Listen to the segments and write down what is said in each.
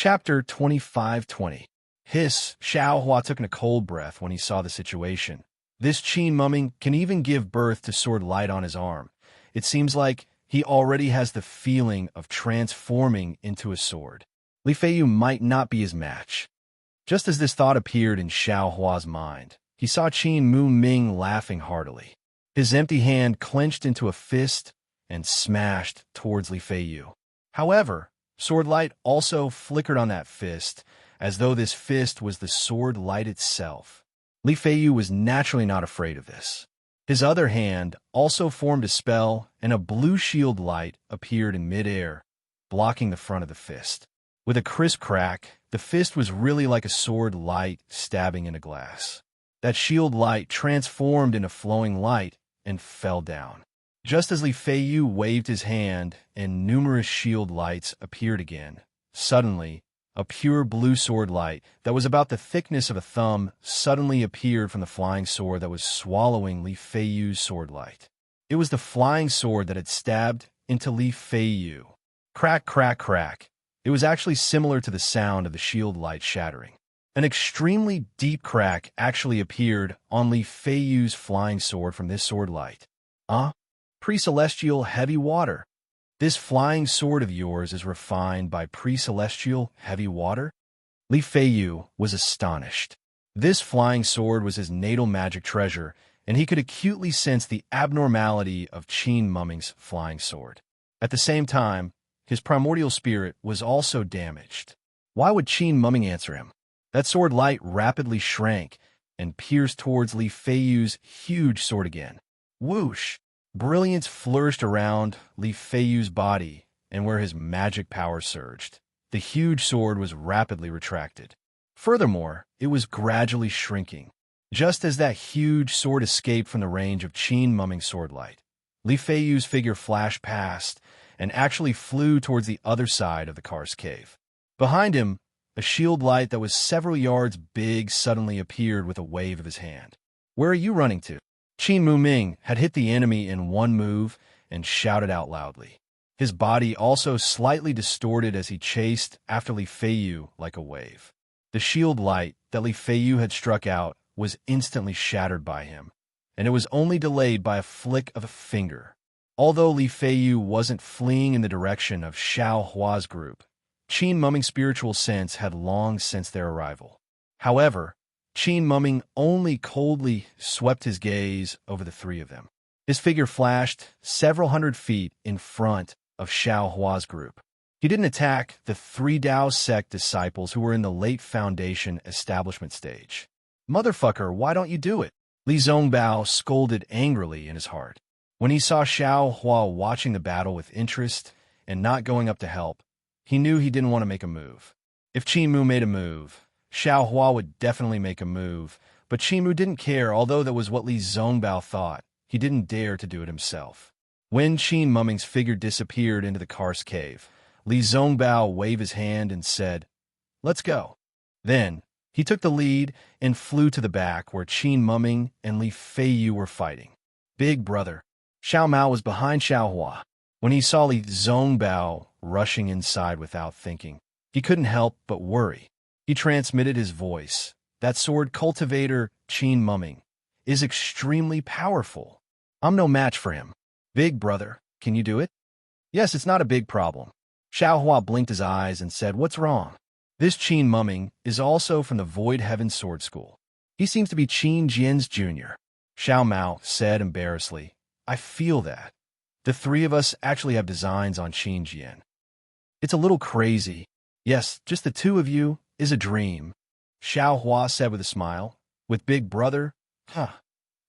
Chapter 25:20. Hiss, Xiao Hua took in a cold breath when he saw the situation. This Qin mumming can even give birth to sword light on his arm. It seems like he already has the feeling of transforming into a sword. Li Feiyu might not be his match. Just as this thought appeared in Xiao Hua's mind, he saw Qin Mu Ming laughing heartily. His empty hand clenched into a fist and smashed towards Li Feiyu. However, sword light also flickered on that fist, as though this fist was the sword light itself. Li Feiyu was naturally not afraid of this. His other hand also formed a spell, and a blue shield light appeared in midair, blocking the front of the fist. With a crisp crack, the fist was really like a sword light stabbing into glass. That shield light transformed into flowing light and fell down. Just as Li Feiyu waved his hand and numerous shield lights appeared again, suddenly, a pure blue sword light that was about the thickness of a thumb suddenly appeared from the flying sword that was swallowing Li Feiyu's sword light. It was the flying sword that had stabbed into Li Feiyu. Crack, crack, crack. It was actually similar to the sound of the shield light shattering. An extremely deep crack actually appeared on Li Feiyu's flying sword from this sword light. Pre-celestial heavy water. This flying sword of yours is refined by pre-celestial heavy water? Li Feiyu was astonished. This flying sword was his natal magic treasure, and he could acutely sense the abnormality of Qin Mumming's flying sword. At the same time, his primordial spirit was also damaged. Why would Qin Mumming answer him? That sword light rapidly shrank and pierced towards Li Feiyu's huge sword again. Whoosh! Brilliance flourished around Li Feiyu's body, and where his magic power surged, the huge sword was rapidly retracted. Furthermore, it was gradually shrinking. Just as that huge sword escaped from the range of Qin Mumming's sword light, Li Feiyu's figure flashed past and actually flew towards the other side of the karst cave. Behind him, a shield light that was several yards big suddenly appeared with a wave of his hand. "Where are you running to?" Qin Mu Ming had hit the enemy in one move and shouted out loudly. His body also slightly distorted as he chased after Li Feiyu like a wave. The shield light that Li Feiyu had struck out was instantly shattered by him, and it was only delayed by a flick of a finger. Although Li Feiyu wasn't fleeing in the direction of Xiao Hua's group, Qin Mumming's spiritual sense had long sensed their arrival. However, Qin Mumming only coldly swept his gaze over the three of them. His figure flashed several hundred feet in front of Xiao Hua's group. He didn't attack the three Dao sect disciples who were in the late Foundation establishment stage. "Motherfucker, why don't you do it?" Li Zongbao scolded angrily in his heart. When he saw Xiao Hua watching the battle with interest and not going up to help, he knew he didn't want to make a move. If Qin Mu made a move, Xiao Hua would definitely make a move, but Qin Mu didn't care, although that was what Li Zongbao thought. He didn't dare to do it himself. When Qin Mumming's figure disappeared into the karst cave, Li Zongbao waved his hand and said, "Let's go." Then, he took the lead and flew to the back where Qin Mumming and Li Feiyu were fighting. "Big brother." Xiao Mao was behind Xiao Hua. When he saw Li Zongbao rushing inside without thinking, he couldn't help but worry. He transmitted his voice. "That sword cultivator, Qin Mumming, is extremely powerful. I'm no match for him. Big brother, can you do it?" "Yes, it's not a big problem." Xiao Hua blinked his eyes and said, "What's wrong?" "This Qin Mumming is also from the Void Heaven Sword School. He seems to be Qin Jian's junior." Xiao Mao said embarrassedly, "I feel that. The three of us actually have designs on Qin Jian. It's a little crazy. Yes, just the two of you is a dream." Xiao Hua said with a smile. "With Big Brother?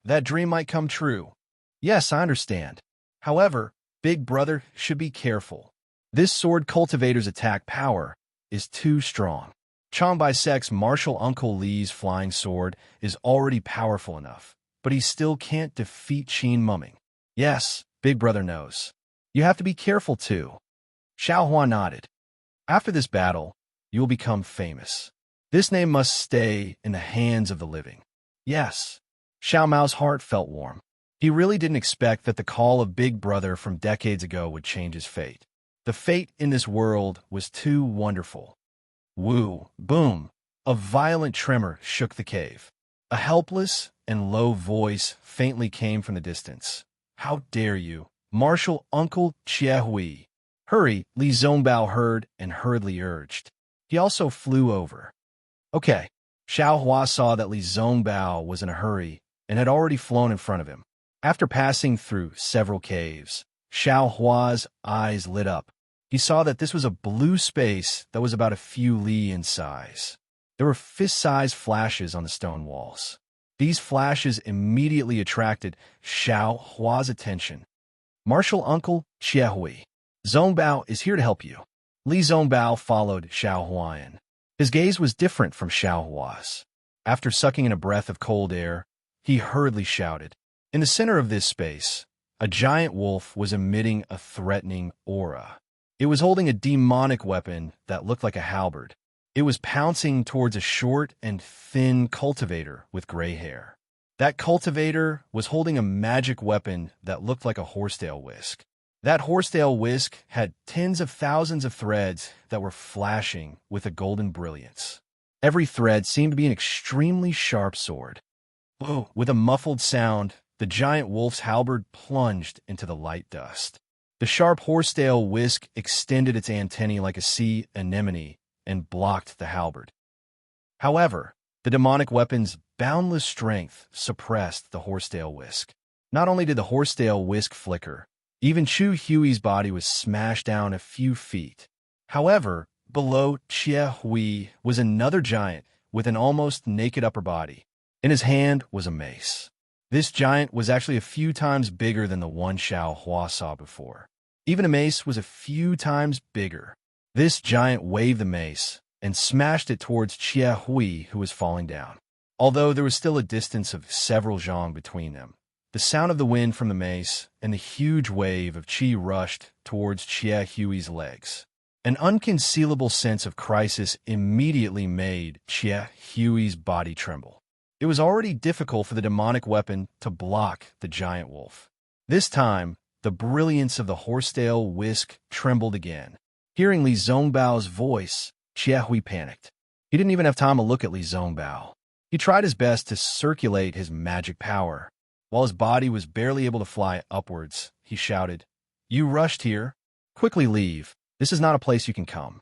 That dream might come true." "Yes, I understand. However, Big Brother should be careful. This sword cultivator's attack power is too strong. Changbai Sec's martial Uncle Li's flying sword is already powerful enough, but he still can't defeat Qin Mumming." "Yes, Big Brother knows. You have to be careful too." Xiao Hua nodded. "After this battle, you will become famous. This name must stay in the hands of the living." "Yes." Xiao Mao's heart felt warm. He really didn't expect that the call of Big Brother from decades ago would change his fate. The fate in this world was too wonderful. Woo, boom. A violent tremor shook the cave. A helpless and low voice faintly came from the distance. How dare you, Martial Uncle Chiehui? Hurry, Li Zongbao heard and hurriedly urged. He also flew over. Okay. Xiao Hua saw that Li Zongbao was in a hurry and had already flown in front of him. After passing through several caves, Xiao Hua's eyes lit up. He saw that this was a blue space that was about a few li in size. There were fist-sized flashes on the stone walls. These flashes immediately attracted Xiao Hua's attention. Martial Uncle Chiehui, Zongbao is here to help you. Li Zongbao followed Xiao Hua in. His gaze was different from Xiao Hua's. After sucking in a breath of cold air, he hurriedly shouted. In the center of this space, a giant wolf was emitting a threatening aura. It was holding a demonic weapon that looked like a halberd. It was pouncing towards a short and thin cultivator with gray hair. That cultivator was holding a magic weapon that looked like a horsetail whisk. That horsetail whisk had tens of thousands of threads that were flashing with a golden brilliance. Every thread seemed to be an extremely sharp sword. Whoa! With a muffled sound, the giant wolf's halberd plunged into the light dust. The sharp horsetail whisk extended its antennae like a sea anemone and blocked the halberd. However, the demonic weapon's boundless strength suppressed the horsetail whisk. Not only did the horsetail whisk flicker, even Chu Hui's body was smashed down a few feet. However, below Chia Hui was another giant with an almost naked upper body. In his hand was a mace. This giant was actually a few times bigger than the one Xiao Hua saw before. Even a mace was a few times bigger. This giant waved the mace and smashed it towards Chia Hui, who was falling down. Although there was still a distance of several zhang between them, the sound of the wind from the mace and the huge wave of qi rushed towards Chia Hui's legs. An unconcealable sense of crisis immediately made Chia Hui's body tremble. It was already difficult for the demonic weapon to block the giant wolf. This time, the brilliance of the horsetail whisk trembled again. Hearing Li Zongbao's voice, Chia Hui panicked. He didn't even have time to look at Li Zongbao. He tried his best to circulate his magic power. While his body was barely able to fly upwards, he shouted, "You rushed here? Quickly leave. This is not a place you can come."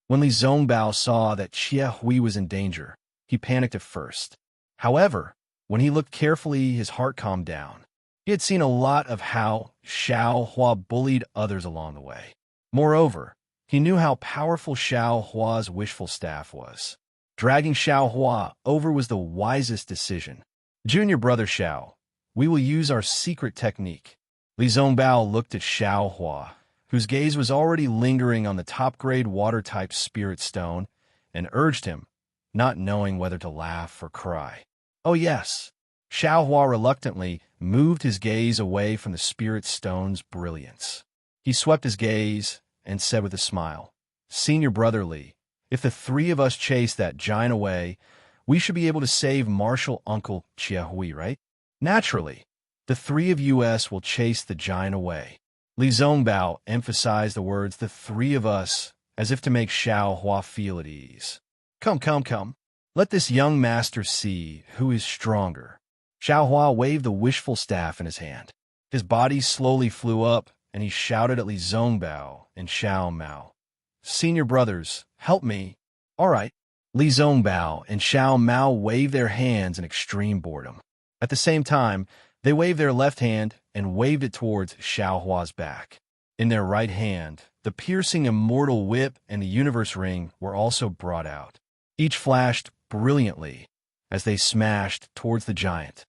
When Li Zongbao saw that Chia Hui was in danger, he panicked at first. However, when he looked carefully, his heart calmed down. He had seen a lot of how Xiao Hua bullied others along the way. Moreover, he knew how powerful Xiao Hua's wishful staff was. Dragging Xiao Hua over was the wisest decision. Junior brother Xiao, we will use our secret technique. Li Zongbao looked at Xiao Hua, whose gaze was already lingering on the top-grade water-type spirit stone, and urged him, not knowing whether to laugh or cry. Oh yes. Xiao Hua reluctantly moved his gaze away from the spirit stone's brilliance. He swept his gaze and said with a smile, "Senior brother Li, if the three of us chase that giant away, we should be able to save Martial Uncle Chia Hui, right? Naturally, the three of us will chase the giant away." Li Zongbao emphasized the words "the three of us" as if to make Xiao Hua feel at ease. Come. Let this young master see who is stronger." Xiao Hua waved the wishful staff in his hand. His body slowly flew up, and he shouted at Li Zongbao and Xiao Mao, "Senior brothers, help me." All right. Li Zongbao and Xiao Mao waved their hands in extreme boredom. At the same time, they waved their left hand and waved it towards Xiao Hua's back. In their right hand, the piercing immortal whip and the universe ring were also brought out. Each flashed brilliantly as they smashed towards the giant.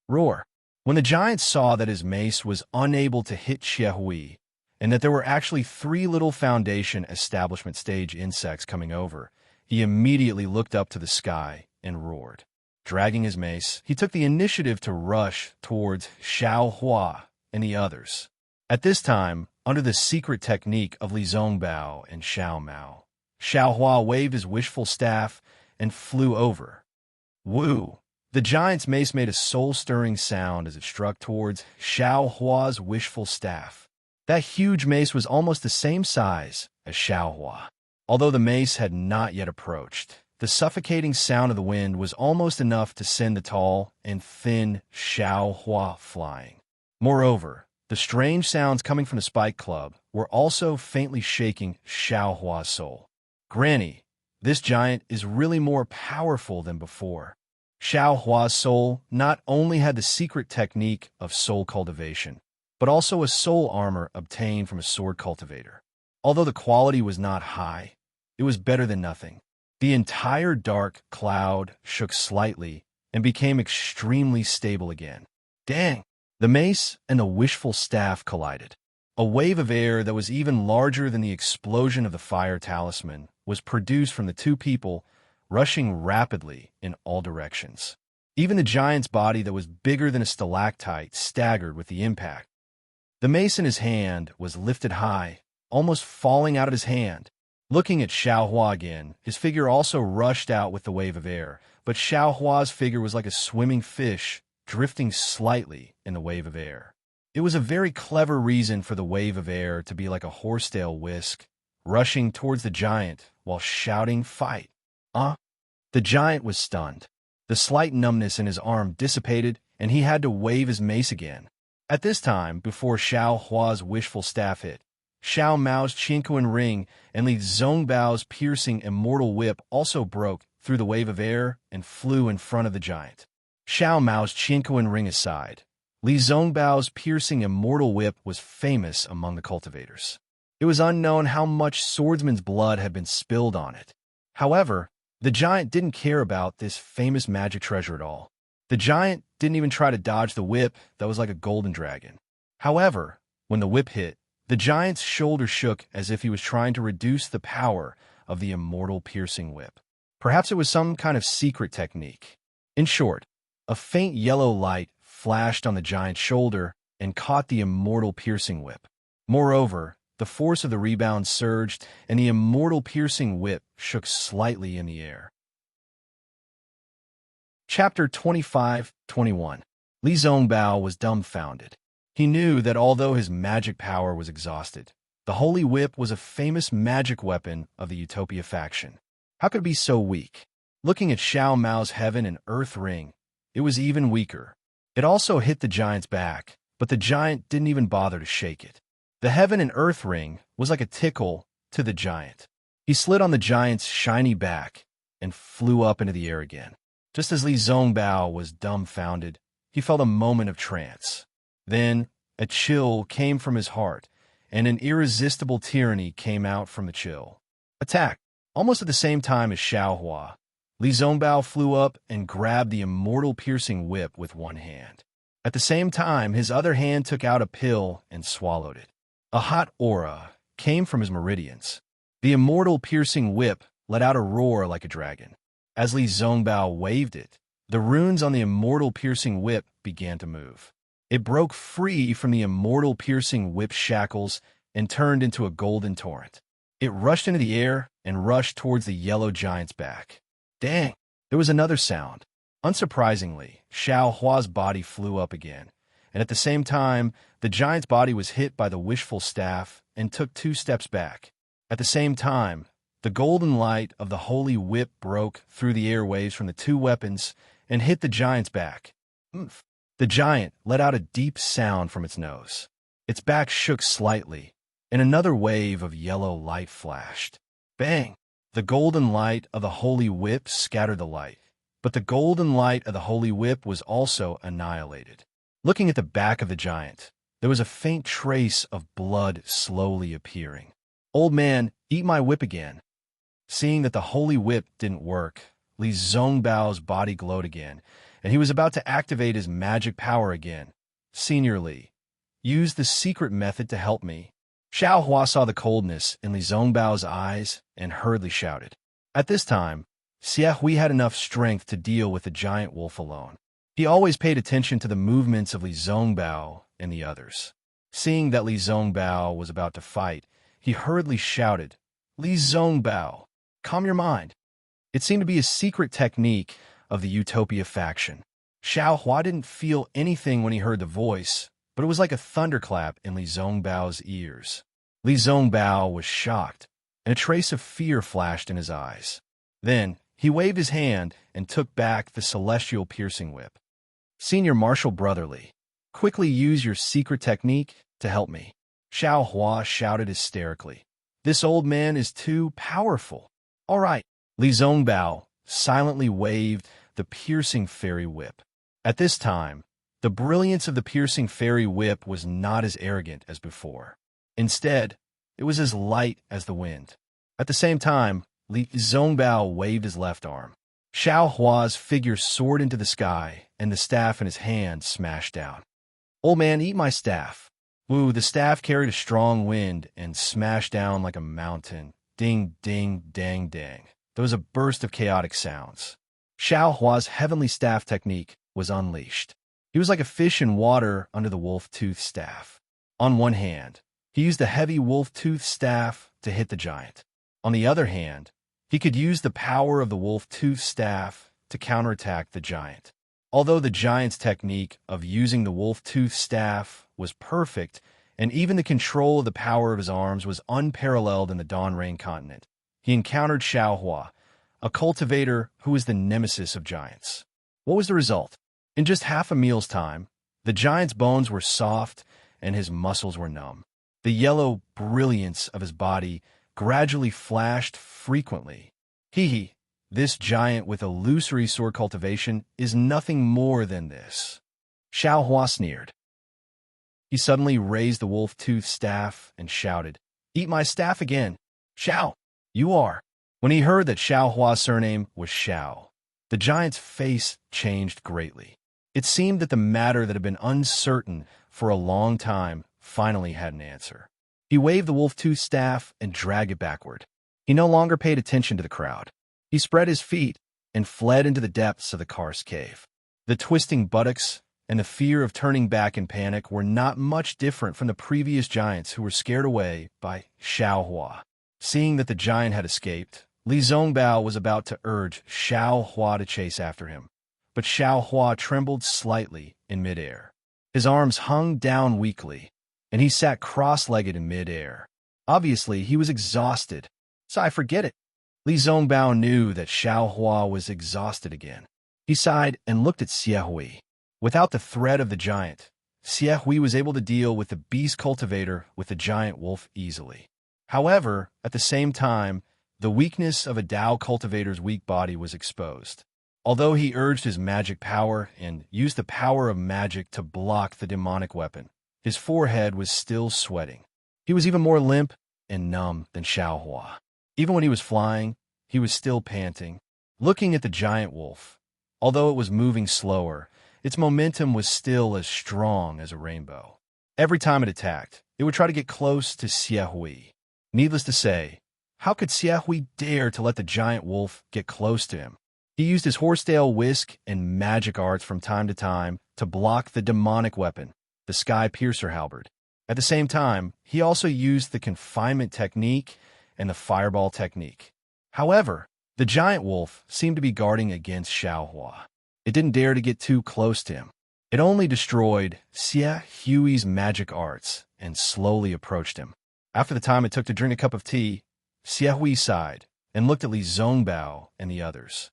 Roar! When the giant saw that his mace was unable to hit Chia Hui, and that there were actually 3 little Foundation establishment stage insects coming over, he immediately looked up to the sky and roared. Dragging his mace, he took the initiative to rush towards Xiao Hua and the others. At this time, under the secret technique of Li Zongbao and Xiao Mao, Xiao Hua waved his wishful staff and flew over. Woo! The giant's mace made a soul-stirring sound as it struck towards Xiao Hua's wishful staff. That huge mace was almost the same size as Xiao Hua. Although the mace had not yet approached, the suffocating sound of the wind was almost enough to send the tall and thin Xiao Hua flying. Moreover, the strange sounds coming from the spike club were also faintly shaking Xiao Hua's soul. Granny, this giant is really more powerful than before. Xiao Hua's soul not only had the secret technique of soul cultivation, but also a soul armor obtained from a sword cultivator. Although the quality was not high, it was better than nothing. The entire dark cloud shook slightly and became extremely stable again. Dang! The mace and the wishful staff collided. A wave of air that was even larger than the explosion of the fire talisman was produced from the two people, rushing rapidly in all directions. Even the giant's body that was bigger than a stalactite staggered with the impact. The mace in his hand was lifted high, almost falling out of his hand. Looking at Xiao Hua again, his figure also rushed out with the wave of air, but Xiao Hua's figure was like a swimming fish, drifting slightly in the wave of air. It was a very clever reason for the wave of air to be like a horsetail whisk, rushing towards the giant while shouting, "Fight!" The giant was stunned. The slight numbness in his arm dissipated, and he had to wave his mace again. At this time, before Xiao Hua's wishful staff hit, Xiao Mao's Qinkuan ring and Li Zongbao's piercing immortal whip also broke through the wave of air and flew in front of the giant. Xiao Mao's Qinkuan ring aside, Li Zongbao's piercing immortal whip was famous among the cultivators. It was unknown how much swordsman's blood had been spilled on it. However, the giant didn't care about this famous magic treasure at all. The giant didn't even try to dodge the whip that was like a golden dragon. However, when the whip hit, the giant's shoulder shook as if he was trying to reduce the power of the immortal piercing whip. Perhaps it was some kind of secret technique. In short, a faint yellow light flashed on the giant's shoulder and caught the immortal piercing whip. Moreover, the force of the rebound surged, and the immortal piercing whip shook slightly in the air. Chapter 25-21. Li Zongbao was dumbfounded. He knew that although his magic power was exhausted, the Holy Whip was a famous magic weapon of the Utopia faction. How could it be so weak? Looking at Xiao Mao's Heaven and Earth ring, it was even weaker. It also hit the giant's back, but the giant didn't even bother to shake it. The Heaven and Earth ring was like a tickle to the giant. He slid on the giant's shiny back and flew up into the air again. Just as Li Zongbao was dumbfounded, he felt a moment of trance. Then, a chill came from his heart, and an irresistible tyranny came out from the chill. Attack! Almost at the same time as Xiao Hua, Li Zongbao flew up and grabbed the immortal piercing whip with one hand. At the same time, his other hand took out a pill and swallowed it. A hot aura came from his meridians. The immortal piercing whip let out a roar like a dragon. As Li Zongbao waved it, the runes on the immortal piercing whip began to move. It broke free from the immortal piercing whip shackles and turned into a golden torrent. It rushed into the air and rushed towards the yellow giant's back. Dang! There was another sound. Unsurprisingly, Xiao Hua's body flew up again, and at the same time, the giant's body was hit by the wishful staff and took 2 steps back. At the same time, the golden light of the holy whip broke through the airwaves from the 2 weapons and hit the giant's back. Oomph! The giant let out a deep sound from its nose. Its back shook slightly, and another wave of yellow light flashed. Bang! The golden light of the holy whip scattered the light, but the golden light of the holy whip was also annihilated. Looking at the back of the giant, there was a faint trace of blood slowly appearing. Old man, eat my whip again. Seeing that the holy whip didn't work, Li Zongbao's body glowed again, and he was about to activate his magic power again. Senior Li, use the secret method to help me. Xiao Hua saw the coldness in Li Zongbao's eyes and hurriedly shouted. At this time, Xie Hui had enough strength to deal with the giant wolf alone. He always paid attention to the movements of Li Zongbao and the others. Seeing that Li Zongbao was about to fight, he hurriedly shouted, Li Zongbao, calm your mind. It seemed to be a secret technique of the Utopia faction. Xiao Hua didn't feel anything when he heard the voice, but it was like a thunderclap in Li Zongbao's ears. Li Zongbao was shocked. and a trace of fear flashed in his eyes. Then, he waved his hand and took back the celestial piercing whip. Senior Marshal Brotherly, quickly use your secret technique to help me. Xiao Hua shouted hysterically. This old man is too powerful. All right. Li Zongbao silently waved the piercing fairy whip. At this time, the brilliance of the piercing fairy whip was not as arrogant as before. Instead, it was as light as the wind. At the same time, Li Zongbao waved his left arm. Xiao Hua's figure soared into the sky, and the staff in his hand smashed down. Old man, eat my staff. Woo, the staff carried a strong wind and smashed down like a mountain. Ding, ding, dang, dang. There was a burst of chaotic sounds. Xiao Hua's heavenly staff technique was unleashed. He was like a fish in water under the wolf-tooth staff. On one hand, he used the heavy wolf-tooth staff to hit the giant. On the other hand, he could use the power of the wolf-tooth staff to counterattack the giant. Although the giant's technique of using the wolf-tooth staff was perfect, and even the control of the power of his arms was unparalleled in the Dawn Rain continent, he encountered Xiao Hua, a cultivator who was the nemesis of giants. What was the result? In just half a meal's time, the giant's bones were soft and his muscles were numb. The yellow brilliance of his body gradually flashed frequently. Hee, this giant with illusory sword cultivation is nothing more than this. Xiao Hua sneered. He suddenly raised the wolf-tooth staff and shouted, Eat my staff again. Xiao, you are. When he heard that Xiao Hua's surname was Xiao, the giant's face changed greatly. It seemed that the matter that had been uncertain for a long time finally had an answer. He waved the wolf-tooth staff and dragged it backward. He no longer paid attention to the crowd. He spread his feet and fled into the depths of the karst cave. The twisting buttocks and the fear of turning back in panic were not much different from the previous giants who were scared away by Xiao Hua. Seeing that the giant had escaped, Li Zongbao was about to urge Xiao Hua to chase after him, but Xiao Hua trembled slightly in midair. His arms hung down weakly, and he sat cross-legged in midair. Obviously, he was exhausted. So I forget it. Li Zongbao knew that Xiao Hua was exhausted again. He sighed and looked at Xie Hui. Without the threat of the giant, Xie Hui was able to deal with the beast cultivator with the giant wolf easily. However, at the same time, the weakness of a Dao cultivator's weak body was exposed. Although he urged his magic power and used the power of magic to block the demonic weapon, his forehead was still sweating. He was even more limp and numb than Xiao Hua. Even when he was flying, he was still panting. Looking at the giant wolf, although it was moving slower, its momentum was still as strong as a rainbow. Every time it attacked, it would try to get close to Xie Hui. Needless to say, how could Xie Hui dare to let the giant wolf get close to him? He used his horsetail whisk and magic arts from time to time to block the demonic weapon, the Sky Piercer halberd. At the same time, he also used the confinement technique and the fireball technique. However, the giant wolf seemed to be guarding against Xiao Hua. It didn't dare to get too close to him. It only destroyed Xie Hui's magic arts and slowly approached him. After the time it took to drink a cup of tea, Xie Hui sighed and looked at Li Zongbao and the others.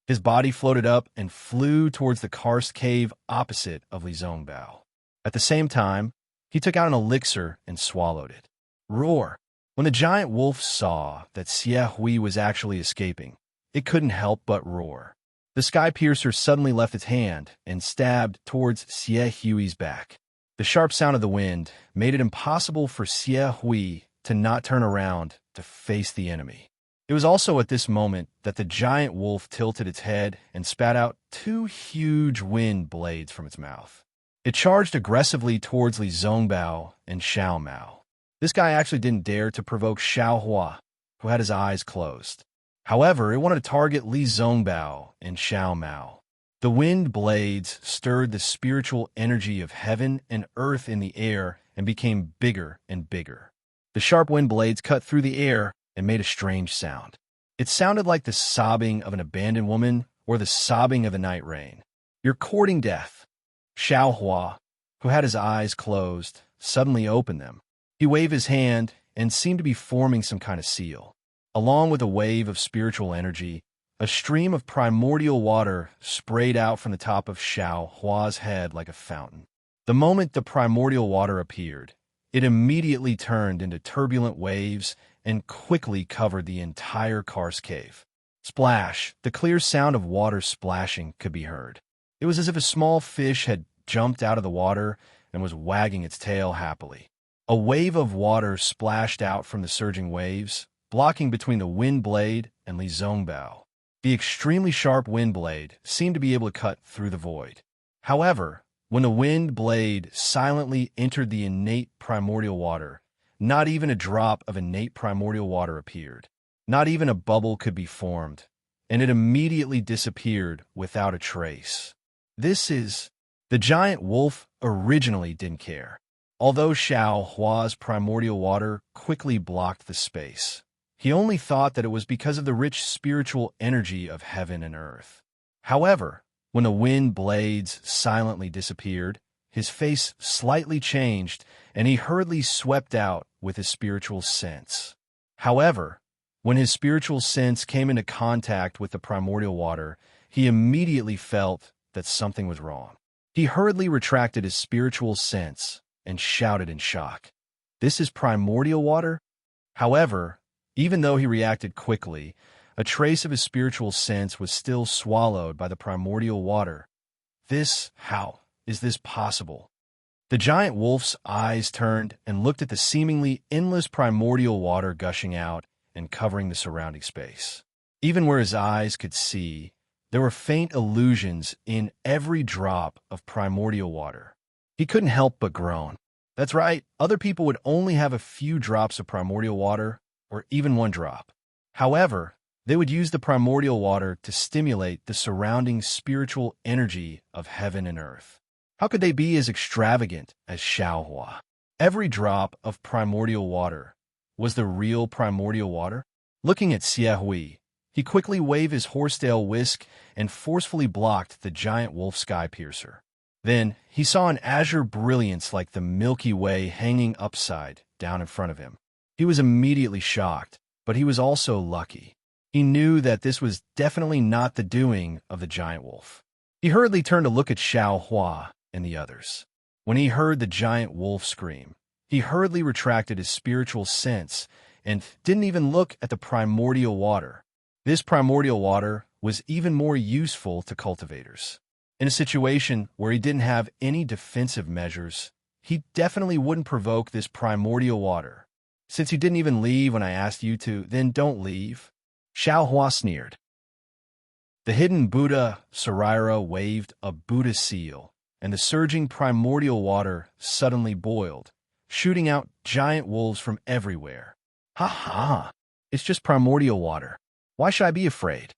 His body floated up and flew towards the karst cave opposite of Li Zongbao. At the same time, he took out an elixir and swallowed it. Roar! When the giant wolf saw that Xie Hui was actually escaping, it couldn't help but roar. The Sky Piercer suddenly left its hand and stabbed towards Xie Hui's back. The sharp sound of the wind made it impossible for Xie Hui to not turn around to face the enemy. It was also at this moment that the giant wolf tilted its head and spat out two huge wind blades from its mouth. It charged aggressively towards Li Zongbao and Xiao Mao. This guy actually didn't dare to provoke Xiao Hua, who had his eyes closed. However, it wanted to target Li Zongbao and Xiao Mao. The wind blades stirred the spiritual energy of heaven and earth in the air and became bigger and bigger. The sharp wind blades cut through the air and made a strange sound. It sounded like the sobbing of an abandoned woman or the sobbing of the night rain. You're courting death. Xiao Hua, who had his eyes closed, suddenly opened them. He waved his hand and seemed to be forming some kind of seal. Along with a wave of spiritual energy, a stream of primordial water sprayed out from the top of Xiao Hua's head like a fountain. The moment the primordial water appeared, it immediately turned into turbulent waves and quickly covered the entire karst cave. Splash! The clear sound of water splashing could be heard. It was as if a small fish had jumped out of the water and was wagging its tail happily. A wave of water splashed out from the surging waves, blocking between the wind blade and Li Zongbao. The extremely sharp wind blade seemed to be able to cut through the void. However, when the wind blade silently entered the innate primordial water, not even a drop of innate primordial water appeared. Not even a bubble could be formed, and it immediately disappeared without a trace. The giant wolf originally didn't care. Although Xiao Hua's primordial water quickly blocked the space, he only thought that it was because of the rich spiritual energy of heaven and earth. However, when the wind blades silently disappeared, his face slightly changed, and he hurriedly swept out with his spiritual sense. However, when his spiritual sense came into contact with the primordial water, he immediately felt that something was wrong. He hurriedly retracted his spiritual sense and shouted in shock, "This is primordial water?" However, even though he reacted quickly, a trace of his spiritual sense was still swallowed by the primordial water. How is this possible? The giant wolf's eyes turned and looked at the seemingly endless primordial water gushing out and covering the surrounding space. Even where his eyes could see, there were faint illusions in every drop of primordial water. He couldn't help but groan. That's right, other people would only have a few drops of primordial water, or even one drop. However, they would use the primordial water to stimulate the surrounding spiritual energy of heaven and earth. How could they be as extravagant as Xiao Hua? Every drop of primordial water was the real primordial water. Looking at Xie Hui, he quickly waved his horsetail whisk and forcefully blocked the giant wolf sky piercer. Then he saw an azure brilliance like the Milky Way hanging upside down in front of him. He was immediately shocked, but he was also lucky. He knew that this was definitely not the doing of the giant wolf. He hurriedly turned to look at Xiao Hua and the others. When he heard the giant wolf scream, he hurriedly retracted his spiritual sense and didn't even look at the primordial water. This primordial water was even more useful to cultivators. In a situation where he didn't have any defensive measures, he definitely wouldn't provoke this primordial water. Since you didn't even leave when I asked you to, then don't leave. Xiao Hua sneered. The hidden Buddha Saraira waved a Buddha seal, and the surging primordial water suddenly boiled, shooting out giant wolves from everywhere. Ha ha! It's just primordial water. Why should I be afraid?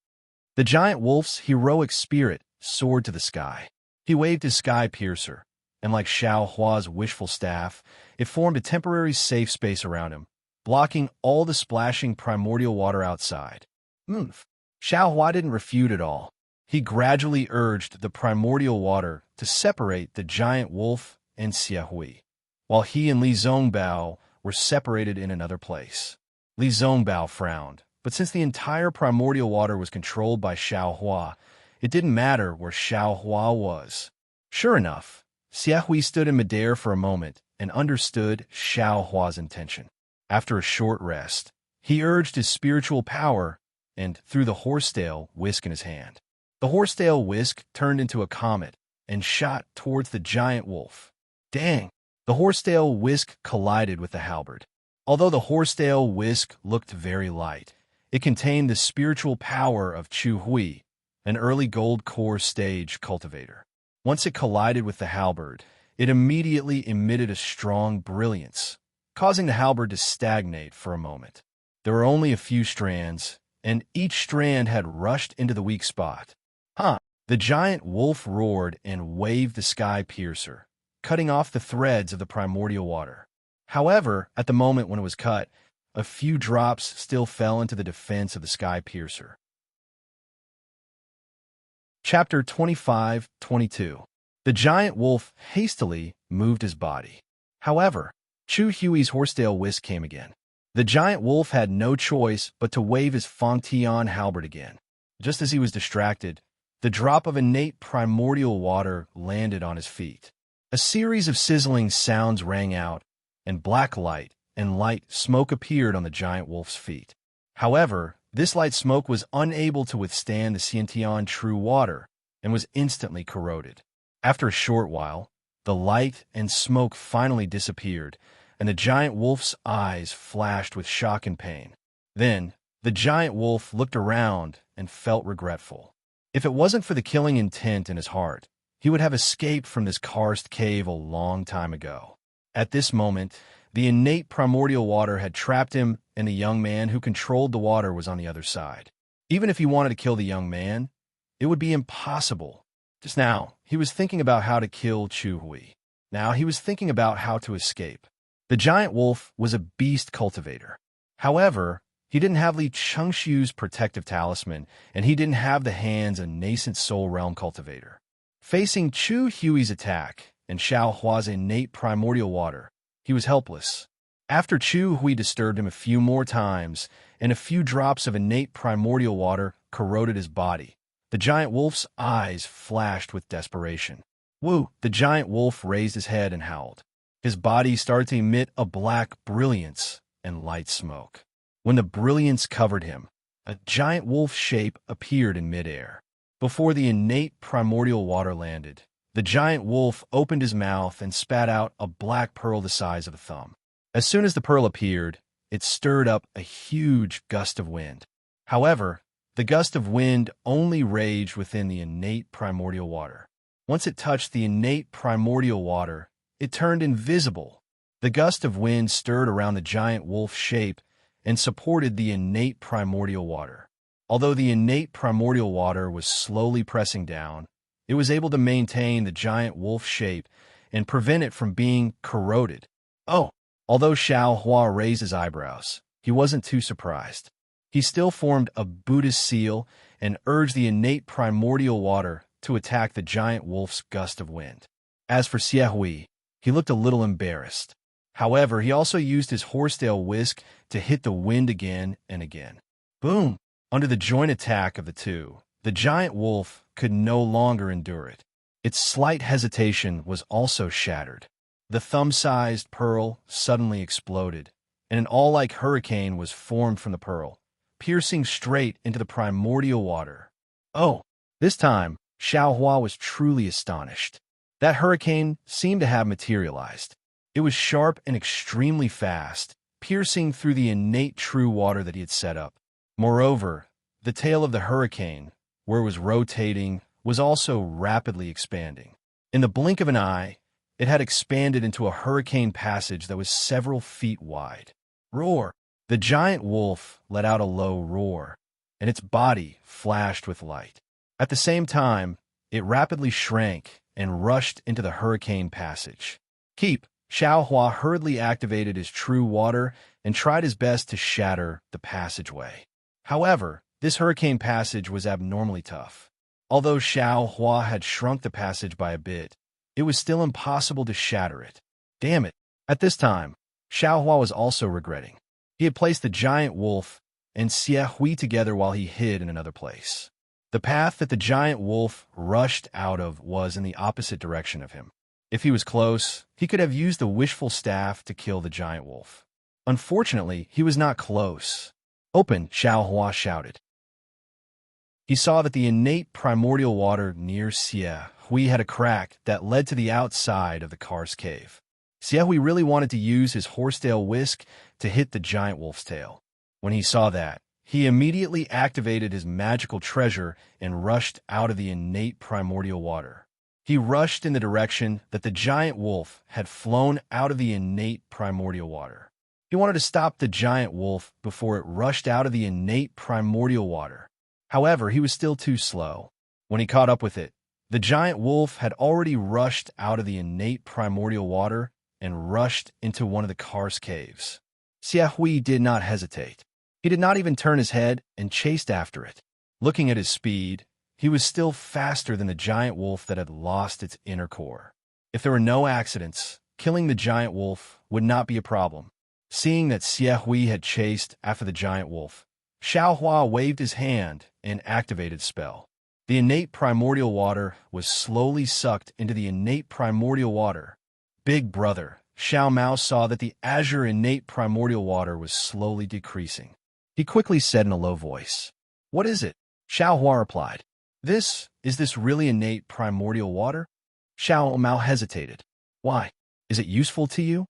The giant wolf's heroic spirit soared to the sky. He waved his sky piercer, and like Xiao Hua's wishful staff, it formed a temporary safe space around him, blocking all the splashing primordial water outside. Xiao Hua didn't refute at all. He gradually urged the primordial water to separate the giant wolf and Xie Hui, while he and Li Zongbao were separated in another place. Li Zongbao frowned, but since the entire primordial water was controlled by Xiao Hua, it didn't matter where Xiao Hua was. Sure enough, Xie Hui stood in midair for a moment and understood Xiao Hua's intention. After a short rest, he urged his spiritual power and threw the horsetail whisk in his hand. The horsetail whisk turned into a comet and shot towards the giant wolf. Dang! The horsetail whisk collided with the halberd. Although the horsetail whisk looked very light, it contained the spiritual power of Chu Hui, an early gold core stage cultivator. Once it collided with the halberd, it immediately emitted a strong brilliance, causing the halberd to stagnate for a moment. There were only a few strands, and each strand had rushed into the weak spot. The giant wolf roared and waved the sky piercer, cutting off the threads of the primordial water. However, at the moment when it was cut, a few drops still fell into the defense of the sky piercer. Chapter 25-22. The giant wolf hastily moved his body. However, Chu Hui's horsetail whisk came again. The giant wolf had no choice but to wave his Fontaine halberd again. Just as he was distracted, the drop of innate primordial water landed on his feet. A series of sizzling sounds rang out, and black light and light smoke appeared on the giant wolf's feet. However, this light smoke was unable to withstand the Sciention true water and was instantly corroded. After a short while, the light and smoke finally disappeared, and the giant wolf's eyes flashed with shock and pain. Then, the giant wolf looked around and felt regretful. If it wasn't for the killing intent in his heart, he would have escaped from this karst cave a long time ago. At this moment, the innate primordial water had trapped him, and the young man who controlled the water was on the other side. Even if he wanted to kill the young man, it would be impossible. Just now, he was thinking about how to kill Chu Hui. Now he was thinking about how to escape. The giant wolf was a beast cultivator. However, he didn't have Li Chengxiu's protective talisman, and he didn't have the hands of a nascent soul realm cultivator. Facing Chu Hui's attack and Xiao Hua's innate primordial water, he was helpless. After Chu Hui disturbed him a few more times, and a few drops of innate primordial water corroded his body, the giant wolf's eyes flashed with desperation. Woo! The giant wolf raised his head and howled. His body started to emit a black brilliance and light smoke. When the brilliance covered him, a giant wolf shape appeared in midair. Before the innate primordial water landed, the giant wolf opened his mouth and spat out a black pearl the size of a thumb. As soon as the pearl appeared, it stirred up a huge gust of wind. However, the gust of wind only raged within the innate primordial water. Once it touched the innate primordial water, it turned invisible. The gust of wind stirred around the giant wolf shape and supported the innate primordial water. Although the innate primordial water was slowly pressing down, it was able to maintain the giant wolf shape and prevent it from being corroded. Oh! Although Xiao Hua raised his eyebrows, he wasn't too surprised. He still formed a Buddhist seal and urged the innate primordial water to attack the giant wolf's gust of wind. As for Xie Hui, he looked a little embarrassed. However, he also used his horsetail whisk to hit the wind again and again. Boom! Under the joint attack of the two, the giant wolf could no longer endure it. Its slight hesitation was also shattered. The thumb-sized pearl suddenly exploded, and an all-like hurricane was formed from the pearl, piercing straight into the primordial water. Oh! This time, Xiao Hua was truly astonished. That hurricane seemed to have materialized. It was sharp and extremely fast, piercing through the innate true water that he had set up. Moreover, the tail of the hurricane, where it was rotating, was also rapidly expanding. In the blink of an eye, it had expanded into a hurricane passage that was several feet wide. Roar! The giant wolf let out a low roar, and its body flashed with light. At the same time, it rapidly shrank and rushed into the hurricane passage. Keep! Xiao Hua hurriedly activated his true water and tried his best to shatter the passageway. However, this hurricane passage was abnormally tough. Although Xiao Hua had shrunk the passage by a bit, it was still impossible to shatter it. Damn it! At this time, Xiao Hua was also regretting. He had placed the giant wolf and Xie Hui together while he hid in another place. The path that the giant wolf rushed out of was in the opposite direction of him. If he was close, he could have used the wishful staff to kill the giant wolf. Unfortunately, he was not close. Open! Xiao Hua shouted. He saw that the innate primordial water near Xie Hui had a crack that led to the outside of the karst cave. Xie Hui really wanted to use his horsetail whisk to hit the giant wolf's tail. When he saw that, he immediately activated his magical treasure and rushed out of the innate primordial water. He rushed in the direction that the giant wolf had flown out of the innate primordial water. He wanted to stop the giant wolf before it rushed out of the innate primordial water. However, he was still too slow. When he caught up with it, the giant wolf had already rushed out of the innate primordial water and rushed into one of the karst caves. Xie Hui did not hesitate. He did not even turn his head and chased after it. Looking at his speed, he was still faster than the giant wolf that had lost its inner core. If there were no accidents, killing the giant wolf would not be a problem. Seeing that Xie Hui had chased after the giant wolf, Xiao Hua waved his hand and activated spell. The innate primordial water was slowly sucked into the innate primordial water. Big brother, Xiao Mao saw that the azure innate primordial water was slowly decreasing. He quickly said in a low voice, "What is it?" Xiao Hua replied, Is this really innate primordial water?" Xiao Mao hesitated. "Why? Is it useful to you?"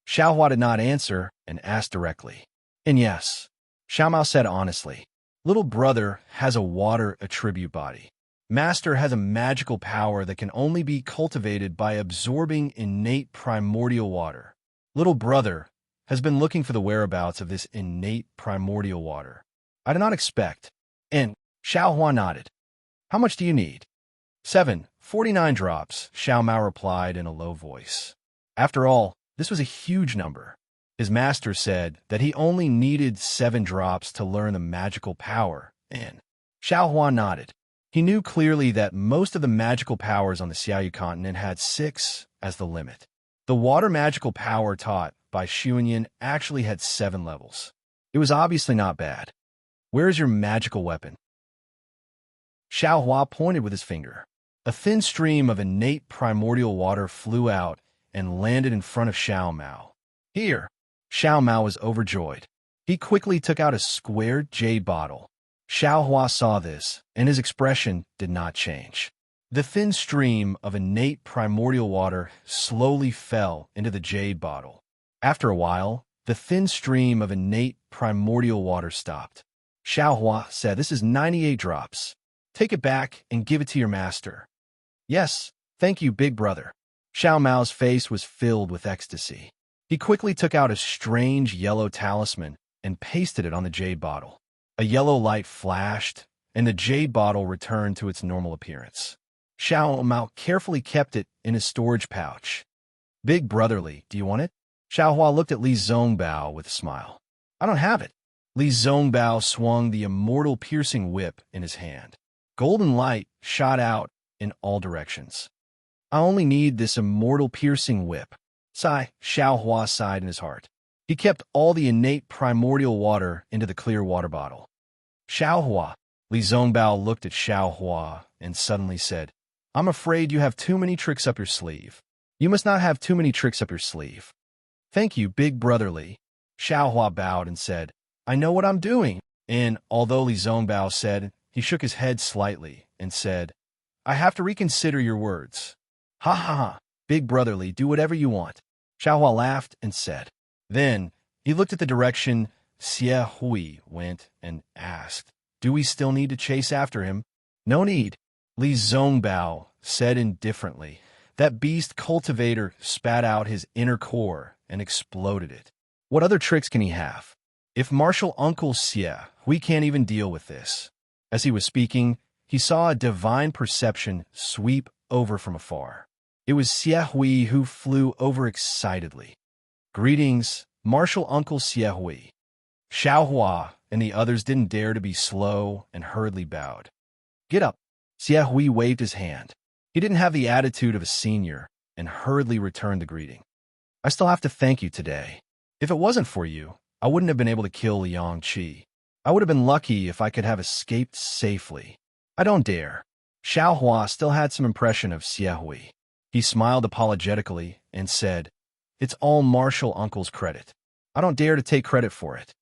Xiao Hua did not answer and asked directly. And yes, Xiao Mao said honestly, "Little brother has a water attribute body. Master has a magical power that can only be cultivated by absorbing innate primordial water. Little brother has been looking for the whereabouts of this innate primordial water. I did not expect." And Xiao Hua nodded. "How much do you need?" 749 drops, Xiao Mao replied in a low voice. After all, this was a huge number. His master said that he only needed 7 drops to learn the magical power, and Xiao Hua nodded. He knew clearly that most of the magical powers on the Xiaoyu continent had 6 as the limit. The water magical power taught by Xuanyan actually had 7 levels. It was obviously not bad. "Where is your magical weapon?" Xiao Hua pointed with his finger. A thin stream of innate primordial water flew out and landed in front of Xiao Mao. "Here!" Xiao Mao was overjoyed. He quickly took out a square jade bottle. Xiao Hua saw this, and his expression did not change. The thin stream of innate primordial water slowly fell into the jade bottle. After a while, the thin stream of innate primordial water stopped. Xiao Hua said, "This is 98 drops. Take it back and give it to your master." "Yes, thank you, big brother." Xiao Mao's face was filled with ecstasy. He quickly took out a strange yellow talisman and pasted it on the jade bottle. A yellow light flashed, and the jade bottle returned to its normal appearance. Xiao Mao carefully kept it in his storage pouch. "Big brotherly, do you want it?" Xiao Hua looked at Li Zongbao with a smile. "I don't have it." Li Zongbao swung the immortal piercing whip in his hand. Golden light shot out in all directions. "I only need this immortal piercing whip." Sigh, Xiao Hua sighed in his heart. He kept all the innate primordial water into the clear water bottle. "Xiao Hua." Li Zongbao looked at Xiao Hua and suddenly said, "I'm afraid you have too many tricks up your sleeve." "You must not have too many tricks up your sleeve." "Thank you, big brotherly." Xiao Hua bowed and said, "I know what I'm doing." And although Li Zongbao said, he shook his head slightly and said, "I have to reconsider your words." "Ha ha ha, big brotherly, do whatever you want." Xiao Hua laughed and said. Then he looked at the direction Xie Hui went and asked, "Do we still need to chase after him?" "No need." Li Zongbao said indifferently. That beast cultivator spat out his inner core and exploded it. What other tricks can he have? If martial uncle Xie Hui can't even deal with this. As he was speaking, he saw a divine perception sweep over from afar. It was Xie Hui who flew over excitedly. "Greetings, martial uncle Xie Hui." Xiao Hua and the others didn't dare to be slow and hurriedly bowed. "Get up." Xie Hui waved his hand. He didn't have the attitude of a senior and hurriedly returned the greeting. "I still have to thank you today. If it wasn't for you, I wouldn't have been able to kill Liang Qi. I would have been lucky if I could have escaped safely. I don't dare." Xiao Hua still had some impression of Xie Hui. He smiled apologetically and said, "It's all martial uncle's credit. I don't dare to take credit for it.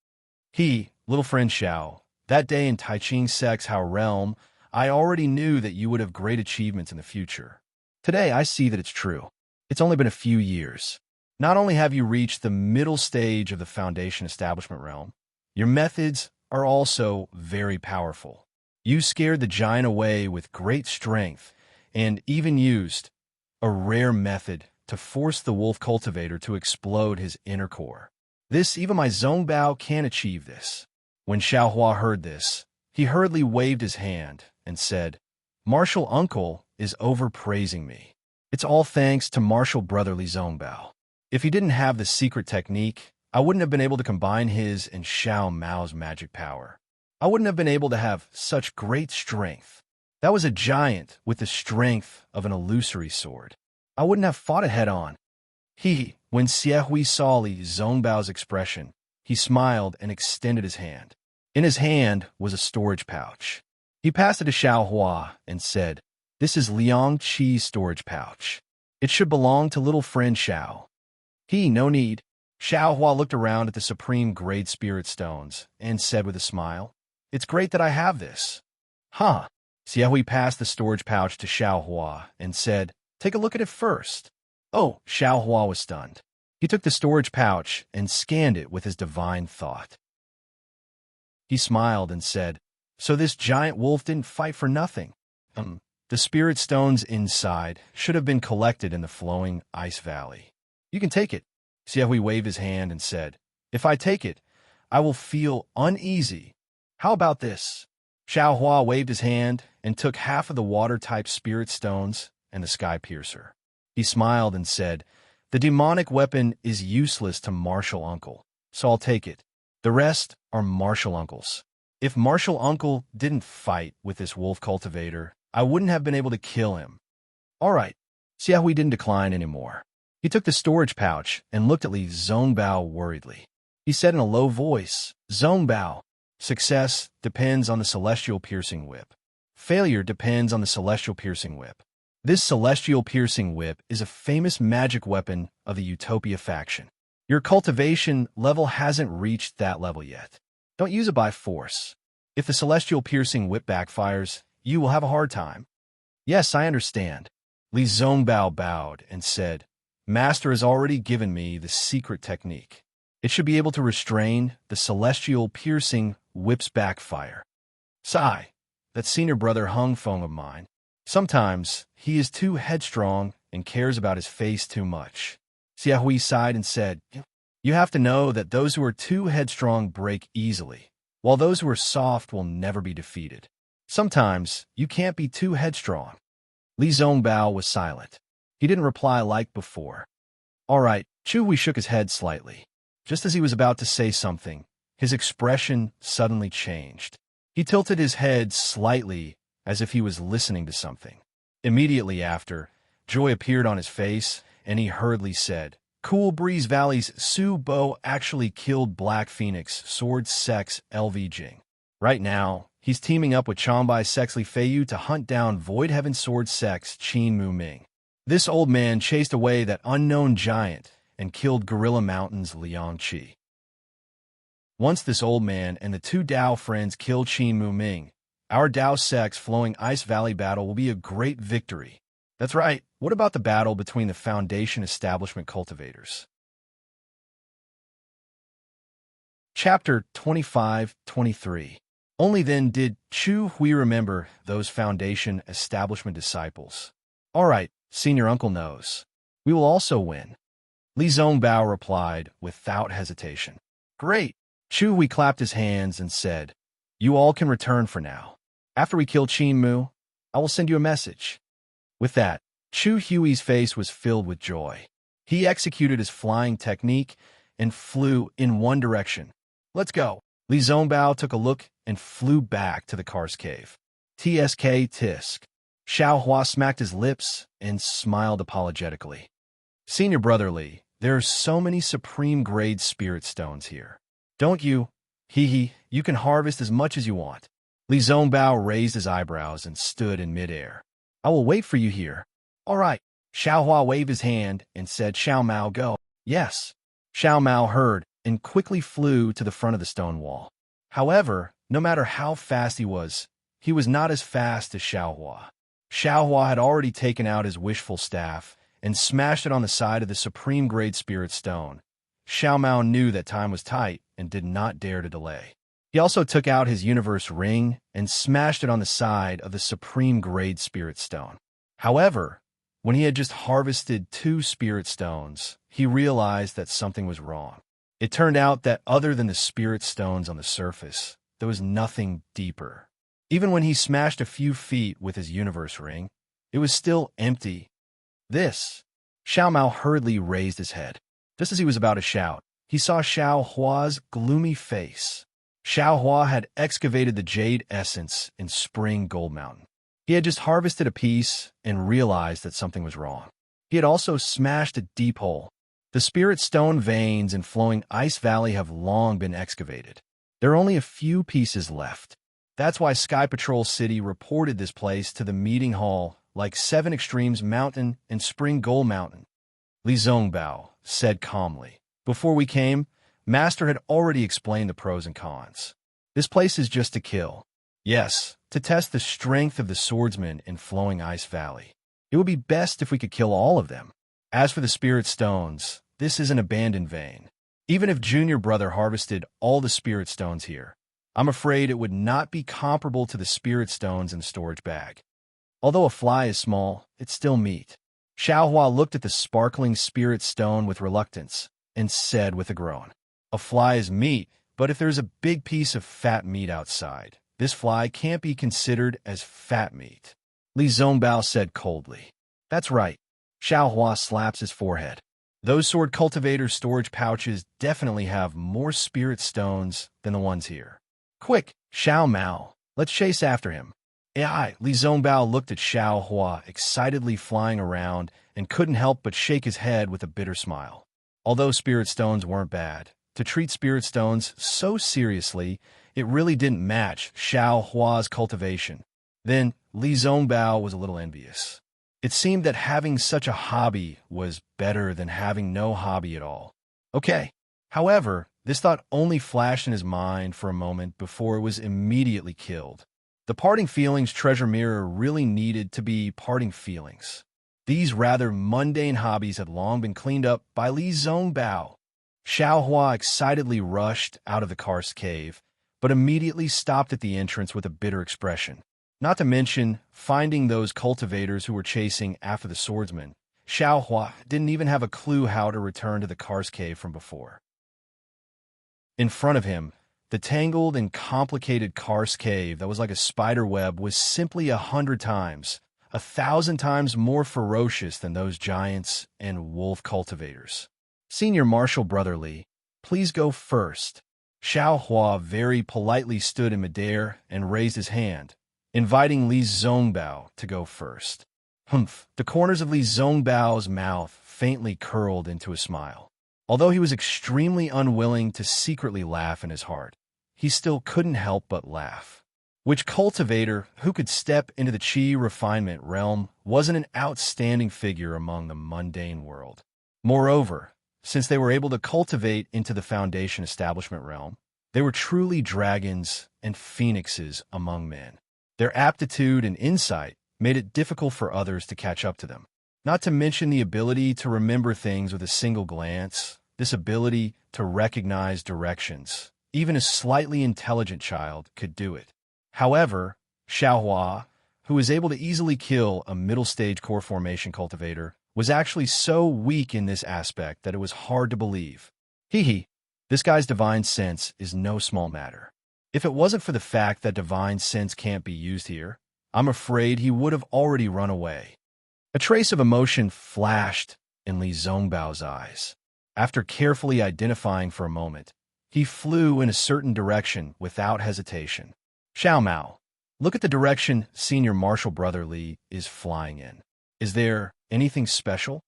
Little friend Xiao, that day in Taiching Sexhao realm, I already knew that you would have great achievements in the future. Today I see that it's true. It's only been a few years. Not only have you reached the middle stage of the Foundation Establishment realm, your methods are also very powerful. You scared the giant away with great strength and even used a rare method to force the wolf cultivator to explode his inner core. Even my Zongbao can't achieve this." When Xiao Hua heard this, he hurriedly waved his hand and said, "Martial uncle is overpraising me. It's all thanks to martial brotherly Zongbao. If he didn't have the secret technique, I wouldn't have been able to combine his and Xiao Mao's magic power. I wouldn't have been able to have such great strength. That was a giant with the strength of an illusory sword. I wouldn't have fought it head-on." When Xiaohui saw Li Zhongbao's expression, he smiled and extended his hand. In his hand was a storage pouch. He passed it to Xiaohua and said, "This is Liang Qi's storage pouch. It should belong to little friend Xiao." No need. Xiaohua looked around at the supreme grade spirit stones and said with a smile, "It's great that I have this." Huh. Xiaohui passed the storage pouch to Xiaohua and said, "Take a look at it first." Oh, Xiaohua was stunned. He took the storage pouch and scanned it with his divine thought. He smiled and said, "So this giant wolf didn't fight for nothing. The spirit stones inside should have been collected in the flowing ice valley. You can take it." Xiaohui waved his hand and said, "If I take it, I will feel uneasy. How about this?" Xiaohua waved his hand and took half of the water-type spirit stones and the sky piercer. He smiled and said, "The demonic weapon is useless to Martial Uncle, so I'll take it. The rest are Martial Uncle's. If Martial Uncle didn't fight with this wolf cultivator, I wouldn't have been able to kill him." All right. Xiaohui didn't decline anymore. He took the storage pouch and looked at Li Zhongbao worriedly. He said in a low voice, "Zhongbao, success depends on the celestial piercing whip. Failure depends on the celestial piercing whip. This celestial piercing whip is a famous magic weapon of the Utopia faction. Your cultivation level hasn't reached that level yet. Don't use it by force. If the celestial piercing whip backfires, you will have a hard time." "Yes, I understand." Li Zhongbao bowed and said, "Master has already given me the secret technique. It should be able to restrain the celestial piercing whip's backfire." Sigh, that senior brother Hung Feng of mine. Sometimes he is too headstrong and cares about his face too much. Xiaohui sighed and said, "You have to know that those who are too headstrong break easily, while those who are soft will never be defeated. Sometimes you can't be too headstrong." Li Zhongbao was silent. He didn't reply like before. All right, Hui shook his head slightly. Just as he was about to say something, his expression suddenly changed. He tilted his head slightly as if he was listening to something. Immediately after, joy appeared on his face, and he hurriedly said, "Cool Breeze Valley's Su Bo actually killed Black Phoenix Sword Sex LV Jing. Right now, he's teaming up with Changbai Sexley Feiyu to hunt down Void Heaven Sword Sex Qin Mu Ming. This old man chased away that unknown giant and killed Gorilla Mountain's Liang Qi. Once this old man and the two Dao friends kill Qin Mu Ming, our Dao Sex Flowing Ice Valley battle will be a great victory." That's right. What about the battle between the Foundation Establishment cultivators? Chapter 25-23. Only then did Hui remember those Foundation Establishment disciples. All right, Senior Uncle knows. We will also win. Li Zhongbao replied without hesitation. Great. Hui clapped his hands and said, "You all can return for now. After we kill Qin Mu, I will send you a message." With that, Hui's face was filled with joy. He executed his flying technique and flew in one direction. "Let's go." Li Zhongbao took a look and flew back to the Kar's cave. Tsk tisk. Xiaohua smacked his lips and smiled apologetically. "Senior brother Li, there are so many supreme grade spirit stones here. Don't you? You can harvest as much as you want." Li Zhongbao raised his eyebrows and stood in midair. "I will wait for you here." "All right." Xiaohua waved his hand and said, "Xiao Mao, go." "Yes." Xiao Mao heard and quickly flew to the front of the stone wall. However, no matter how fast he was not as fast as Xiaohua. Xiaohua had already taken out his wishful staff and smashed it on the side of the supreme grade spirit stone. Xiao Mao knew that time was tight and did not dare to delay. He also took out his universe ring and smashed it on the side of the supreme grade spirit stone. However, when he had just harvested 2 spirit stones, he realized that something was wrong. It turned out that other than the spirit stones on the surface, there was nothing deeper. Even when he smashed a few feet with his universe ring, it was still empty. This. Xiao Mao hurriedly raised his head. Just as he was about to shout, he saw Xiao Hua's gloomy face. Xiao Hua had excavated the jade essence in Spring Gold Mountain. He had just harvested a piece and realized that something was wrong. He had also smashed a deep hole. The Spirit Stone veins in flowing Ice Valley have long been excavated. There are only a few pieces left. That's why Sky Patrol City reported this place to the meeting hall like Seven Extremes Mountain and Spring Goal Mountain. Li Zongbao said calmly. Before we came, Master had already explained the pros and cons. This place is just to kill. Yes, to test the strength of the swordsmen in Flowing Ice Valley. It would be best if we could kill all of them. As for the Spirit Stones, this is an abandoned vein. Even if Junior Brother harvested all the Spirit Stones here, I'm afraid it would not be comparable to the Spirit Stones in the storage bag. Although a fly is small, it's still meat. Xiaohua looked at the sparkling Spirit Stone with reluctance and said with a groan, "A fly is meat, but if there's a big piece of fat meat outside, this fly can't be considered as fat meat." Li Zongbao said coldly. "That's right." Xiaohua slaps his forehead. "Those sword cultivators' storage pouches definitely have more Spirit Stones than the ones here. Quick, Xiao Mao, let's chase after him." Li Zongbao looked at Xiaohua excitedly flying around and couldn't help but shake his head with a bitter smile. Although Spirit Stones weren't bad, to treat Spirit Stones so seriously, it really didn't match Xiaohua's cultivation. Then Li Zongbao was a little envious. It seemed that having such a hobby was better than having no hobby at all. Okay. However, this thought only flashed in his mind for a moment before it was immediately killed. The parting feelings treasure mirror really needed to be parting feelings. These rather mundane hobbies had long been cleaned up by Li Zongbao. Xiaohua excitedly rushed out of the karst cave, but immediately stopped at the entrance with a bitter expression. Not to mention, finding those cultivators who were chasing after the swordsman, Xiaohua didn't even have a clue how to return to the karst cave from before. In front of him, the tangled and complicated karst cave that was like a spider web was simply 100 times, 1,000 times more ferocious than those giants and wolf cultivators. "Senior Marshal Brother Li, please go first." Xiaohua very politely stood in midair and raised his hand, inviting Li Zongbao to go first. Humph! The corners of Li Zongbao's mouth faintly curled into a smile. Although he was extremely unwilling to secretly laugh in his heart, he still couldn't help but laugh. Which cultivator who could step into the Qi refinement realm wasn't an outstanding figure among the mundane world? Moreover, since they were able to cultivate into the Foundation establishment realm, they were truly dragons and phoenixes among men. Their aptitude and insight made it difficult for others to catch up to them. Not to mention the ability to remember things with a single glance, this ability to recognize directions. Even a slightly intelligent child could do it. However, Xiaohua, who was able to easily kill a middle-stage core formation cultivator, was actually so weak in this aspect that it was hard to believe. This guy's divine sense is no small matter. If it wasn't for the fact that divine sense can't be used here, I'm afraid he would have already run away. A trace of emotion flashed in Li Zongbao's eyes. After carefully identifying for a moment, he flew in a certain direction without hesitation. "Xiao Mao, look at the direction Senior Marshal Brother Li is flying in. Is there anything special?"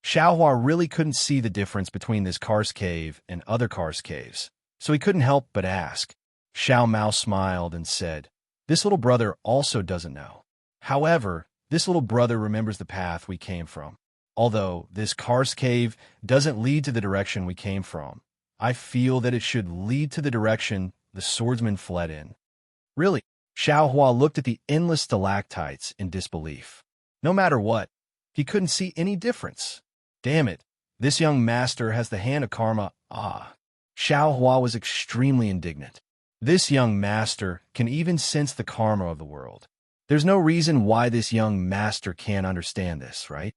Xiaohua really couldn't see the difference between this karst cave and other karst caves, so he couldn't help but ask. Xiao Mao smiled and said, "This little brother also doesn't know. However, this little brother remembers the path we came from. Although this karst cave doesn't lead to the direction we came from, I feel that it should lead to the direction the swordsman fled in." "Really?" Xiaohua looked at the endless stalactites in disbelief. No matter what, he couldn't see any difference. Damn it, this young master has the hand of karma. Xiaohua was extremely indignant. This young master can even sense the karma of the world. There's no reason why this young master can't understand this, right?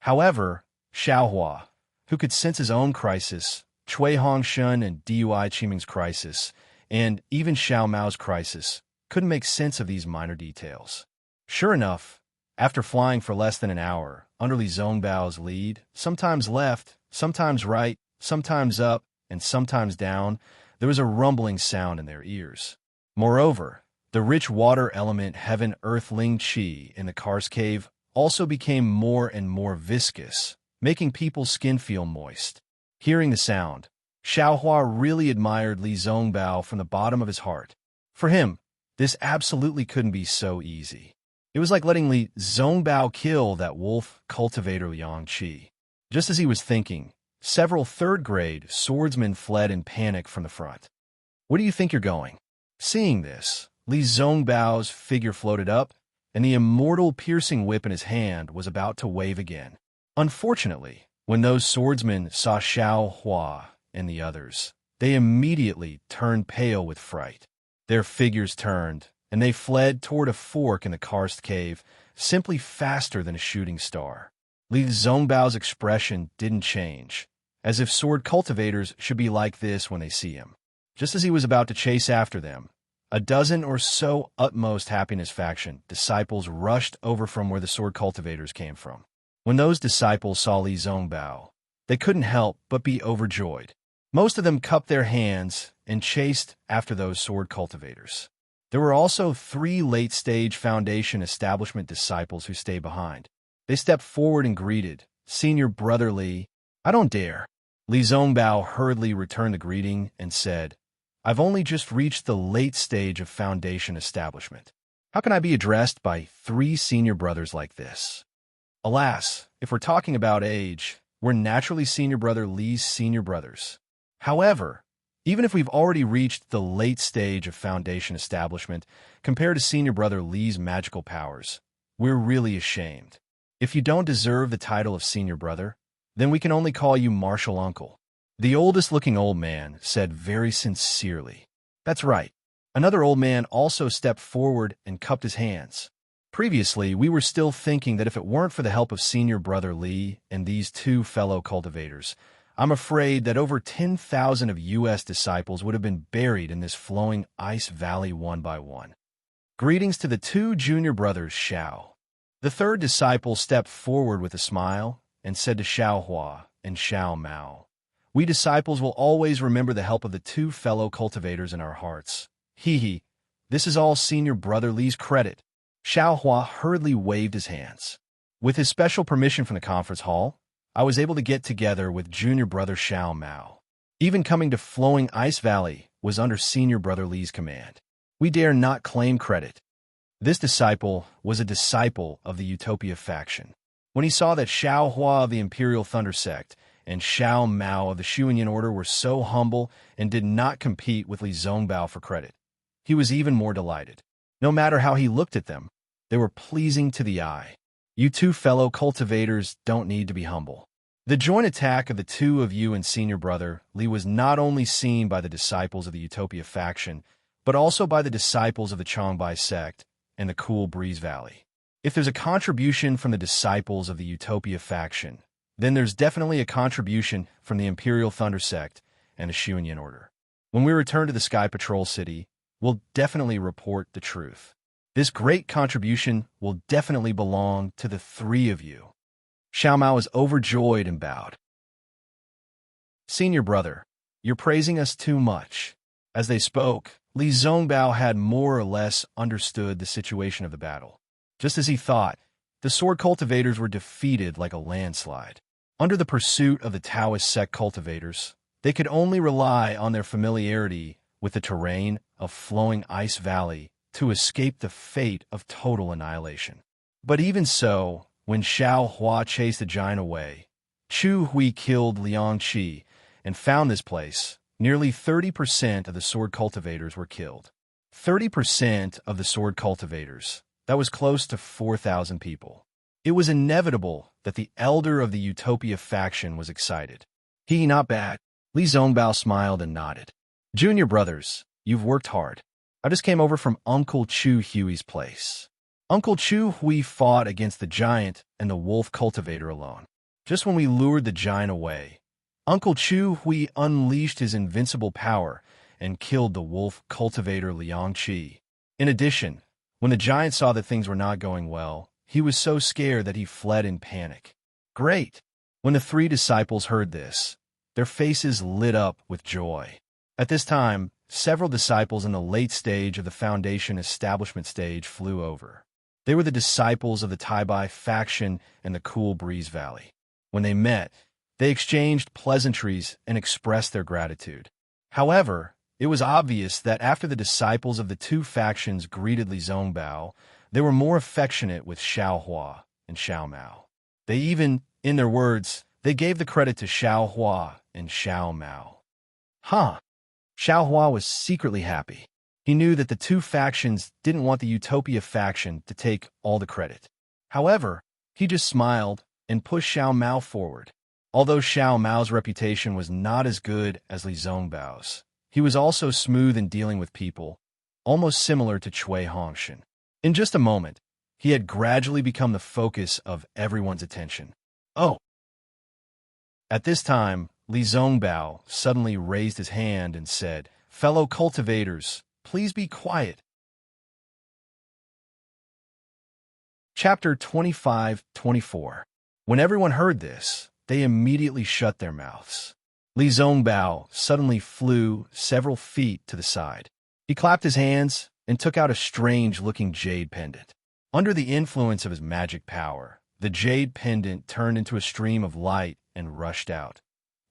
However, Xiaohua, who could sense his own crisis, Cui Hongshun and Dui Qiming's crisis, and even Xiao Mao's crisis, couldn't make sense of these minor details. Sure enough, after flying for less than an hour, under Li Zongbao's lead, sometimes left, sometimes right, sometimes up, and sometimes down, there was a rumbling sound in their ears. Moreover, the rich water element Heaven Earth Ling Qi in the karst cave also became more and more viscous, making people's skin feel moist. Hearing the sound, Xiaohua really admired Li Zongbao from the bottom of his heart. For him, this absolutely couldn't be so easy. It was like letting Li Zongbao kill that wolf cultivator Liang Qi. Just as he was thinking, several third-grade swordsmen fled in panic from the front. "Where do you think you're going?" Seeing this, Li Zongbao's figure floated up, and the immortal piercing whip in his hand was about to wave again. Unfortunately, when those swordsmen saw Xiaohua and the others, they immediately turned pale with fright. Their figures turned, and they fled toward a fork in the karst cave, simply faster than a shooting star. Li Zongbao's expression didn't change, as if sword cultivators should be like this when they see him. Just as he was about to chase after them, a dozen or so utmost happiness faction disciples rushed over from where the sword cultivators came from. When those disciples saw Li Zongbao, they couldn't help but be overjoyed. Most of them cupped their hands and chased after those sword cultivators. There were also 3 late-stage Foundation establishment disciples who stayed behind. They stepped forward and greeted, "Senior Brother Li." "I don't dare." Li Zongbao hurriedly returned the greeting and said, "I've only just reached the late stage of Foundation establishment. How can I be addressed by 3 senior brothers like this?" Alas, if we're talking about age, we're naturally Senior Brother Li's senior brothers. However, even if we've already reached the late stage of Foundation establishment compared to Senior Brother Li's magical powers, we're really ashamed. If you don't deserve the title of Senior Brother, then we can only call you Martial Uncle. The oldest-looking old man said very sincerely. "That's right." Another old man also stepped forward and cupped his hands. "Previously, we were still thinking that if it weren't for the help of Senior Brother Li and these 2 fellow cultivators, I'm afraid that over 10,000 of U.S. disciples would have been buried in this flowing ice valley one by one." Greetings to the 2 junior brothers Xiao. The 3rd disciple stepped forward with a smile and said to Xiaohua and Xiao Mao, "We disciples will always remember the help of the 2 fellow cultivators in our hearts. Hee. This is all Senior Brother Li's credit." Xiaohua hurriedly waved his hands. "With his special permission from the conference hall, I was able to get together with Junior Brother Xiao Mao. Even coming to Flowing Ice Valley was under Senior Brother Li's command. We dare not claim credit." This disciple was a disciple of the Utopia faction. When he saw that Xiaohua of the Imperial Thunder Sect and Xiao Mao of the Shuanyan Order were so humble and did not compete with Li Zongbao for credit, he was even more delighted. No matter how he looked at them, they were pleasing to the eye. You 2 fellow cultivators don't need to be humble. The joint attack of the 2 of you and Senior Brother Li was not only seen by the disciples of the Utopia faction, but also by the disciples of the Changbai sect and the Cool Breeze Valley. If there's a contribution from the disciples of the Utopia faction, then there's definitely a contribution from the Imperial Thunder Sect and the Shuanyan Order. When we return to the Sky Patrol City, we'll definitely report the truth. This great contribution will definitely belong to the 3 of you." Xiao Mao was overjoyed and bowed. "Senior Brother, you're praising us too much." As they spoke, Li Zongbao had more or less understood the situation of the battle. Just as he thought, the sword cultivators were defeated like a landslide. Under the pursuit of the Taoist sect cultivators, they could only rely on their familiarity with the terrain of Flowing Ice Valley to escape the fate of total annihilation. But even so, when Xiaohua chased the giant away, Chu Hui killed Liang Qi and found this place, nearly 30% of the sword cultivators were killed. 30% of the sword cultivators. That was close to 4,000 people. It was inevitable that the elder of the Utopia faction was excited. Not bad." Li Zongbao smiled and nodded. "Junior brothers, you've worked hard. I just came over from Uncle Chu Hui's place." Uncle Chu Hui fought against the giant and the wolf cultivator alone. Just when we lured the giant away, Uncle Chu Hui unleashed his invincible power and killed the wolf cultivator Liang Qi. In addition, when the giant saw that things were not going well, he was so scared that he fled in panic. Great! When the 3 disciples heard this, their faces lit up with joy. At this time, several disciples in the late stage of the Foundation establishment stage flew over. They were the disciples of the Taibai faction and the Cool Breeze Valley. When they met, they exchanged pleasantries and expressed their gratitude. However, it was obvious that after the disciples of the two factions greeted Li Zongbao, they were more affectionate with Xiao Hua and Xiao Mao. They even, in their words, they gave the credit to Xiao Hua and Xiao Mao. Xiao Hua was secretly happy. He knew that the two factions didn't want the Utopia faction to take all the credit. However, he just smiled and pushed Xiao Mao forward. Although Xiao Mao's reputation was not as good as Li Zongbao's, he was also smooth in dealing with people, almost similar to Cui Hongshan. In just a moment, he had gradually become the focus of everyone's attention. Oh! At this time, Li Zongbao suddenly raised his hand and said, "Fellow cultivators, please be quiet." Chapter 25-24. When everyone heard this, they immediately shut their mouths. Li Zongbao suddenly flew several feet to the side. He clapped his hands and took out a strange-looking jade pendant. Under the influence of his magic power, the jade pendant turned into a stream of light and rushed out.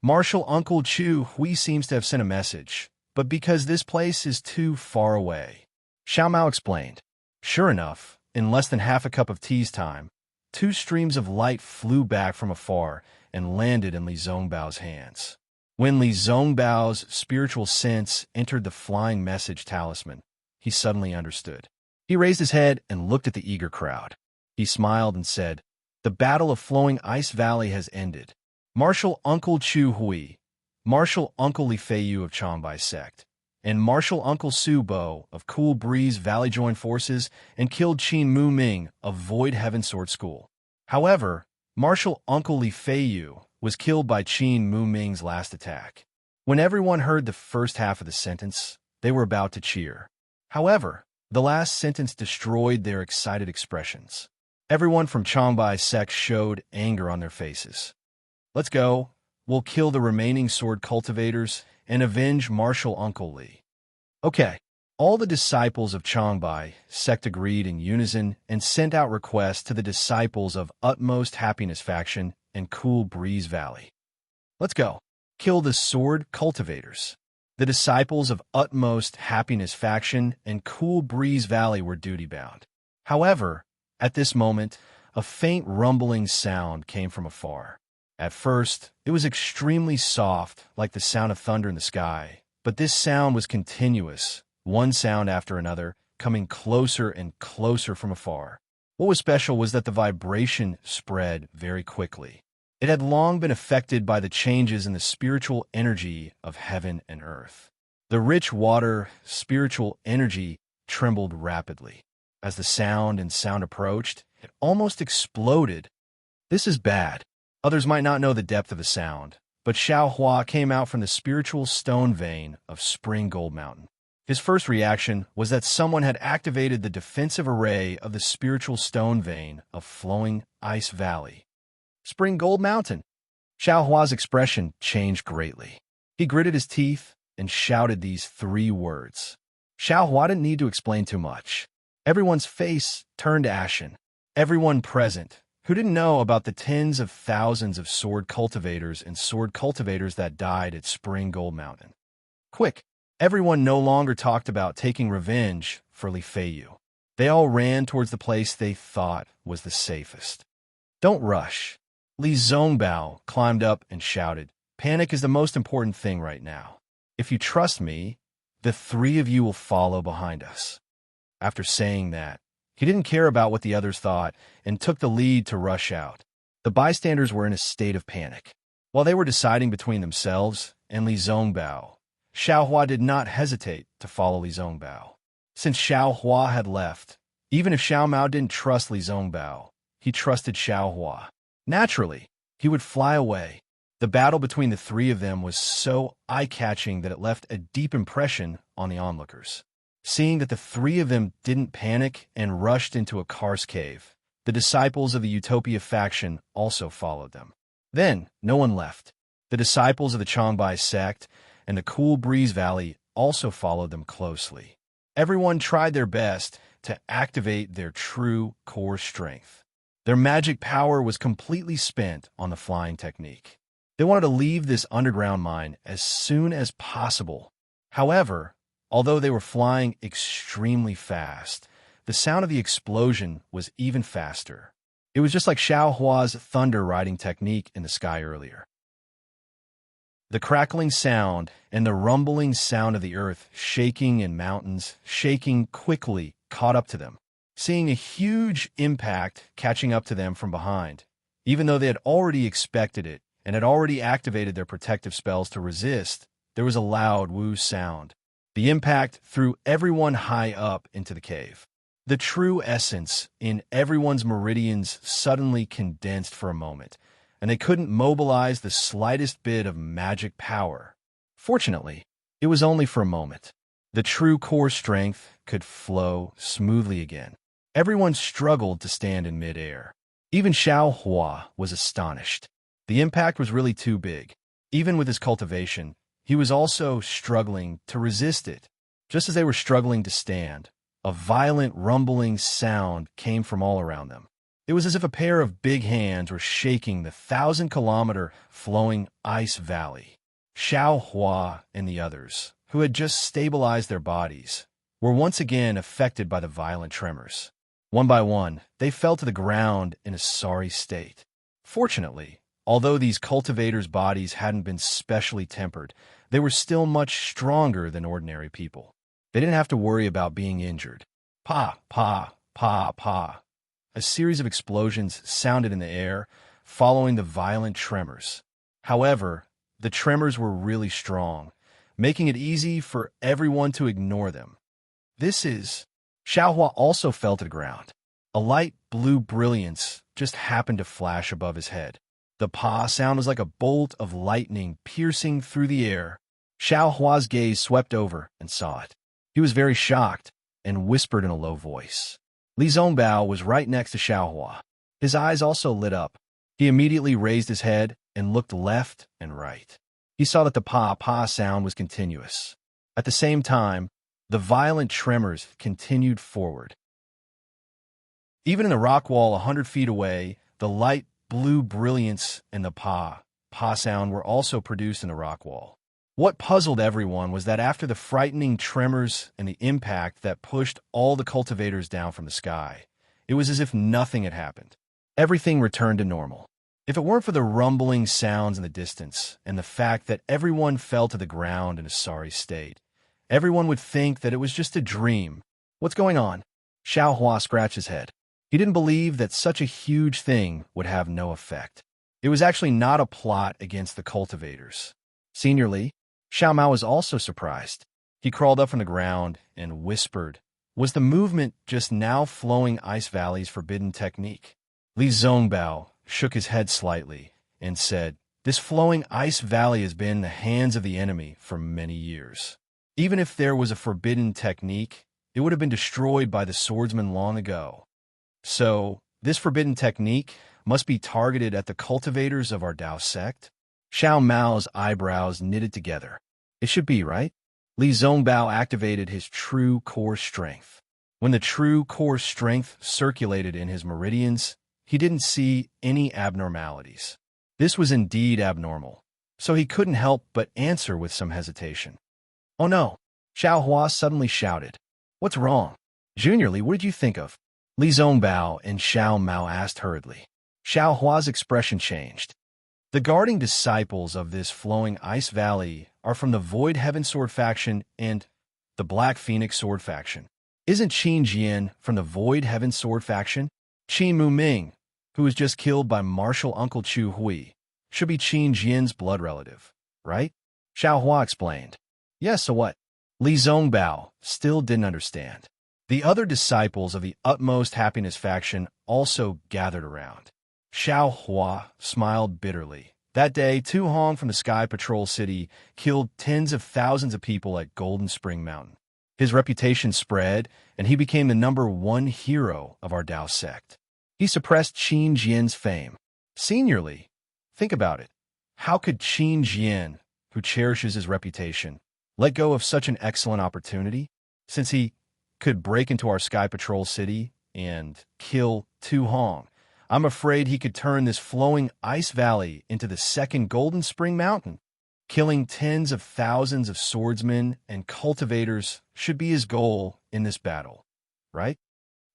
Marshal Uncle Chu Hui seems to have sent a message, but because this place is too far away. Xiao Mao explained. Sure enough, in less than half a cup of tea's time, two streams of light flew back from afar and landed in Li Zongbao's hands. When Li Zongbao's spiritual sense entered the flying message talisman, he suddenly understood. He raised his head and looked at the eager crowd. He smiled and said, "The Battle of Flowing Ice Valley has ended. Marshal Uncle Chu Hui, Marshal Uncle Li Feiyu of Changbai Sect, and Marshal Uncle Su Bo of Cool Breeze Valley joined forces and killed Qin Mu Ming of Void Heaven Sword School. However, Marshal Uncle Li Feiyu was killed by Qin Mu Ming's last attack." When everyone heard the first half of the sentence, they were about to cheer. However, the last sentence destroyed their excited expressions. Everyone from Changbai Sect showed anger on their faces. "Let's go. We'll kill the remaining sword cultivators and avenge Marshal Uncle Li." Okay. All the disciples of Changbai Sect agreed in unison and sent out requests to the disciples of Utmost Happiness Faction and Cool Breeze Valley. "Let's go. Kill the sword cultivators." The disciples of Utmost Happiness Faction and Cool Breeze Valley were duty-bound. However, at this moment, a faint rumbling sound came from afar. At first, it was extremely soft, like the sound of thunder in the sky, but this sound was continuous, one sound after another, coming closer and closer from afar. What was special was that the vibration spread very quickly. It had long been affected by the changes in the spiritual energy of heaven and earth. The rich water, spiritual energy, trembled rapidly. As the sound approached, it almost exploded. This is bad. Others might not know the depth of the sound, but Xiao Hua came out from the spiritual stone vein of Spring Gold Mountain. His first reaction was that someone had activated the defensive array of the spiritual stone vein of Flowing Ice Valley. Spring Gold Mountain. Xiao Hua's expression changed greatly. He gritted his teeth and shouted these three words. Xiao Hua didn't need to explain too much. Everyone's face turned ashen. Everyone present, who didn't know about the tens of thousands of sword cultivators and sword cultivators that died at Spring Gold Mountain. Quick! Everyone no longer talked about taking revenge for Li Feiyu. They all ran towards the place they thought was the safest. Don't rush. Li Zongbao climbed up and shouted, "Panic is the most important thing right now. If you trust me, the three of you will follow behind us." After saying that, he didn't care about what the others thought and took the lead to rush out. The bystanders were in a state of panic. While they were deciding between themselves and Li Zongbao, Xiao Hua did not hesitate to follow Li Zongbao. Since Xiao Hua had left, even if Xiao Mao didn't trust Li Zongbao, he trusted Xiao Hua. Naturally, he would fly away. The battle between the three of them was so eye-catching that it left a deep impression on the onlookers. Seeing that the three of them didn't panic and rushed into a karst cave, the disciples of the Utopia faction also followed them. Then, no one left. The disciples of the Changbai Sect and the Cool Breeze Valley also followed them closely. Everyone tried their best to activate their true core strength. Their magic power was completely spent on the flying technique. They wanted to leave this underground mine as soon as possible. However, although they were flying extremely fast, the sound of the explosion was even faster. It was just like Xiao Hua's thunder riding technique in the sky earlier. The crackling sound and the rumbling sound of the earth shaking and mountains shaking quickly caught up to them, seeing a huge impact catching up to them from behind. Even though they had already expected it and had already activated their protective spells to resist, there was a loud woo sound. The impact threw everyone high up into the cave. The true essence in everyone's meridians suddenly condensed for a moment, and they couldn't mobilize the slightest bit of magic power. Fortunately, it was only for a moment. The true core strength could flow smoothly again. Everyone struggled to stand in midair. Even Xiao Hua was astonished. The impact was really too big. Even with his cultivation, he was also struggling to resist it. Just as they were struggling to stand, a violent rumbling sound came from all around them. It was as if a pair of big hands were shaking the 1,000-kilometer flowing ice valley. Xiao Hua and the others, who had just stabilized their bodies, were once again affected by the violent tremors. One by one, they fell to the ground in a sorry state. Fortunately, although these cultivators' bodies hadn't been specially tempered, they were still much stronger than ordinary people. They didn't have to worry about being injured. Pa, pa, pa, pa. A series of explosions sounded in the air, following the violent tremors. However, the tremors were really strong, making it easy for everyone to ignore them. Xiao Hua also fell to the ground. A light blue brilliance just happened to flash above his head. The pa sound was like a bolt of lightning piercing through the air. Xiao Hua's gaze swept over and saw it. He was very shocked and whispered in a low voice. Li Zongbao was right next to Xiao Hua. His eyes also lit up. He immediately raised his head and looked left and right. He saw that the pa-pa sound was continuous. At the same time, the violent tremors continued forward. Even in the rock wall 100 feet away, the light blue brilliance and the pa sound were also produced in the rock wall. What puzzled everyone was that after the frightening tremors and the impact that pushed all the cultivators down from the sky, it was as if nothing had happened. Everything returned to normal. If it weren't for the rumbling sounds in the distance and the fact that everyone fell to the ground in a sorry state, everyone would think that it was just a dream. What's going on? Xiao Hua scratched his head. He didn't believe that such a huge thing would have no effect. It was actually not a plot against the cultivators. Seniorly, Xiao Mao was also surprised. He crawled up from the ground and whispered, "Was the movement just now flowing Ice Valley's forbidden technique?" Li Zongbao shook his head slightly and said, "This flowing Ice Valley has been in the hands of the enemy for many years. Even if there was a forbidden technique, it would have been destroyed by the swordsman long ago. So, this forbidden technique must be targeted at the cultivators of our Dao sect?" Xiao Mao's eyebrows knitted together. It should be, right? Li Zongbao activated his true core strength. When the true core strength circulated in his meridians, he didn't see any abnormalities. This was indeed abnormal, so he couldn't help but answer with some hesitation. "Oh no!" Xiao Hua suddenly shouted. "What's wrong?" "Juniorly, what did you think of?" Li Zongbao and Xiao Mao asked hurriedly. Xiao Hua's expression changed. "The guarding disciples of this flowing Ice Valley are from the Void Heaven Sword faction and the Black Phoenix Sword faction. Isn't Qin Jian from the Void Heaven Sword faction? Qin Muming, who was just killed by Martial Uncle Chu Hui, should be Qin Jian's blood relative, right?" Xiao Hua explained. "Yes, so what?" Li Zongbao still didn't understand. The other disciples of the Utmost Happiness faction also gathered around. Xiao Hua smiled bitterly. That day, Tu Hong from the Sky Patrol City killed tens of thousands of people at Golden Spring Mountain. His reputation spread, and he became the #1 hero of our Dao sect. He suppressed Qin Jian's fame. Seniorly, think about it. How could Qin Jian, who cherishes his reputation, let go of such an excellent opportunity, since he could break into our Sky Patrol City and kill Tu Hong? I'm afraid he could turn this flowing ice valley into the second Golden Spring Mountain. Killing tens of thousands of swordsmen and cultivators should be his goal in this battle, right?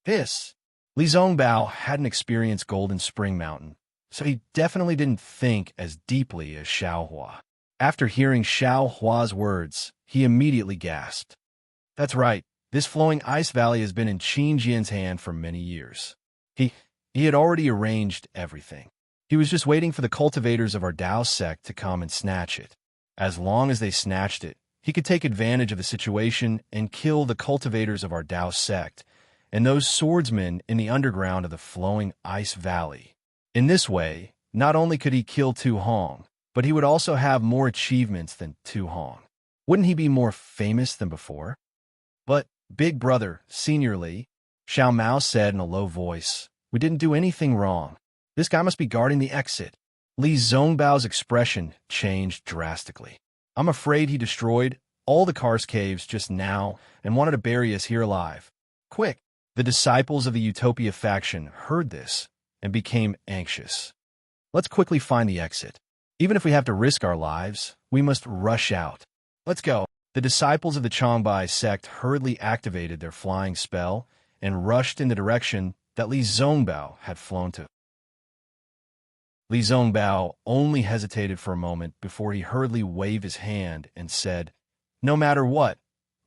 This. Li Zongbao hadn't experienced Golden Spring Mountain, so he definitely didn't think as deeply as Xiao Hua. After hearing Xiao Hua's words, he immediately gasped. That's right, this flowing ice valley has been in Qin Jian's hand for many years. He had already arranged everything. He was just waiting for the cultivators of our Dao sect to come and snatch it. As long as they snatched it, he could take advantage of the situation and kill the cultivators of our Dao sect and those swordsmen in the underground of the flowing ice valley. In this way, not only could he kill Tu Hong, but he would also have more achievements than Tu Hong. Wouldn't he be more famous than before? But, big brother, Senior Li, Xiao Mao said in a low voice, we didn't do anything wrong. This guy must be guarding the exit. Li Zongbao's expression changed drastically. I'm afraid he destroyed all the Cars caves just now and wanted to bury us here alive. Quick! The disciples of the Utopia faction heard this and became anxious. Let's quickly find the exit. Even if we have to risk our lives, we must rush out. Let's go. The disciples of the Changbai sect hurriedly activated their flying spell and rushed in the direction that Li Zongbao had flown to. Li Zongbao only hesitated for a moment before he hurriedly waved his hand and said, no matter what,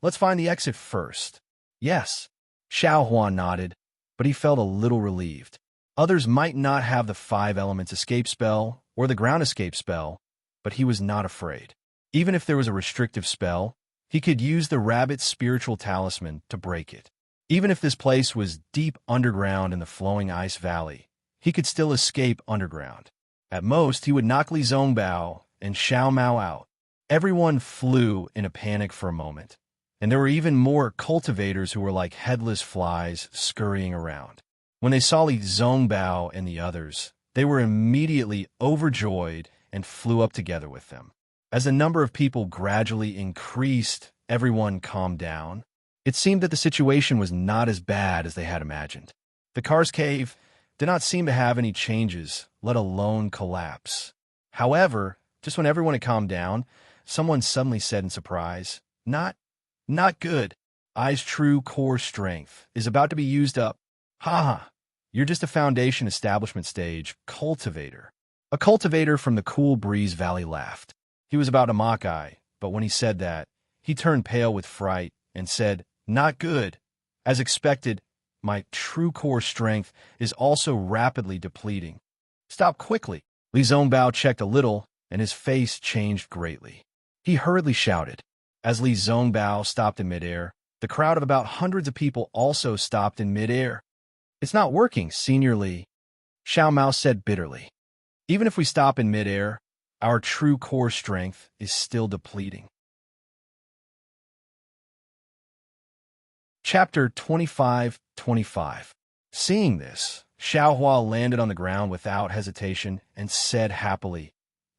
let's find the exit first. Yes. Xiao Hua nodded, but he felt a little relieved. Others might not have the 5 elements escape spell or the ground escape spell, but he was not afraid. Even if there was a restrictive spell, he could use the rabbit's spiritual talisman to break it. Even if this place was deep underground in the flowing ice valley, he could still escape underground. At most, he would knock Li Zongbao and Xiao Mao out. Everyone flew in a panic for a moment, and there were even more cultivators who were like headless flies scurrying around. When they saw Li Zongbao and the others, they were immediately overjoyed and flew up together with them. As the number of people gradually increased, everyone calmed down. It seemed that the situation was not as bad as they had imagined. The Cars cave did not seem to have any changes, let alone collapse. However, just when everyone had calmed down, someone suddenly said in surprise, Not good. I's true core strength is about to be used up. Ha! You're just a foundation establishment stage cultivator. A cultivator from the Cool Breeze Valley laughed. He was about to mock I, but when he said that, he turned pale with fright and said, not good. As expected, my true core strength is also rapidly depleting. Stop quickly. Li Zongbao checked a little, and his face changed greatly. He hurriedly shouted. As Li Zongbao stopped in midair, the crowd of about hundreds of people also stopped in midair. It's not working, Senior Li, Xiao Mao said bitterly. Even if we stop in midair, our true core strength is still depleting. Chapter 25:25. Seeing this, Xiao Hua landed on the ground without hesitation and said happily,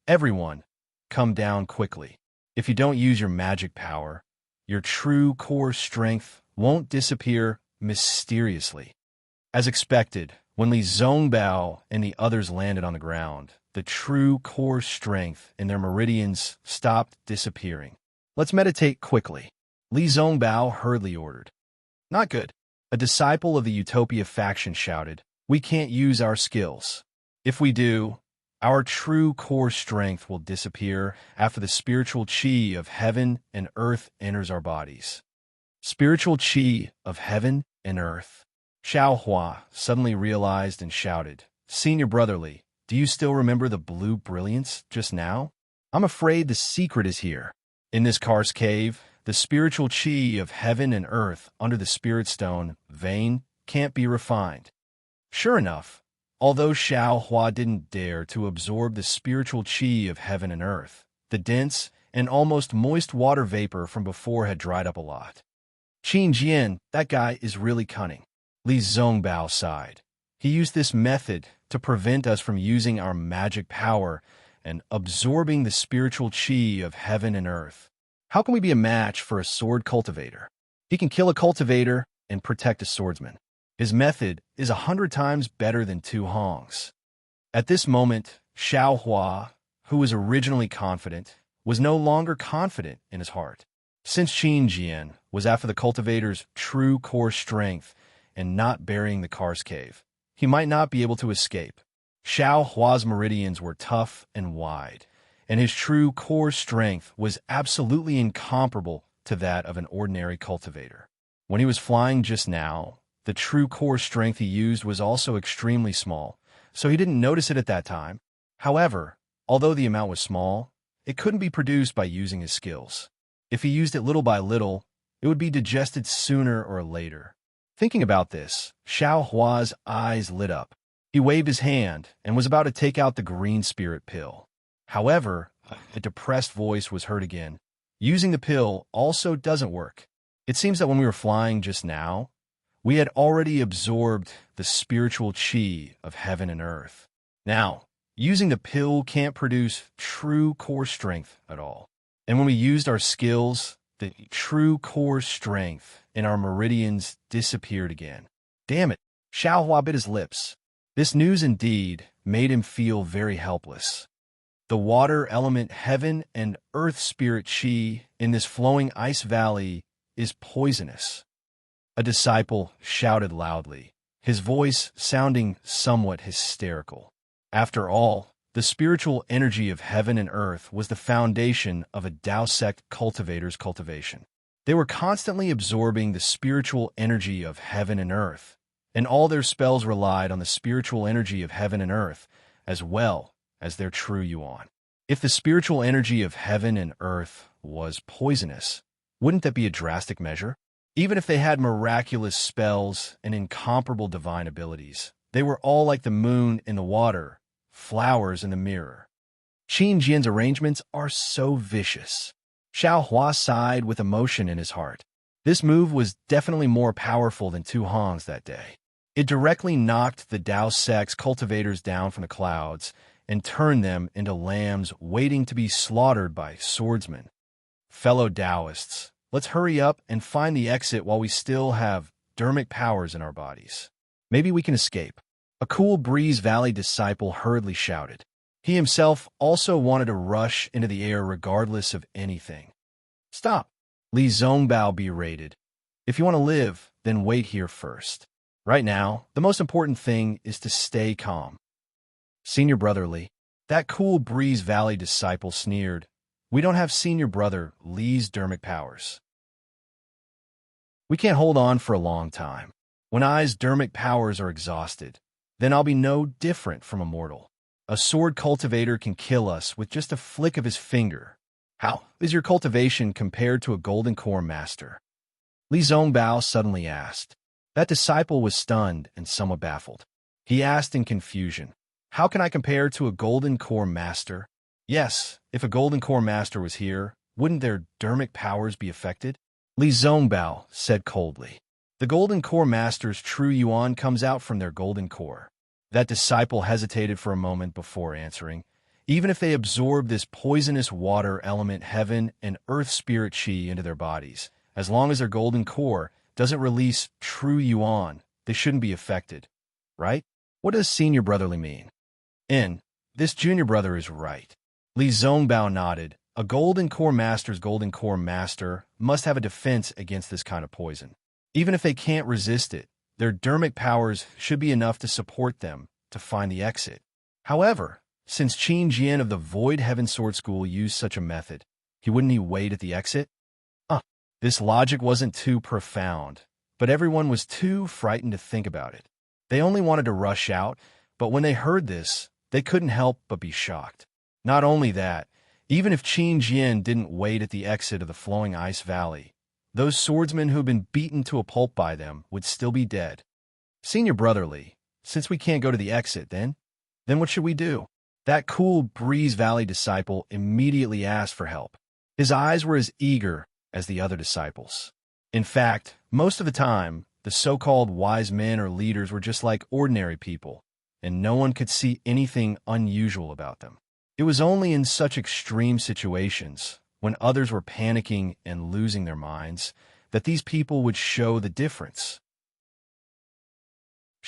everyone, come down quickly. If you don't use your magic power, your true core strength won't disappear mysteriously. As expected, when Li Zongbao and the others landed on the ground, the true core strength in their meridians stopped disappearing. Let's meditate quickly. Li Zongbao hurriedly ordered. Not good. A disciple of the Utopia faction shouted, we can't use our skills. If we do, our true core strength will disappear after the spiritual chi of heaven and earth enters our bodies. Spiritual chi of heaven and earth. Xiao Hua suddenly realized and shouted, Senior Brotherly, do you still remember the blue brilliance just now? I'm afraid the secret is here. In this Cars cave, the spiritual chi of heaven and earth under the spirit stone vein can't be refined. Sure enough, although Xiao Hua didn't dare to absorb the spiritual chi of heaven and earth, the dense and almost moist water vapor from before had dried up a lot. Qin Jian, that guy is really cunning. Li Zongbao sighed. He used this method to prevent us from using our magic power and absorbing the spiritual chi of heaven and earth. How can we be a match for a sword cultivator? He can kill a cultivator and protect a swordsman. His method is 100 times better than Tu Hong's. At this moment, Xiao Hua, who was originally confident, was no longer confident in his heart. Since Qin Jian was after the cultivator's true core strength and not burying the Kar's cave, he might not be able to escape. Xiao Hua's meridians were tough and wide, and his true core strength was absolutely incomparable to that of an ordinary cultivator. When he was flying just now, the true core strength he used was also extremely small, so he didn't notice it at that time. However, although the amount was small, it couldn't be produced by using his skills. If he used it little by little, it would be digested sooner or later. Thinking about this, Xiao Hua's eyes lit up. He waved his hand and was about to take out the green spirit pill. However, a depressed voice was heard again. Using the pill also doesn't work. It seems that when we were flying just now, we had already absorbed the spiritual qi of heaven and earth. Now, using the pill can't produce true core strength at all. And when we used our skills, the true core strength in our meridians disappeared again. Damn it, Xiao Hua bit his lips. This news indeed made him feel very helpless. The water element heaven and earth spirit qi in this flowing ice valley is poisonous. A disciple shouted loudly, his voice sounding somewhat hysterical. After all, the spiritual energy of heaven and earth was the foundation of a Tao sect cultivator's cultivation. They were constantly absorbing the spiritual energy of heaven and earth, and all their spells relied on the spiritual energy of heaven and earth, as well as their true yuan. If the spiritual energy of heaven and earth was poisonous, wouldn't that be a drastic measure? Even if they had miraculous spells and incomparable divine abilities, they were all like the moon in the water, flowers in the mirror. Qin Jian's arrangements are so vicious. Xiao Hua sighed with emotion in his heart. This move was definitely more powerful than Tu Hong's that day. It directly knocked the Tao sect's cultivators down from the clouds and turned them into lambs waiting to be slaughtered by swordsmen. Fellow Taoists, let's hurry up and find the exit while we still have dermic powers in our bodies. Maybe we can escape. A Cool Breeze Valley disciple hurriedly shouted. He himself also wanted to rush into the air regardless of anything. Stop, Li Zongbao berated. If you want to live, then wait here first. Right now, the most important thing is to stay calm. Senior Brother Li, that Cool Breeze Valley disciple sneered. We don't have Senior Brother Li's dermic powers. We can't hold on for a long time. When I's dermic powers are exhausted, then I'll be no different from a mortal. A sword cultivator can kill us with just a flick of his finger. How is your cultivation compared to a golden core master? Li Zongbao suddenly asked. That disciple was stunned and somewhat baffled. He asked in confusion, how can I compare to a golden core master? Yes, if a golden core master was here, wouldn't their dermic powers be affected? Li Zongbao said coldly. The golden core master's true yuan comes out from their golden core. That disciple hesitated for a moment before answering. Even if they absorb this poisonous water element heaven and earth spirit qi into their bodies, as long as their golden core doesn't release true yuan, they shouldn't be affected. Right? What does Senior Brotherly mean? This junior brother is right. Li Zongbao nodded. A golden core master's golden core master must have a defense against this kind of poison. Even if they can't resist it, their dermic powers should be enough to support them to find the exit. However, since Qin Jian of the Void Heaven Sword School used such a method, wouldn't he wait at the exit? This logic wasn't too profound, but everyone was too frightened to think about it. They only wanted to rush out, but when they heard this, they couldn't help but be shocked. Not only that, even if Qin Jian didn't wait at the exit of the flowing ice valley, those swordsmen who had been beaten to a pulp by them would still be dead. Senior Brotherly, since we can't go to the exit, then what should we do? That Cool Breeze Valley disciple immediately asked for help. His eyes were as eager as the other disciples. In fact, most of the time, the so-called wise men or leaders were just like ordinary people, and no one could see anything unusual about them. It was only in such extreme situations, when others were panicking and losing their minds, that these people would show the difference.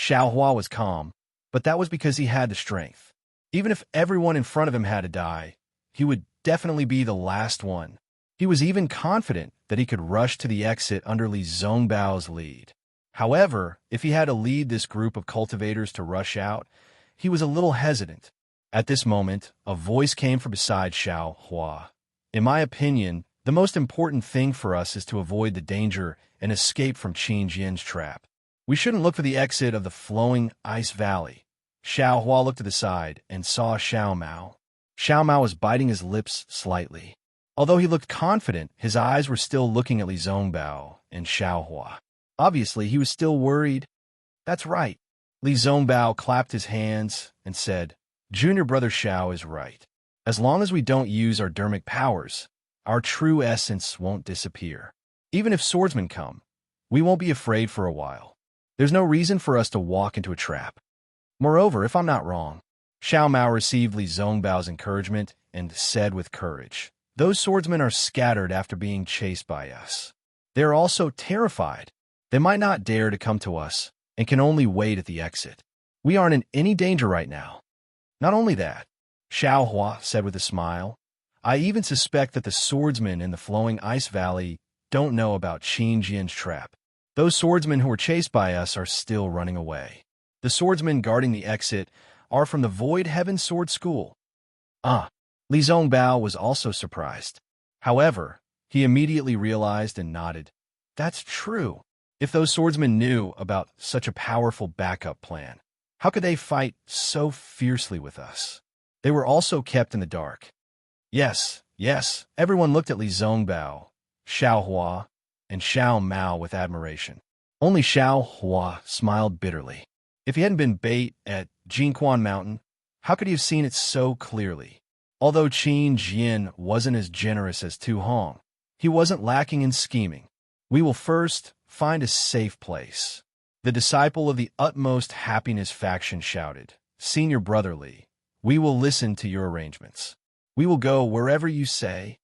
Xiaohua was calm, but that was because he had the strength. Even if everyone in front of him had to die, he would definitely be the last one. He was even confident that he could rush to the exit under Li Zhongbao's lead. However, if he had to lead this group of cultivators to rush out, he was a little hesitant. At this moment, a voice came from beside Xiaohua. In my opinion, the most important thing for us is to avoid the danger and escape from Qin Jin's trap. We shouldn't look for the exit of the flowing ice valley. Xiaohua looked to the side and saw Xiao Mao. Xiao Mao was biting his lips slightly. Although he looked confident, his eyes were still looking at Li Zhongbao and Xiaohua. Obviously, he was still worried. That's right. Li Zhongbao clapped his hands and said, Junior brother Xiao is right. As long as we don't use our dermic powers, our true essence won't disappear. Even if swordsmen come, we won't be afraid for a while. There's no reason for us to walk into a trap. Moreover, if I'm not wrong, Xiao Mao received Li Zhongbao's encouragement and said with courage, those swordsmen are scattered after being chased by us. They are also terrified. They might not dare to come to us and can only wait at the exit. We aren't in any danger right now. Not only that, Xiaohua said with a smile, I even suspect that the swordsmen in the flowing ice valley don't know about Qin Jin's trap. Those swordsmen who were chased by us are still running away. The swordsmen guarding the exit are from the Void Heaven Sword School. Li Zhongbao was also surprised. However, he immediately realized and nodded. That's true. If those swordsmen knew about such a powerful backup plan, how could they fight so fiercely with us? They were also kept in the dark. Yes, everyone looked at Li Zhongbao, Xiaohua, and Xiao Mao with admiration. Only Xiaohua smiled bitterly. If he hadn't been bait at Jinquan Mountain, how could he have seen it so clearly? Although Qin Jin wasn't as generous as Tu Hong, he wasn't lacking in scheming. We will first find a safe place. The disciple of the utmost happiness faction shouted, Senior Brother Li, we will listen to your arrangements. We will go wherever you say.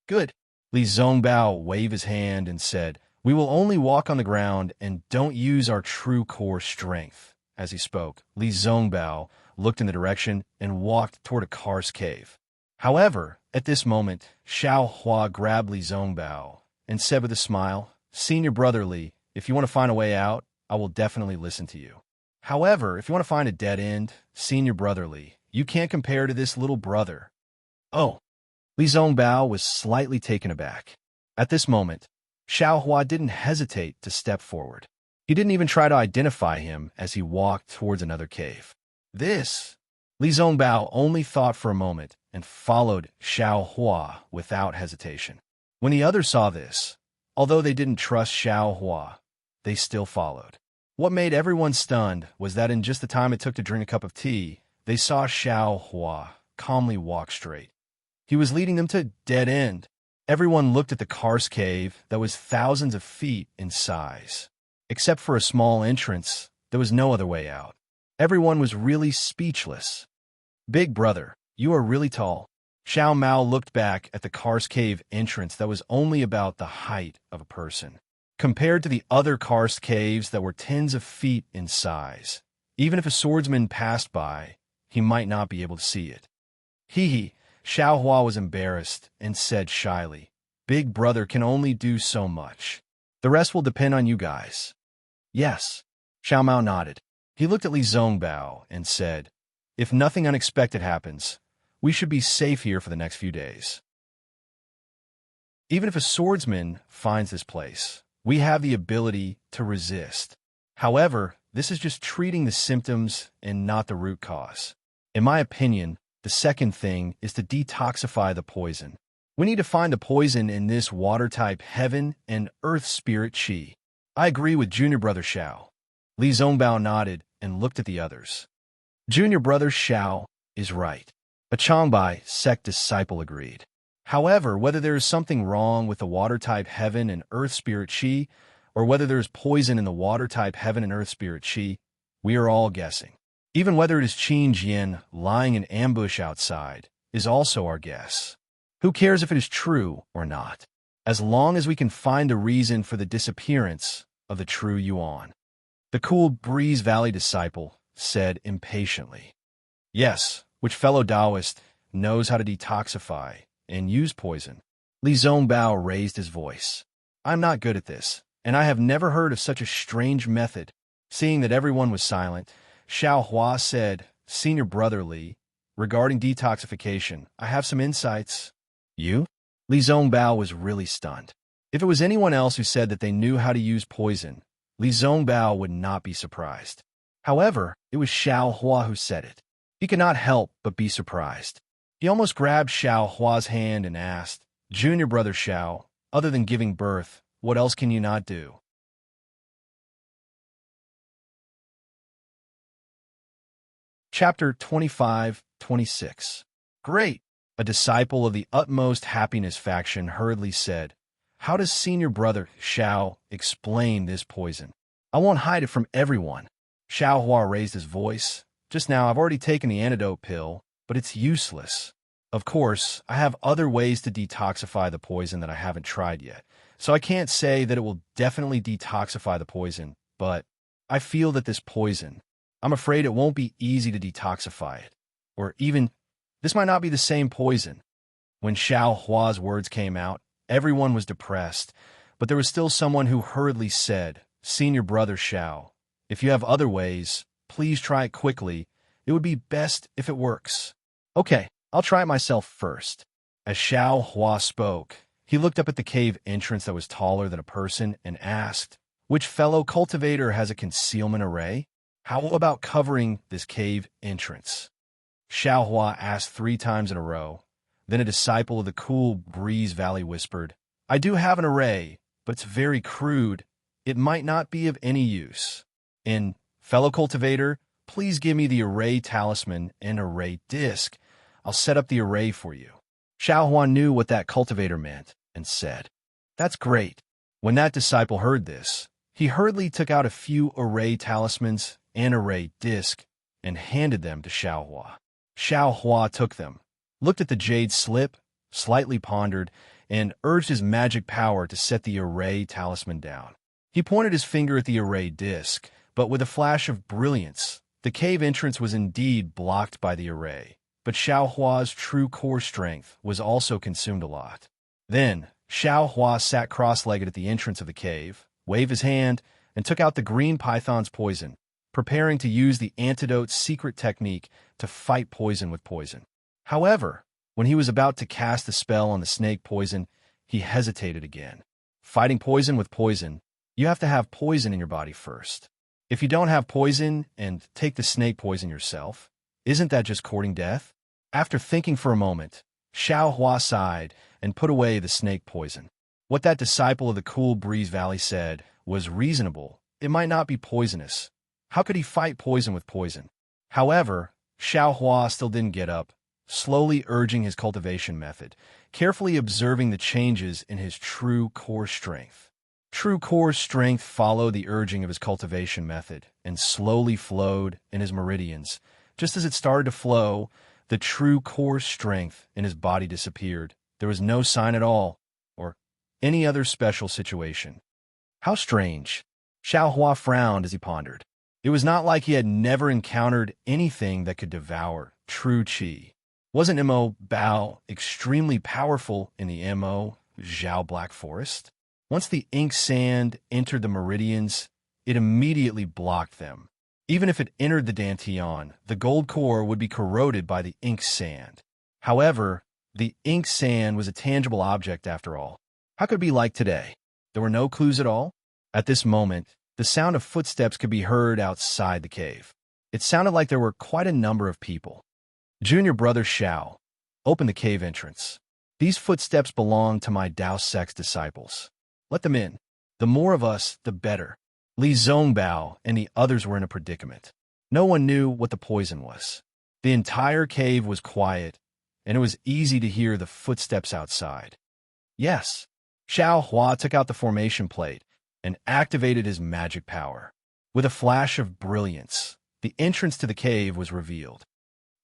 Good. Li Zhongbao waved his hand and said, we will only walk on the ground and don't use our true core strength. As he spoke, Li Zhongbao looked in the direction and walked toward a karst cave. However, at this moment, Xiaohua grabbed Li Zhongbao and said with a smile, Senior Brother Li, if you want to find a way out, I will definitely listen to you. However, if you want to find a dead end, Senior Brother Li, you can't compare to this little brother. Oh. Li Zhongbao was slightly taken aback. At this moment, Xiaohua didn't hesitate to step forward. He didn't even try to identify him as he walked towards another cave. This, Li Zhongbao only thought for a moment and followed Xiaohua without hesitation. When the others saw this, although they didn't trust Xiaohua, they still followed. What made everyone stunned was that in just the time it took to drink a cup of tea, they saw Xiaohua calmly walk straight. He was leading them to a dead end. Everyone looked at the karst cave that was thousands of feet in size. Except for a small entrance, there was no other way out. Everyone was really speechless. Big brother, you are really tall. Xiao Mao looked back at the karst cave entrance that was only about the height of a person. Compared to the other karst caves that were tens of feet in size, even if a swordsman passed by, he might not be able to see it. Hee. Xiaohua was embarrassed and said shyly, Big brother can only do so much. The rest will depend on you guys. Yes. Xiao Mao nodded. He looked at Li Zhongbao and said, if nothing unexpected happens, we should be safe here for the next few days. Even if a swordsman finds this place, we have the ability to resist. However, this is just treating the symptoms and not the root cause. In my opinion, the second thing is to detoxify the poison. We need to find the poison in this water-type heaven and earth spirit qi. I agree with Junior Brother Xiao. Li Zhongbao nodded and looked at the others. Junior Brother Xiao is right. A Changbai sect disciple agreed. However, whether there is something wrong with the water-type heaven and earth spirit qi, or whether there is poison in the water-type heaven and earth spirit qi, we are all guessing. Even whether it is Qin Jin lying in ambush outside is also our guess. Who cares if it is true or not, as long as we can find the reason for the disappearance of the true Yuan. The cool Breeze Valley disciple said impatiently. Yes, which fellow Taoist knows how to detoxify and use poison? Li Zongbao raised his voice. I'm not good at this, and I have never heard of such a strange method. Seeing that everyone was silent, Xiao Hua said, Senior Brother Li, regarding detoxification, I have some insights. You? Li Zongbao was really stunned. If it was anyone else who said that they knew how to use poison, Li Zongbao would not be surprised. However, it was Xiao Hua who said it. He could not help but be surprised. He almost grabbed Xiao Hua's hand and asked, Junior Brother Xiao, other than giving birth, what else can you not do? Chapter 25-26. Great! A disciple of the utmost happiness faction hurriedly said, How does Senior Brother Xiao explain this poison? I won't hide it from everyone. Xiao Hua raised his voice. Just now I've already taken the antidote pill, but it's useless. Of course, I have other ways to detoxify the poison that I haven't tried yet, so I can't say that it will definitely detoxify the poison, but I feel that this poison, I'm afraid it won't be easy to detoxify it. Or even, this might not be the same poison. When Xiao Hua's words came out, everyone was depressed, but there was still someone who hurriedly said, Senior Brother Xiao, if you have other ways, please try it quickly. It would be best if it works. Okay, I'll try it myself first. As Xiao Hua spoke, he looked up at the cave entrance that was taller than a person and asked, Which fellow cultivator has a concealment array? How about covering this cave entrance? Xiao Hua asked 3 times in a row. Then a disciple of the cool Breeze Valley whispered, I do have an array, but it's very crude. It might not be of any use. And, fellow cultivator, please give me the array talisman and array disc. I'll set up the array for you. Xiao Hua knew what that cultivator meant and said, That's great. When that disciple heard this, he hurriedly took out a few array talismans and array disc and handed them to Xiao Hua. Xiao Hua took them, looked at the jade slip, slightly pondered, and urged his magic power to set the array talisman down. He pointed his finger at the array disc, but with a flash of brilliance, the cave entrance was indeed blocked by the array. But Xiao Hua's true core strength was also consumed a lot. Then, Xiao Hua sat cross-legged at the entrance of the cave, waved his hand, and took out the green python's poison, preparing to use the antidote's secret technique to fight poison with poison. However, when he was about to cast the spell on the snake poison, he hesitated again. Fighting poison with poison, you have to have poison in your body first. If you don't have poison and take the snake poison yourself, isn't that just courting death? After thinking for a moment, Xiao Hua sighed and put away the snake poison. What that disciple of the cool Breeze Valley said was reasonable. It might not be poisonous. How could he fight poison with poison? However, Xiao Hua still didn't get up, slowly urging his cultivation method, carefully observing the changes in his true core strength. True core strength followed the urging of his cultivation method and slowly flowed in his meridians. Just as it started to flow, the true core strength in his body disappeared. There was no sign at all, or any other special situation. How strange. Xiao Hua frowned as he pondered. It was not like he had never encountered anything that could devour true qi. Wasn't Mo Bao extremely powerful in the Mo Zhao Black Forest? Once the ink sand entered the meridians, it immediately blocked them. Even if it entered the dantian, the gold core would be corroded by the ink sand. However, the ink sand was a tangible object after all. How could it be like today? There were no clues at all? At this moment, the sound of footsteps could be heard outside the cave. It sounded like there were quite a number of people. Junior Brother Xiao, open the cave entrance. These footsteps belong to my Dao Sect's disciples. Let them in. The more of us, the better. Li Zongbao and the others were in a predicament. No one knew what the poison was. The entire cave was quiet, and it was easy to hear the footsteps outside. Yes, Xiao Hua took out the formation plate and activated his magic power. With a flash of brilliance, the entrance to the cave was revealed.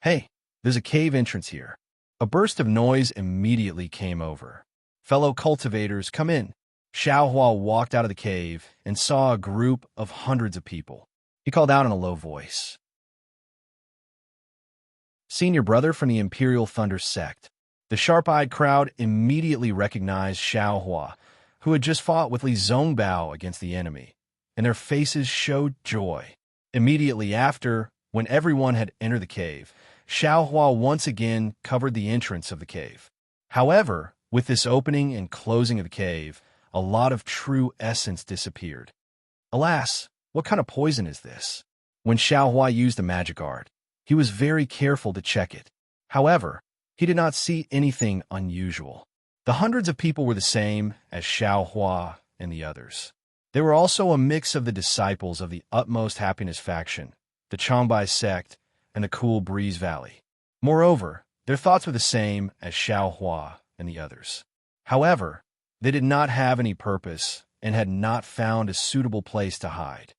Hey, there's a cave entrance here. A burst of noise immediately came over. Fellow cultivators, come in. Xiaohua walked out of the cave and saw a group of hundreds of people. He called out in a low voice, "Senior brother from the Imperial Thunder sect." The sharp-eyed crowd immediately recognized Xiaohua, who had just fought with Li Zongbao against the enemy, and their faces showed joy. Immediately after, when everyone had entered the cave, Xiaohua once again covered the entrance of the cave. However, with this opening and closing of the cave, a lot of true essence disappeared. Alas, what kind of poison is this? When Xiaohua used the magic art, he was very careful to check it. However, he did not see anything unusual. The hundreds of people were the same as Xiaohua and the others. They were also a mix of the disciples of the Utmost Happiness faction, the Changbai sect, and the Cool Breeze Valley. Moreover, their thoughts were the same as Xiaohua and the others. However, they did not have any purpose and had not found a suitable place to hide.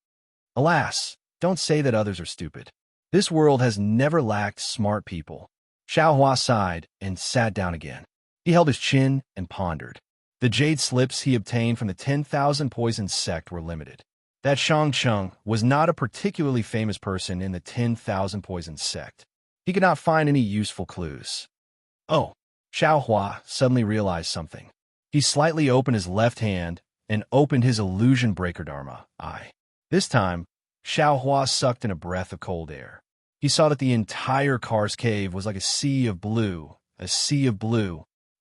Alas, don't say that others are stupid. This world has never lacked smart people. Xiaohua sighed and sat down again. He held his chin and pondered. The jade slips he obtained from the 10,000 Poison sect were limited. That Shangcheng was not a particularly famous person in the 10,000 Poison sect. He could not find any useful clues. Oh, Xiaohua suddenly realized something. He slightly opened his left hand and opened his illusion breaker Dharma eye. This time, Xiaohua sucked in a breath of cold air. He saw that the entire Kar's cave was like a sea of blue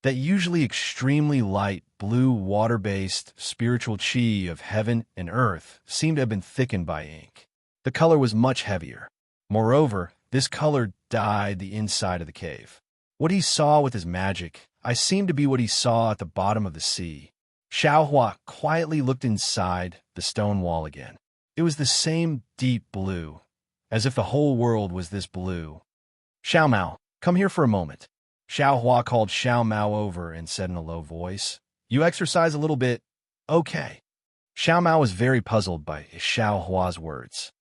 that usually extremely light blue water-based spiritual chi of heaven and earth seemed to have been thickened by ink. The color was much heavier. Moreover, this color dyed the inside of the cave. What he saw with his magic seemed to be what he saw at the bottom of the sea. Xiaohua quietly looked inside the stone wall again. It was the same deep blue, as if the whole world was this blue. "Xiao Mao, come here for a moment." Xiaohua called Xiao Mao over and said in a low voice, "You exercise a little bit, okay?" Xiao Mao was very puzzled by Xiaohua's words.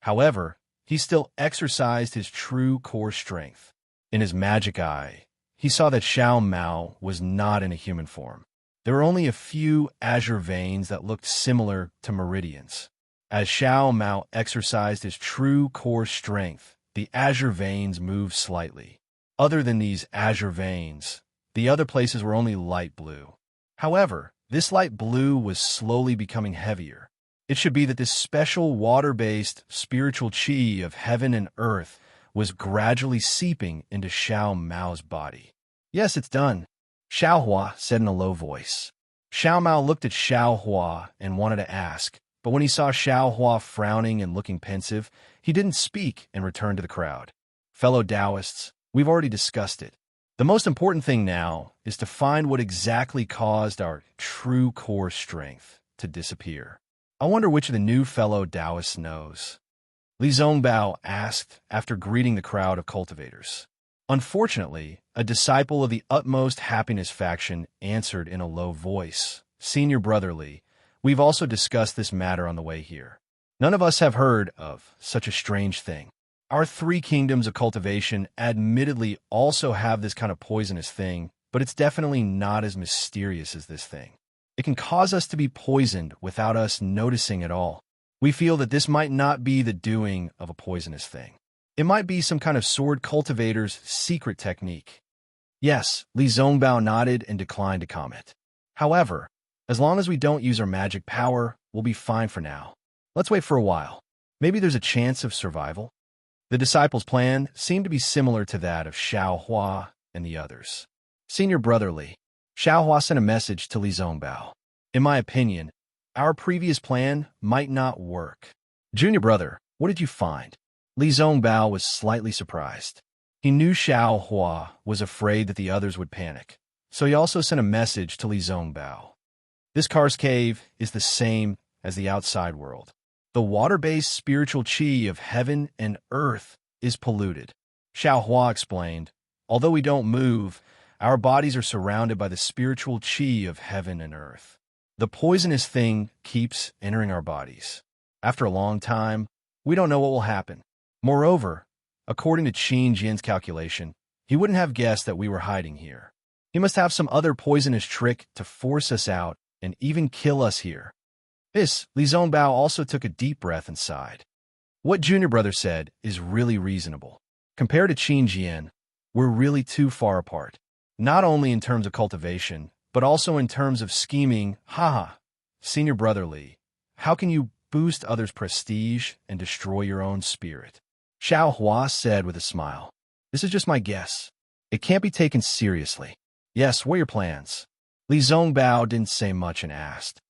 However, he still exercised his true core strength. In his magic eye, he saw that Xiao Mao was not in a human form. There were only a few azure veins that looked similar to meridians. As Xiao Mao exercised his true core strength, the azure veins moved slightly. Other than these azure veins, the other places were only light blue. However, this light blue was slowly becoming heavier. It should be that this special water-based spiritual chi of heaven and earth was gradually seeping into Xiao Mao's body. "Yes, it's done," Xiaohua said in a low voice. Xiao Mao looked at Xiaohua and wanted to ask, but when he saw Xiaohua frowning and looking pensive, he didn't speak and returned to the crowd. "Fellow Taoists, we've already discussed it. The most important thing now is to find what exactly caused our true core strength to disappear. I wonder which of the new fellow Taoists knows." Li Zongbao asked after greeting the crowd of cultivators. Unfortunately, a disciple of the Utmost Happiness faction answered in a low voice, "Senior Brother Li, we've also discussed this matter on the way here. None of us have heard of such a strange thing. Our 3 kingdoms of cultivation admittedly also have this kind of poisonous thing, but it's definitely not as mysterious as this thing. It can cause us to be poisoned without us noticing at all. We feel that this might not be the doing of a poisonous thing. It might be some kind of sword cultivator's secret technique." Yes, Li Zongbao nodded and declined to comment. "However, as long as we don't use our magic power, we'll be fine for now. Let's wait for a while. Maybe there's a chance of survival." The disciples' plan seemed to be similar to that of Xiaohua and the others. "Senior Brother Li," Xiaohua sent a message to Li Zongbao. "In my opinion, our previous plan might not work. Junior brother, what did you find?" Li Zongbao was slightly surprised. He knew Xiaohua was afraid that the others would panic, so he also sent a message to Li Zongbao. "This Kar's cave is the same as the outside world. The water-based spiritual chi of heaven and earth is polluted." Xiaohua explained, "Although we don't move, our bodies are surrounded by the spiritual chi of heaven and earth. The poisonous thing keeps entering our bodies. After a long time, we don't know what will happen. Moreover, according to Qin Jin's calculation, he wouldn't have guessed that we were hiding here. He must have some other poisonous trick to force us out and even kill us here. This, Li Zongbao also took a deep breath and sighed. What Junior Brother said is really reasonable. Compared to Qin Jian, we're really too far apart. Not only in terms of cultivation, but also in terms of scheming. Haha, Senior Brother Li, how can you boost others' prestige and destroy your own spirit? Xiao Hua said with a smile. This is just my guess. It can't be taken seriously. Yes, what are your plans? Li Zongbao didn't say much and asked.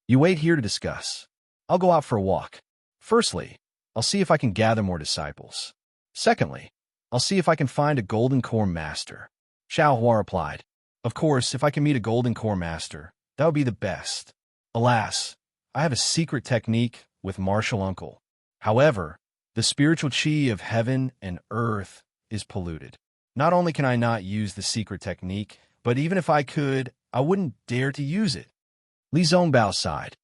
You wait here to discuss. I'll go out for a walk. Firstly, I'll see if I can gather more disciples. Secondly, I'll see if I can find a golden core master. Xiao Hua replied. Of course, if I can meet a golden core master, that would be the best. Alas, I have a secret technique with martial uncle. However, the spiritual chi of heaven and earth is polluted. Not only can I not use the secret technique, but even if I could, I wouldn't dare to use it. Li Zongbao sighed.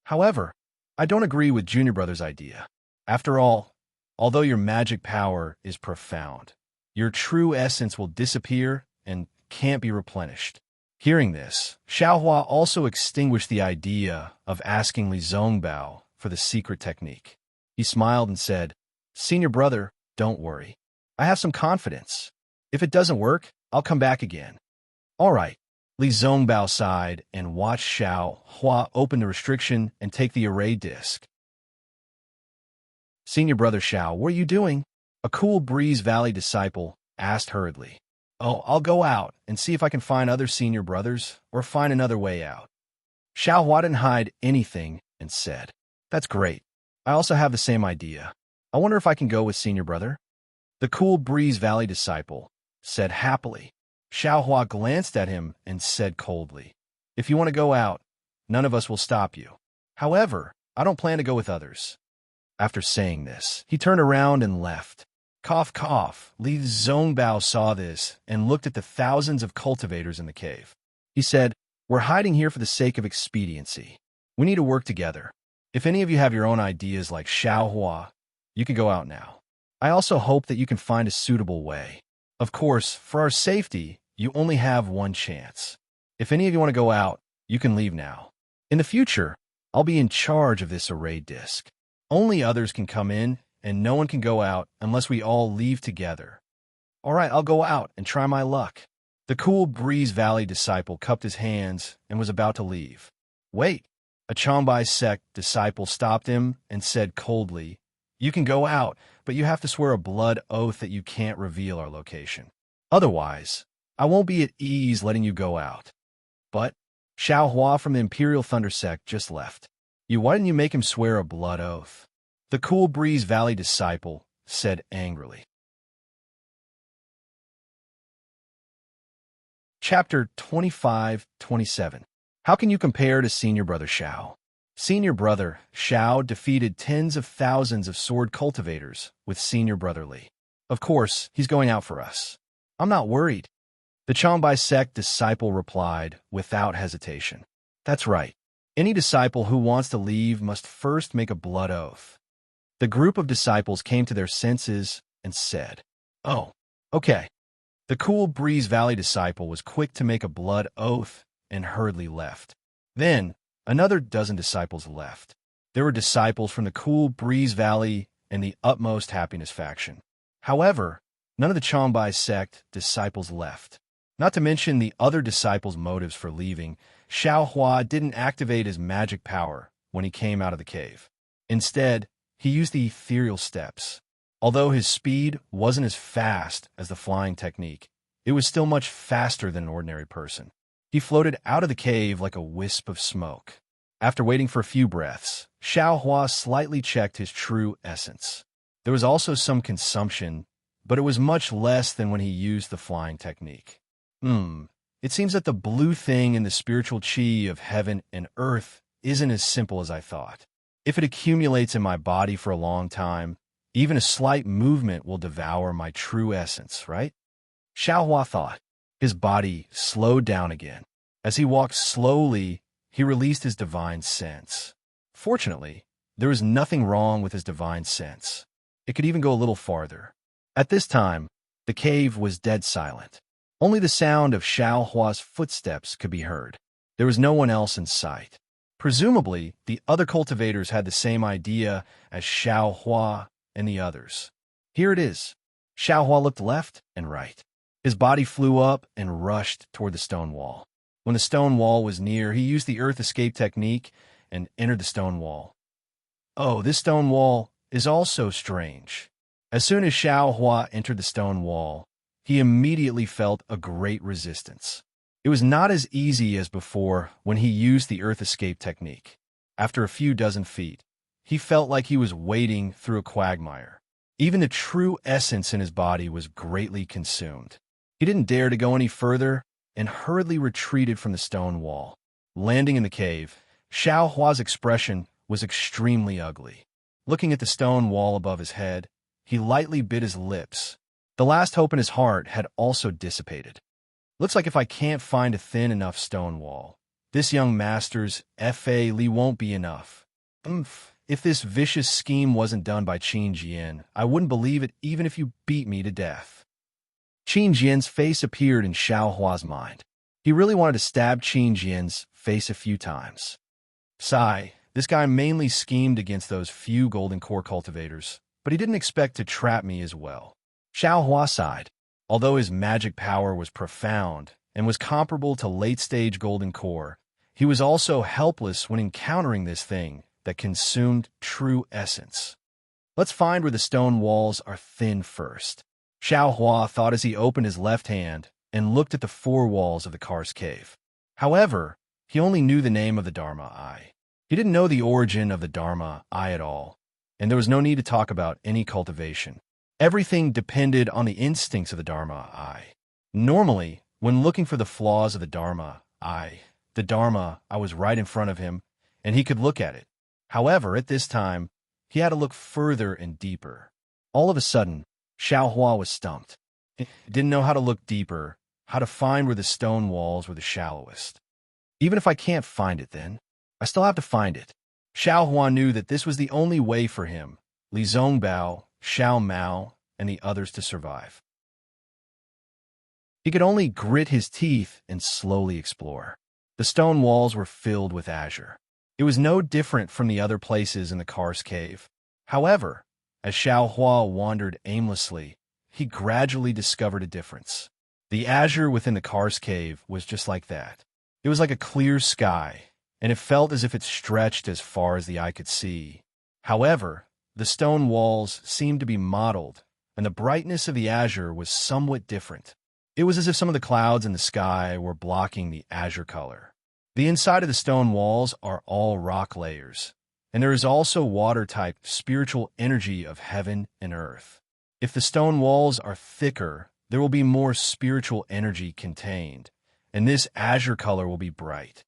However, I don't agree with Junior Brother's idea. After all, although your magic power is profound, your true essence will disappear and can't be replenished. Hearing this, Xiaohua also extinguished the idea of asking Li Zongbao for the secret technique. He smiled and said, Senior Brother, don't worry. I have some confidence. If it doesn't work, I'll come back again. All right. Li Zongbao sighed and watched Xiao Hua open the restriction and take the array disc. Senior Brother Xiao, what are you doing? A cool Breeze Valley disciple asked hurriedly. Oh, I'll go out and see if I can find other senior brothers or find another way out. Xiao Hua didn't hide anything and said, That's great. I also have the same idea. I wonder if I can go with Senior Brother? The cool Breeze Valley disciple said happily. Xiao Hua glanced at him and said coldly, If you want to go out, none of us will stop you. However, I don't plan to go with others. After saying this, he turned around and left. Cough, cough. Li Zongbao saw this and looked at the thousands of cultivators in the cave. He said, We're hiding here for the sake of expediency. We need to work together. If any of you have your own ideas like Xiao Hua, you can go out now. I also hope that you can find a suitable way. Of course, for our safety, you only have one chance. If any of you want to go out, you can leave now. In the future, I'll be in charge of this array disc. Only others can come in, and no one can go out unless we all leave together. All right, I'll go out and try my luck. The cool Breeze Valley disciple cupped his hands and was about to leave. Wait, a Changbai sect disciple stopped him and said coldly, You can go out, but you have to swear a blood oath that you can't reveal our location. Otherwise, I won't be at ease letting you go out. But Xiao Hua from the Imperial Thunder sect just left. Why didn't you make him swear a blood oath? The cool Breeze Valley disciple said angrily. Chapter 25-27. How can you compare to Senior Brother Xiao? Senior Brother Xiao defeated tens of thousands of sword cultivators with Senior Brother Li. Of course, he's going out for us. I'm not worried. The Changbai sect disciple replied without hesitation. That's right. Any disciple who wants to leave must first make a blood oath. The group of disciples came to their senses and said, Oh, okay. The cool Breeze Valley disciple was quick to make a blood oath and hurriedly left. Then, another dozen disciples left. There were disciples from the cool Breeze Valley and the Utmost Happiness faction. However, none of the Changbai sect disciples left. Not to mention the other disciples' motives for leaving, Xiao Hua didn't activate his magic power when he came out of the cave. Instead, he used the ethereal steps. Although his speed wasn't as fast as the flying technique, it was still much faster than an ordinary person. He floated out of the cave like a wisp of smoke. After waiting for a few breaths, Xiao Hua slightly checked his true essence. There was also some consumption, but it was much less than when he used the flying technique. It seems that the blue thing in the spiritual chi of heaven and earth isn't as simple as I thought. If it accumulates in my body for a long time, even a slight movement will devour my true essence, right? Xiao Hua thought. His body slowed down again. As he walked slowly, he released his divine sense. Fortunately, there was nothing wrong with his divine sense. It could even go a little farther. At this time, the cave was dead silent. Only the sound of Xiao Hua's footsteps could be heard. There was no one else in sight. Presumably, the other cultivators had the same idea as Xiao Hua and the others. Here it is. Xiao Hua looked left and right. His body flew up and rushed toward the stone wall. When the stone wall was near, he used the earth escape technique and entered the stone wall. Oh, this stone wall is also strange. As soon as Xiao Hua entered the stone wall, he immediately felt a great resistance. It was not as easy as before when he used the earth escape technique. After a few dozen feet, he felt like he was wading through a quagmire. Even the true essence in his body was greatly consumed. He didn't dare to go any further and hurriedly retreated from the stone wall. Landing in the cave, Xiao Hua's expression was extremely ugly. Looking at the stone wall above his head, he lightly bit his lips. The last hope in his heart had also dissipated. Looks like if I can't find a thin enough stone wall, this young master's Fa Li won't be enough. If this vicious scheme wasn't done by Qin Jian, I wouldn't believe it even if you beat me to death. Qin Jian's face appeared in Xiao Hua's mind. He really wanted to stab Qin Jian's face a few times. Sigh, this guy mainly schemed against those few golden core cultivators, but he didn't expect to trap me as well. Xiao Hua sighed. Although his magic power was profound and was comparable to late-stage golden core, he was also helpless when encountering this thing that consumed true essence. Let's find where the stone walls are thin first. Xiao Hua thought as he opened his left hand and looked at the four walls of the karst cave. However, he only knew the name of the Dharma Eye. He didn't know the origin of the Dharma Eye at all, and there was no need to talk about any cultivation. Everything depended on the instincts of the Dharma Eye. Normally, when looking for the flaws of the Dharma Eye was right in front of him, and he could look at it. However, at this time, he had to look further and deeper. All of a sudden, Xiao Hua was stumped. He didn't know how to look deeper, how to find where the stone walls were the shallowest. Even if I can't find it then, I still have to find it. Xiao Hua knew that this was the only way for him, Li Zongbao, Xiao Mao, and the others to survive. He could only grit his teeth and slowly explore. The stone walls were filled with azure. It was no different from the other places in the karst cave. However, as Xiao Hua wandered aimlessly, he gradually discovered a difference. The azure within the karst cave was just like that. It was like a clear sky, and it felt as if it stretched as far as the eye could see. However, the stone walls seemed to be mottled, and the brightness of the azure was somewhat different. It was as if some of the clouds in the sky were blocking the azure color. The inside of the stone walls are all rock layers, and there is also water-type spiritual energy of heaven and earth. If the stone walls are thicker, there will be more spiritual energy contained, and this azure color will be bright.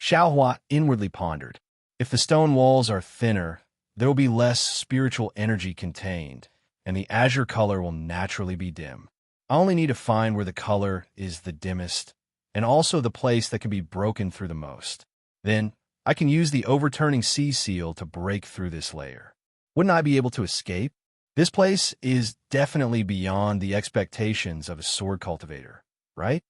Xiao Hua inwardly pondered. If the stone walls are thinner, there will be less spiritual energy contained, and the azure color will naturally be dim. I only need to find where the color is the dimmest, and also the place that can be broken through the most. Then, I can use the overturning sea seal to break through this layer. Wouldn't I be able to escape? This place is definitely beyond the expectations of a sword cultivator, right?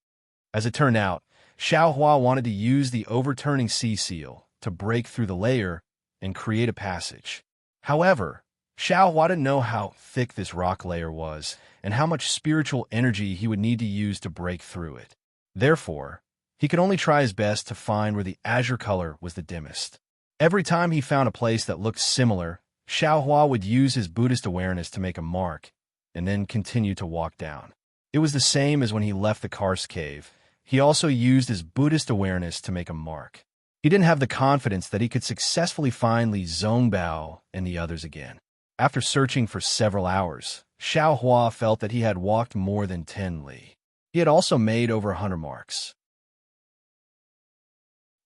As it turned out, Xiao Hua wanted to use the overturning sea seal to break through the layer and create a passage. However, Xiao Hua didn't know how thick this rock layer was and how much spiritual energy he would need to use to break through it. Therefore, he could only try his best to find where the azure color was the dimmest. Every time he found a place that looked similar, Xiao Hua would use his Buddhist awareness to make a mark and then continue to walk down. It was the same as when he left the karst cave. He also used his Buddhist awareness to make a mark. He didn't have the confidence that he could successfully find Li Zongbao and the others again. After searching for several hours, Xiao Hua felt that he had walked more than 10 li. He had also made over 100 marks.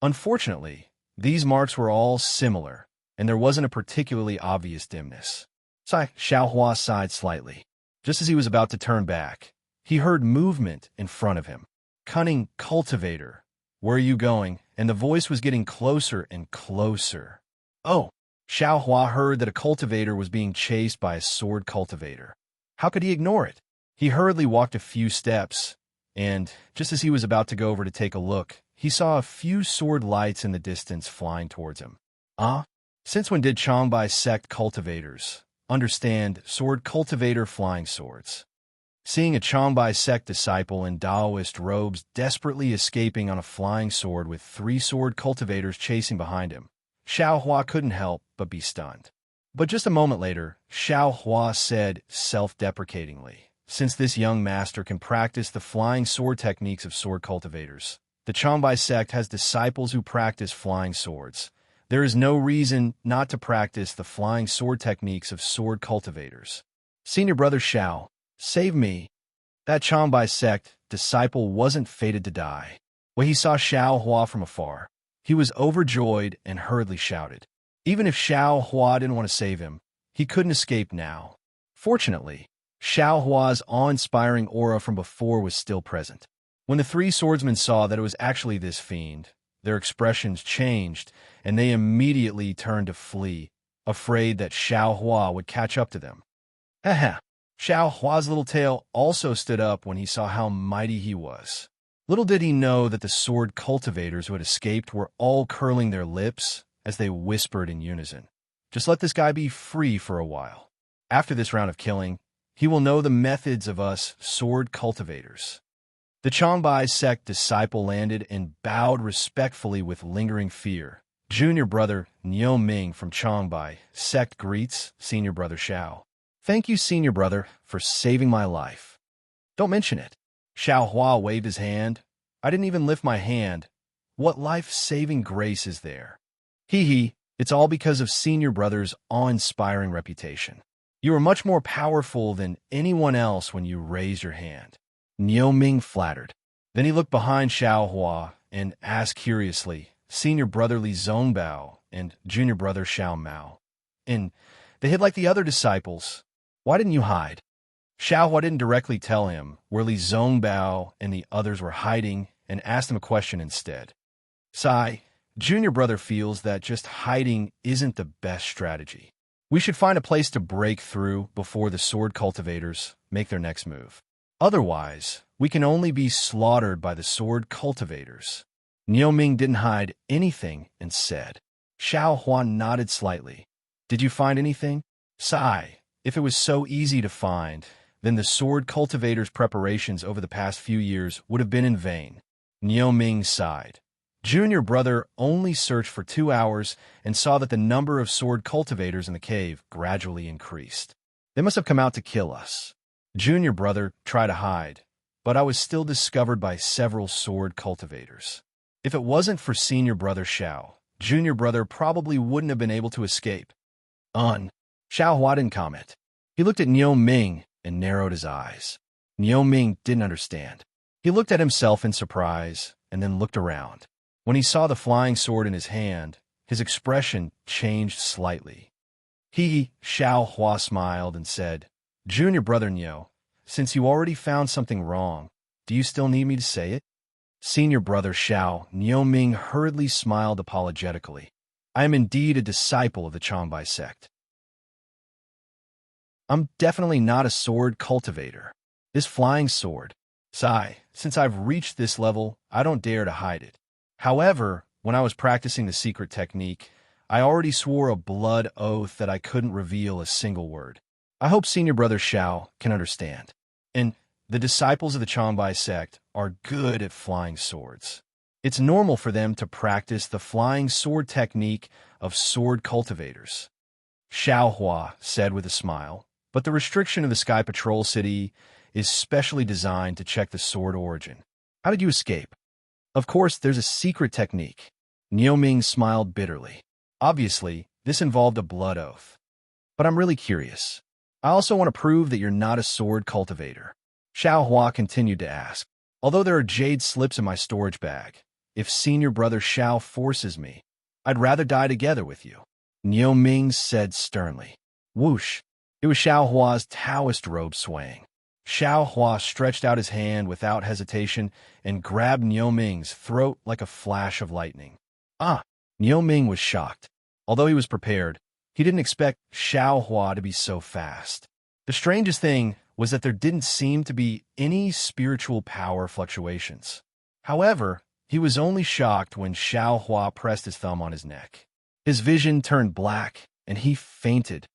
Unfortunately, these marks were all similar, and there wasn't a particularly obvious dimness. Xiao Hua sighed slightly. Just as he was about to turn back, he heard movement in front of him. "Cunning cultivator, where are you going?" And the voice was getting closer and closer. Oh, Xiao Hua heard that a cultivator was being chased by a sword cultivator. How could he ignore it? He hurriedly walked a few steps and just as he was about to go over to take a look, he saw a few sword lights in the distance flying towards him. Since when did Changbai sect cultivators understand sword cultivator flying swords? Seeing a Changbai sect disciple in Taoist robes desperately escaping on a flying sword with 3 sword cultivators chasing behind him, Xiao Hua couldn't help but be stunned. But just a moment later, Xiao Hua said self-deprecatingly, since this young master can practice the flying sword techniques of sword cultivators, the Changbai sect has disciples who practice flying swords. There is no reason not to practice the flying sword techniques of sword cultivators. Senior brother Xiao, save me. That Changbai sect disciple wasn't fated to die. When he saw Xiao Hua from afar, he was overjoyed and hurriedly shouted. Even if Xiao Hua didn't want to save him, he couldn't escape now. Fortunately, Xiao Hua's awe-inspiring aura from before was still present. When the 3 swordsmen saw that it was actually this fiend, their expressions changed, and they immediately turned to flee, afraid that Xiao Hua would catch up to them. Haha! Xiao Hua's little tail also stood up when he saw how mighty he was. Little did he know that the sword cultivators who had escaped were all curling their lips as they whispered in unison. Just let this guy be free for a while. After this round of killing, he will know the methods of us sword cultivators. The Changbai sect disciple landed and bowed respectfully with lingering fear. Junior brother Niu Ming from Changbai sect greets senior brother Xiao. Thank you, senior brother, for saving my life. Don't mention it. Xiao Hua waved his hand. I didn't even lift my hand. What life-saving grace is there? Hee, it's all because of senior brother's awe-inspiring reputation. You are much more powerful than anyone else when you raise your hand. Niu Ming flattered. Then he looked behind Xiao Hua and asked curiously, senior brother Li Zongbao and junior brother Xiao Mao. And they hid like the other disciples. Why didn't you hide? Xiao Hua didn't directly tell him where Li Zongbao and the others were hiding and asked him a question instead. Sai, junior brother feels that just hiding isn't the best strategy. We should find a place to break through before the sword cultivators make their next move. Otherwise, we can only be slaughtered by the sword cultivators. Niu Ming didn't hide anything and said. Xiao Hua nodded slightly. Did you find anything? Sai, if it was so easy to find, then the sword cultivators' preparations over the past few years would have been in vain. Niu Ming sighed. Junior brother only searched for 2 hours and saw that the number of sword cultivators in the cave gradually increased. They must have come out to kill us. Junior brother tried to hide, but I was still discovered by several sword cultivators. If it wasn't for senior brother Xiao, junior brother probably wouldn't have been able to escape. Xiao Hua didn't comment. He looked at Niu Ming and narrowed his eyes. Niu Ming didn't understand. He looked at himself in surprise and then looked around. When he saw the flying sword in his hand, his expression changed slightly. Xiao Hua smiled and said, Junior brother Niu, since you already found something wrong, do you still need me to say it? Senior brother Xiao, Niu Ming hurriedly smiled apologetically. I am indeed a disciple of the Changbai sect. I'm definitely not a sword cultivator. This flying sword. Sai, since I've reached this level, I don't dare to hide it. However, when I was practicing the secret technique, I already swore a blood oath that I couldn't reveal a single word. I hope senior brother Xiao can understand. And the disciples of the Changbai sect are good at flying swords. It's normal for them to practice the flying sword technique of sword cultivators. Xiao Hua said with a smile, but the restriction of the Sky Patrol City is specially designed to check the sword origin. How did you escape? Of course, there's a secret technique. Niu Ming smiled bitterly. Obviously, this involved a blood oath. But I'm really curious. I also want to prove that you're not a sword cultivator. Xiao Hua continued to ask. Although there are jade slips in my storage bag, if senior brother Xiao forces me, I'd rather die together with you. Niu Ming said sternly. Whoosh! It was Xiao Hua's Taoist robe swaying. Xiao Hua stretched out his hand without hesitation and grabbed Niu Ming's throat like a flash of lightning. Niu Ming was shocked. Although he was prepared, he didn't expect Xiao Hua to be so fast. The strangest thing was that there didn't seem to be any spiritual power fluctuations. However, he was only shocked when Xiao Hua pressed his thumb on his neck. His vision turned black, and he fainted.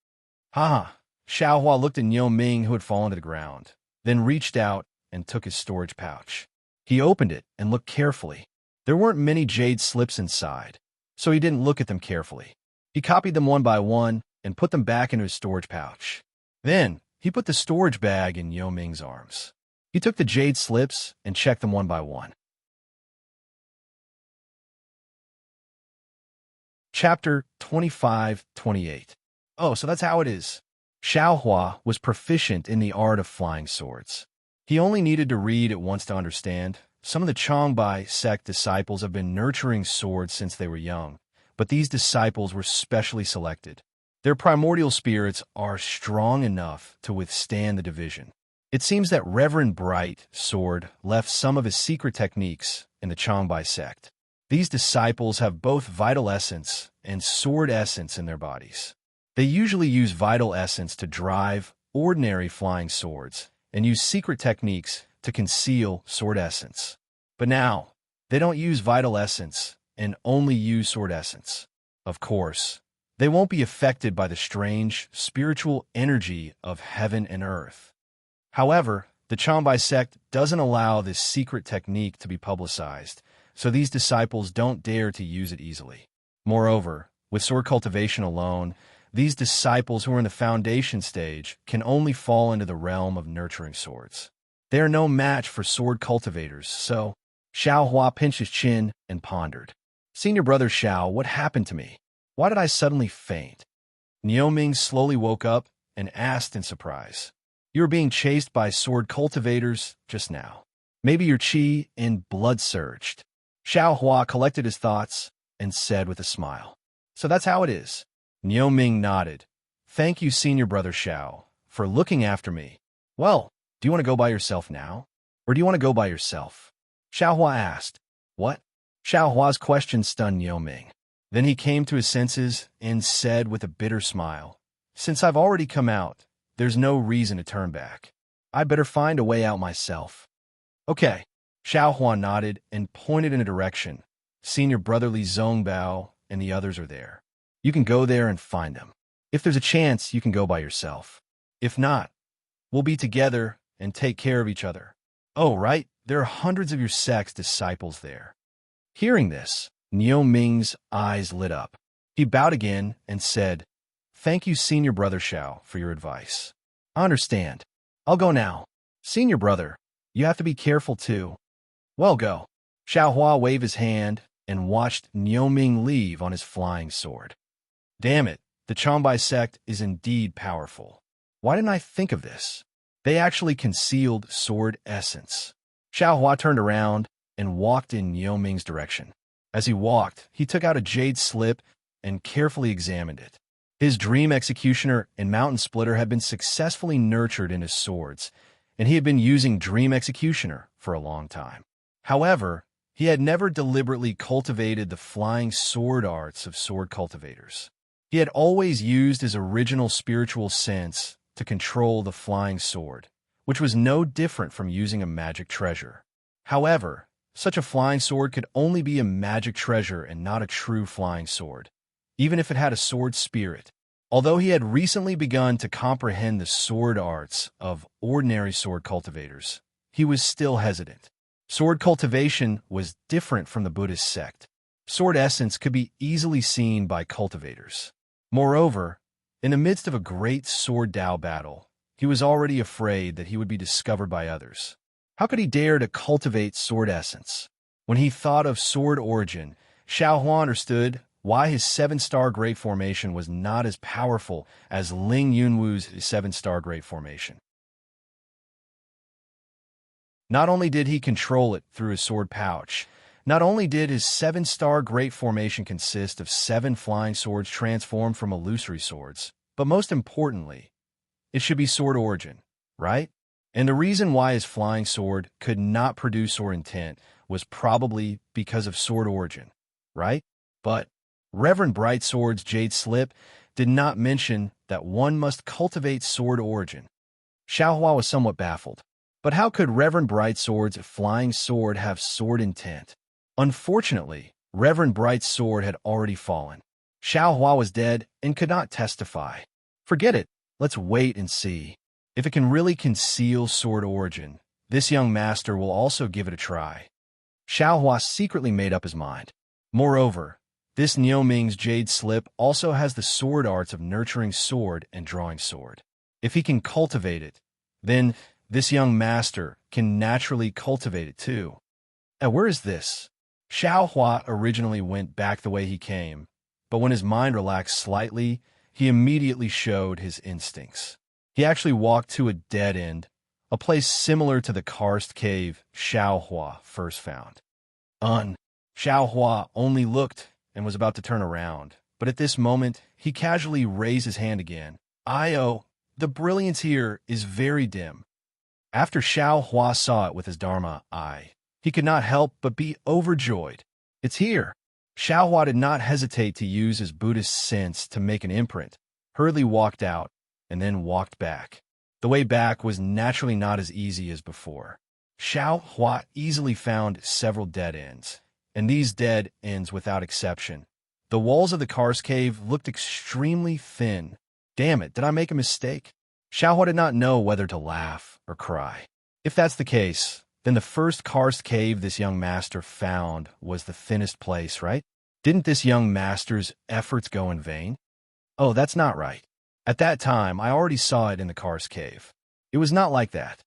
Ha! Xiao Hua looked at Niu Ming, who had fallen to the ground, then reached out and took his storage pouch. He opened it and looked carefully. There weren't many jade slips inside, so he didn't look at them carefully. He copied them one by one and put them back into his storage pouch. Then, he put the storage bag in Niu Ming's arms. He took the jade slips and checked them one by one. Chapter 25-28. Oh, so that's how it is. Xiao Hua was proficient in the art of flying swords. He only needed to read it once to understand. Some of the Changbai sect disciples have been nurturing swords since they were young, but these disciples were specially selected. Their primordial spirits are strong enough to withstand the division. It seems that Reverend Bright Sword left some of his secret techniques in the Changbai sect. These disciples have both vital essence and sword essence in their bodies. They usually use vital essence to drive ordinary flying swords and use secret techniques to conceal sword essence. But now, they don't use vital essence and only use sword essence. Of course, they won't be affected by the strange spiritual energy of heaven and earth. However, the Changbai sect doesn't allow this secret technique to be publicized, so these disciples don't dare to use it easily. Moreover, with sword cultivation alone, these disciples who are in the foundation stage can only fall into the realm of nurturing swords. They are no match for sword cultivators, so Xiao Hua pinched his chin and pondered. Senior brother Xiao, what happened to me? Why did I suddenly faint? Niu Ming slowly woke up and asked in surprise. You were being chased by sword cultivators just now. Maybe your qi and blood surged. Xiao Hua collected his thoughts and said with a smile. So that's how it is. Niu Ming nodded. Thank you, senior brother Xiao, for looking after me. Well, do you want to go by yourself now? Or do you want to go by yourself? Xiao Hua asked. What? Xiao Hua's question stunned Niu Ming. Then he came to his senses and said with a bitter smile, Since I've already come out, there's no reason to turn back. I'd better find a way out myself. Okay. Xiao Hua nodded and pointed in a direction. Senior brotherly Zongbao and the others are there. You can go there and find them. If there's a chance, you can go by yourself. If not, we'll be together and take care of each other. Oh, right, there are hundreds of your sect's disciples there. Hearing this, Niu Ming's eyes lit up. He bowed again and said, Thank you, senior brother Xiao, for your advice. I understand. I'll go now. Senior brother, you have to be careful too. Well, go. Xiao Hua waved his hand and watched Niu Ming leave on his flying sword. Damn it, the Changbai sect is indeed powerful. Why didn't I think of this? They actually concealed sword essence. Xiao Hua turned around and walked in Niu Ming's direction. As he walked, he took out a jade slip and carefully examined it. His dream executioner and mountain splitter had been successfully nurtured in his swords, and he had been using dream executioner for a long time. However, he had never deliberately cultivated the flying sword arts of sword cultivators. He had always used his original spiritual sense to control the flying sword, which was no different from using a magic treasure. However, such a flying sword could only be a magic treasure and not a true flying sword, even if it had a sword spirit. Although he had recently begun to comprehend the sword arts of ordinary sword cultivators, he was still hesitant. Sword cultivation was different from the Buddhist sect. Sword essence could be easily seen by cultivators. Moreover, in the midst of a great sword Dao battle, he was already afraid that he would be discovered by others. How could he dare to cultivate sword essence? When he thought of sword origin, Xiao Hua understood why his 7-star Great Formation was not as powerful as Ling Yunwu's 7-star Great Formation. Not only did he control it through his sword pouch, not only did his 7-star Great Formation consist of 7 flying swords transformed from illusory swords, but most importantly, it should be sword origin, right? And the reason why his flying sword could not produce sword intent was probably because of sword origin, right? But Reverend Brightsword's Jade Slip did not mention that one must cultivate sword origin. Xiaohua was somewhat baffled. But how could Reverend Brightsword's flying sword have sword intent? Unfortunately, Reverend Bright's sword had already fallen. Xiaohua was dead and could not testify. Forget it. Let's wait and see. If it can really conceal sword origin, this young master will also give it a try. Xiaohua secretly made up his mind. Moreover, this Niu Ming's jade slip also has the sword arts of nurturing sword and drawing sword. If he can cultivate it, then this young master can naturally cultivate it too. And where is this? Xiaohua originally went back the way he came, but when his mind relaxed slightly, he immediately showed his instincts. He actually walked to a dead end, a place similar to the karst cave Xiaohua first found. Xiaohua only looked and was about to turn around, but at this moment, he casually raised his hand again. The brilliance here is very dim. After Xiaohua saw it with his Dharma eye, he could not help but be overjoyed. It's here. Xiaohua did not hesitate to use his Buddhist sense to make an imprint, hurriedly walked out, and then walked back. The way back was naturally not as easy as before. Xiaohua easily found several dead ends, and these dead ends without exception. The walls of the karst cave looked extremely thin. Damn it, did I make a mistake? Xiaohua did not know whether to laugh or cry. If that's the case, then the first karst cave this young master found was the thinnest place, right? Didn't this young master's efforts go in vain? Oh, that's not right. At that time, I already saw it in the karst cave. It was not like that.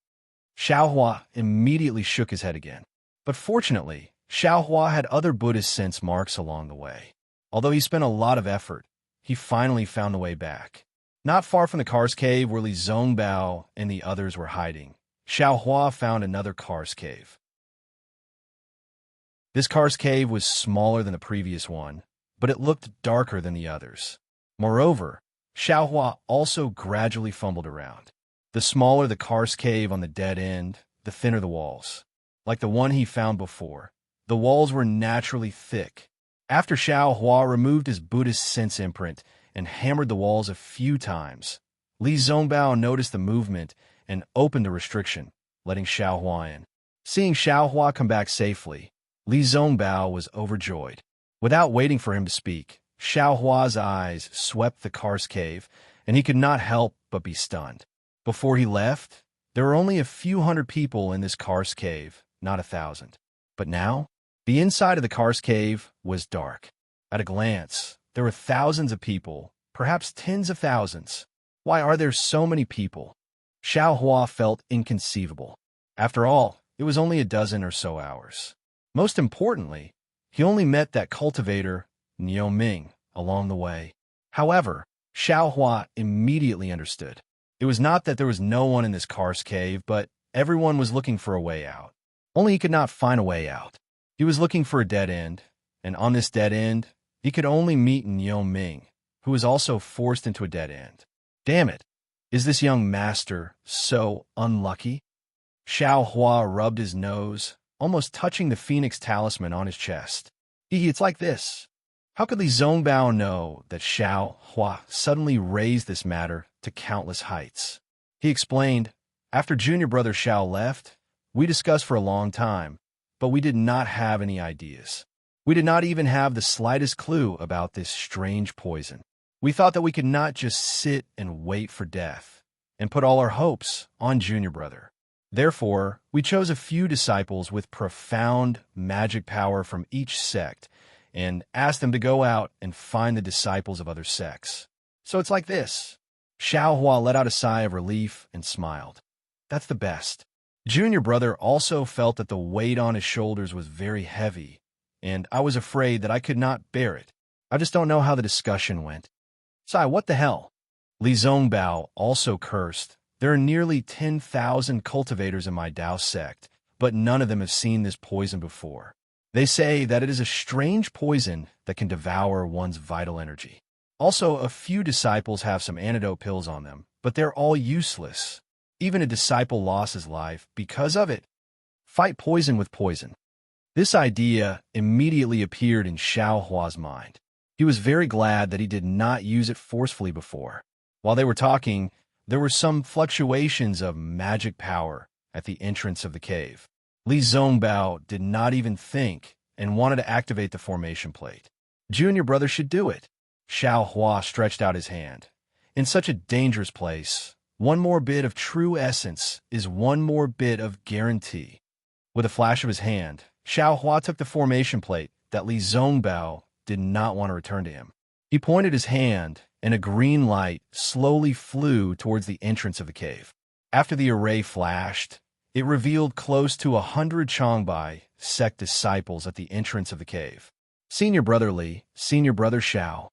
Xiaohua immediately shook his head again. But fortunately, Xiaohua had other Buddhist sense marks along the way. Although he spent a lot of effort, he finally found the way back. Not far from the karst cave where Li Zongbao and the others were hiding, Xiaohua found another karst cave. This karst cave was smaller than the previous one, but it looked darker than the others. Moreover, Xiaohua also gradually fumbled around. The smaller the karst cave on the dead end, the thinner the walls. Like the one he found before, the walls were naturally thick. After Xiaohua removed his Buddhist sense imprint and hammered the walls a few times, Li Zongbao noticed the movement and opened the restriction, letting Xiaohua in. Seeing Xiaohua come back safely, Li Zongbao was overjoyed. Without waiting for him to speak, Xiaohua's eyes swept the karst cave, and he could not help but be stunned. Before he left, there were only a few hundred people in this karst cave, not 1,000. But now, the inside of the karst cave was dark. At a glance, there were thousands of people, perhaps tens of thousands. Why are there so many people? Xiaohua felt inconceivable. After all, it was only a dozen or so hours. Most importantly, he only met that cultivator, Niu Ming, along the way. However, Xiaohua immediately understood. It was not that there was no one in this karst cave, but everyone was looking for a way out. Only he could not find a way out. He was looking for a dead end, and on this dead end, he could only meet Niu Ming, who was also forced into a dead end. Damn it! Is this young master so unlucky? Xiaohua rubbed his nose, almost touching the phoenix talisman on his chest. It's like this. How could Li Zongbao know that Xiaohua suddenly raised this matter to countless heights? He explained, after junior brother Xiao left, we discussed for a long time, but we did not have any ideas. We did not even have the slightest clue about this strange poison. We thought that we could not just sit and wait for death and put all our hopes on junior brother. Therefore, we chose a few disciples with profound magic power from each sect and asked them to go out and find the disciples of other sects. So it's like this. Xiaohua let out a sigh of relief and smiled. That's the best. Junior brother also felt that the weight on his shoulders was very heavy, and I was afraid that I could not bear it. I just don't know how the discussion went. Sai, what the hell? Li Zongbao also cursed. There are nearly 10,000 cultivators in my Dao sect, but none of them have seen this poison before. They say that it is a strange poison that can devour one's vital energy. Also, a few disciples have some antidote pills on them, but they're all useless. Even a disciple lost his life because of it. Fight poison with poison. This idea immediately appeared in Xiaohua's mind. He was very glad that he did not use it forcefully before. While they were talking, there were some fluctuations of magic power at the entrance of the cave. Li Zongbao did not even think and wanted to activate the formation plate. Junior brother should do it. Xiao Hua stretched out his hand. In such a dangerous place, one more bit of true essence is one more bit of guarantee. With a flash of his hand, Xiao Hua took the formation plate that Li Zongbao did not want to return to him. He pointed his hand, and a green light slowly flew towards the entrance of the cave. After the array flashed, it revealed close to 100 Changbai sect disciples at the entrance of the cave. Senior Brother Li, Senior Brother Xiao.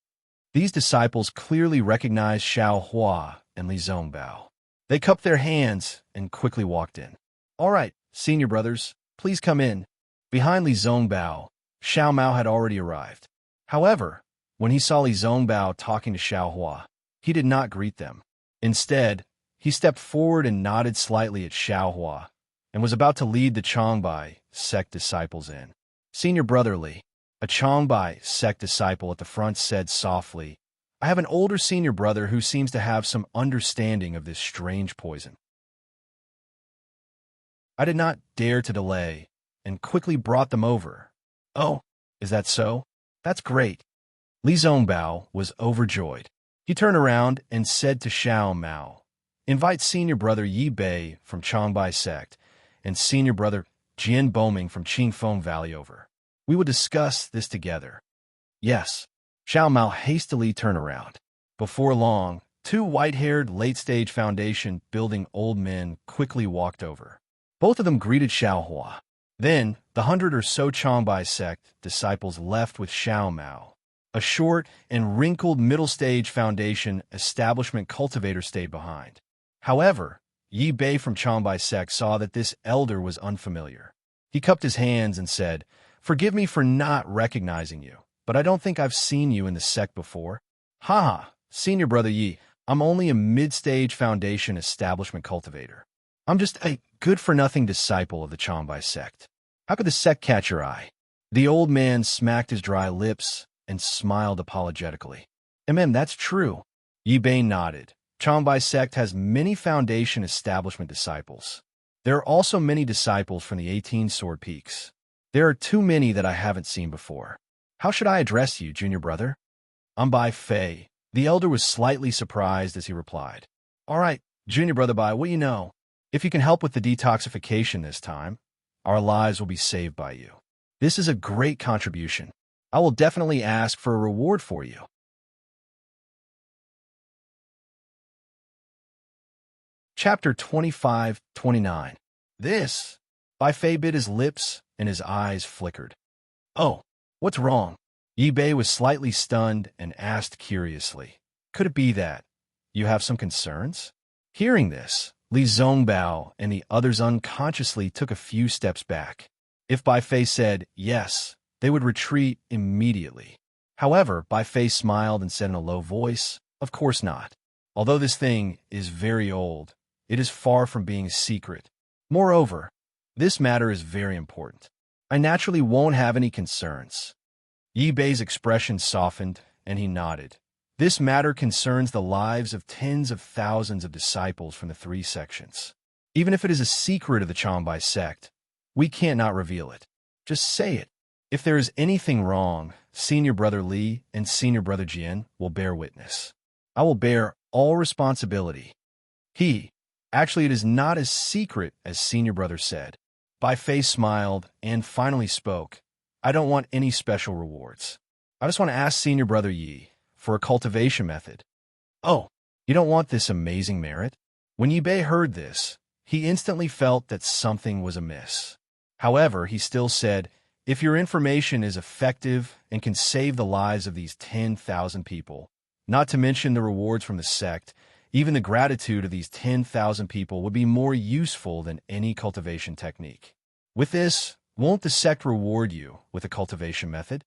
These disciples clearly recognized Xiao Hua and Li Zongbao. They cupped their hands and quickly walked in. All right, Senior Brothers, please come in. Behind Li Zongbao, Xiao Mao had already arrived. However, when he saw Li Zongbao talking to Xiao Hua, he did not greet them. Instead, he stepped forward and nodded slightly at Xiao Hua, and was about to lead the Changbai sect disciples in. Senior Brother Li, a Changbai sect disciple at the front, said softly, I have an older senior brother who seems to have some understanding of this strange poison. I did not dare to delay, and quickly brought them over. Oh, is that so? That's great. Li Zongbao was overjoyed. He turned around and said to Xiao Mao, invite Senior Brother Yi Bei from Changbai Sect and Senior Brother Jian Boming from Qingfeng Valley over. We will discuss this together. Yes. Xiao Mao hastily turned around. Before long, two white-haired late-stage foundation building old men quickly walked over. Both of them greeted Xiao Hua. Then, the 100 or so Changbai Sect disciples left with Xiao Mao. A short and wrinkled middle-stage foundation establishment cultivator stayed behind. However, Yi Bei from Changbai Sect saw that this elder was unfamiliar. He cupped his hands and said, Forgive me for not recognizing you, but I don't think I've seen you in the sect before. Haha, Senior Brother Yi, I'm only a mid-stage foundation establishment cultivator. I'm just a good-for-nothing disciple of the Changbai Sect. How could the sect catch your eye? The old man smacked his dry lips and smiled apologetically. That's true. Yi Bei nodded. Changbai Sect has many foundation establishment disciples. There are also many disciples from the 18 Sword Peaks. There are too many that I haven't seen before. How should I address you, Junior Brother? I'm Bai Fei. The elder was slightly surprised as he replied. All right, Junior Brother Bai, what do you know? If you can help with the detoxification this time, our lives will be saved by you. This is a great contribution. I will definitely ask for a reward for you. Chapter 25-29. This. Bai Fei bit his lips and his eyes flickered. Oh, what's wrong? Yi Bei was slightly stunned and asked curiously, Could it be that you have some concerns? Hearing this, Li Zongbao and the others unconsciously took a few steps back. If Bai Fei said yes, they would retreat immediately. However, Bai Fei smiled and said in a low voice, Of course not. Although this thing is very old, it is far from being a secret. Moreover, this matter is very important. I naturally won't have any concerns. Yi Bei's expression softened, and he nodded. This matter concerns the lives of tens of thousands of disciples from the 3 sections. Even if it is a secret of the Changbai Sect, we can't not reveal it. Just say it. If there is anything wrong, Senior Brother Li and Senior Brother Jian will bear witness. I will bear all responsibility. Actually, it is not as secret as Senior Brother said. Bai Fei smiled and finally spoke. I don't want any special rewards. I just want to ask Senior Brother Yi for a cultivation method. Oh, you don't want this amazing merit? When Yi Bei heard this, he instantly felt that something was amiss. However, he still said, if your information is effective and can save the lives of these 10,000 people, not to mention the rewards from the sect, even the gratitude of these 10,000 people would be more useful than any cultivation technique. With this, won't the sect reward you with a cultivation method?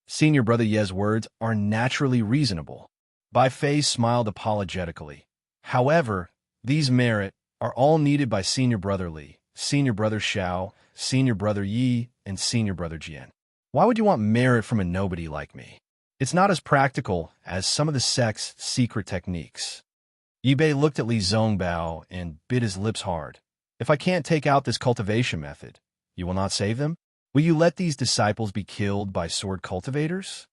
Senior Brother Ye's words are naturally reasonable. Bai Fei smiled apologetically. However, these merit are all needed by Senior Brother Li, Senior Brother Xiao, Senior Brother Yi, and Senior Brother Jian. Why would you want merit from a nobody like me? It's not as practical as some of the sect's secret techniques. Bei looked at Li Zongbao and bit his lips hard. If I can't take out this cultivation method, you will not save them? Will you let these disciples be killed by sword cultivators?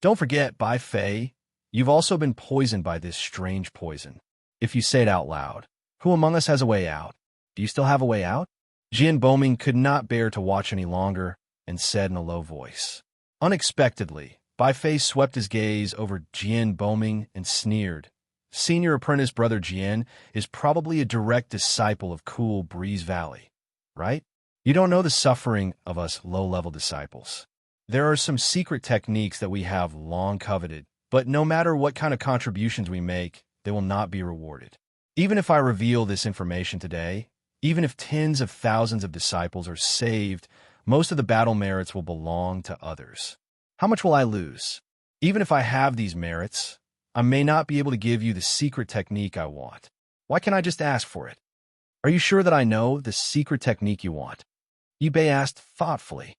Don't forget, Bai Fei, you've also been poisoned by this strange poison. If you say it out loud, who among us has a way out? Do you still have a way out? Jian Boming could not bear to watch any longer and said in a low voice. Unexpectedly, Bai Fei swept his gaze over Jian Boming and sneered. Senior apprentice brother Jian is probably a direct disciple of Cool Breeze Valley, right? You don't know the suffering of us low-level disciples. There are some secret techniques that we have long coveted, but no matter what kind of contributions we make, they will not be rewarded. Even if I reveal this information today, even if tens of thousands of disciples are saved, most of the battle merits will belong to others. How much will I lose? Even if I have these merits, I may not be able to give you the secret technique I want. Why can't I just ask for it? Are you sure that I know the secret technique you want? Bei asked thoughtfully.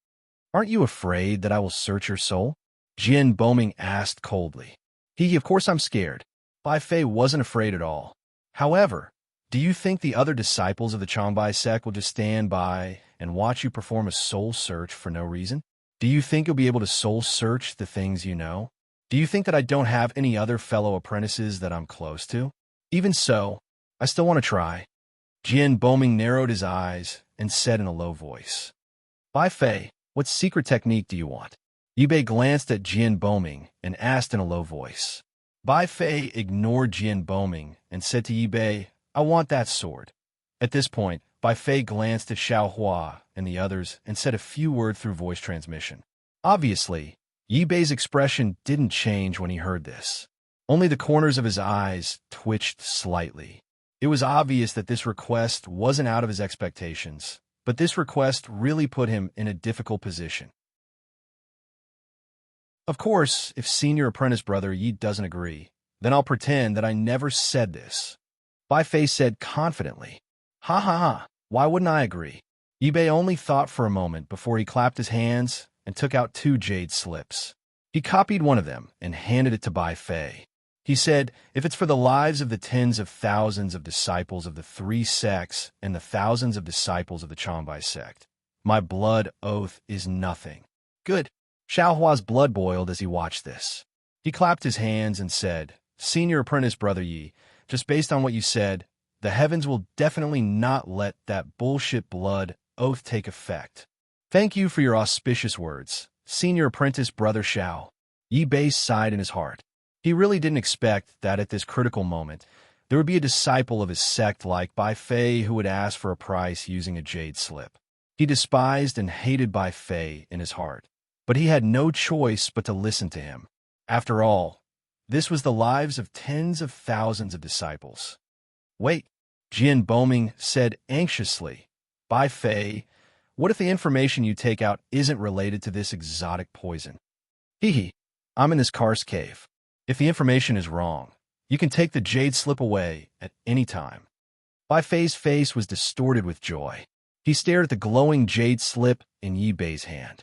Aren't you afraid that I will search your soul? Jian Boming asked coldly. Of course I'm scared. Bai Fei wasn't afraid at all. However, do you think the other disciples of the Changbai sect will just stand by and watch you perform a soul search for no reason? Do you think you'll be able to soul search the things you know? Do you think that I don't have any other fellow apprentices that I'm close to? Even so, I still want to try. Jian Boming narrowed his eyes and said in a low voice. Bai Fei, what secret technique do you want? Bei glanced at Jian Boming and asked in a low voice. Bai Fei ignored Jian Boming and said to Bei, I want that sword. At this point, Bai Fei glanced at Xiao Hua and the others and said a few words through voice transmission. Obviously, Bei's expression didn't change when he heard this. Only the corners of his eyes twitched slightly. It was obvious that this request wasn't out of his expectations, but this request really put him in a difficult position. Of course, if senior apprentice brother Yi doesn't agree, then I'll pretend that I never said this. Bai Fei said confidently. Ha ha ha, why wouldn't I agree? Bei only thought for a moment before he clapped his hands and took out 2 jade slips. He copied one of them and handed it to Bai Fei. He said, if it's for the lives of the tens of thousands of disciples of the 3 sects and the thousands of disciples of the Changbai sect, my blood oath is nothing. Good. Xiao Hua's blood boiled as he watched this. He clapped his hands and said, Senior apprentice brother Yi, just based on what you said, the heavens will definitely not let that bullshit blood oath take effect. Thank you for your auspicious words, senior apprentice brother Xiao. Bei sighed in his heart. He really didn't expect that at this critical moment, there would be a disciple of his sect like Bai Fei who would ask for a price using a jade slip. He despised and hated Bai Fei in his heart, but he had no choice but to listen to him. After all, this was the lives of tens of thousands of disciples. Wait, Jian Boming said anxiously. Bai Fei, what if the information you take out isn't related to this exotic poison? I'm in this karst cave. If the information is wrong, you can take the jade slip away at any time. Bai Fei's face was distorted with joy. He stared at the glowing jade slip in Bei's hand.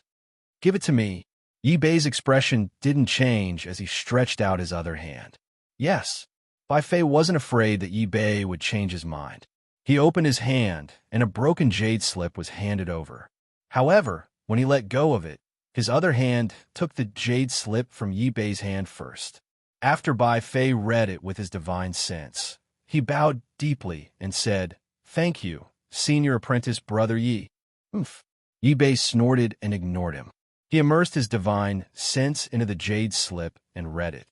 Give it to me. Bei's expression didn't change as he stretched out his other hand. Yes, Bai Fei wasn't afraid that Bei would change his mind. He opened his hand, and a broken jade slip was handed over. However, when he let go of it, his other hand took the jade slip from Bei's hand first. After Bai Fei read it with his divine sense, he bowed deeply and said, Thank you, senior apprentice brother Yi. Oof. Bei snorted and ignored him. He immersed his divine sense into the jade slip and read it.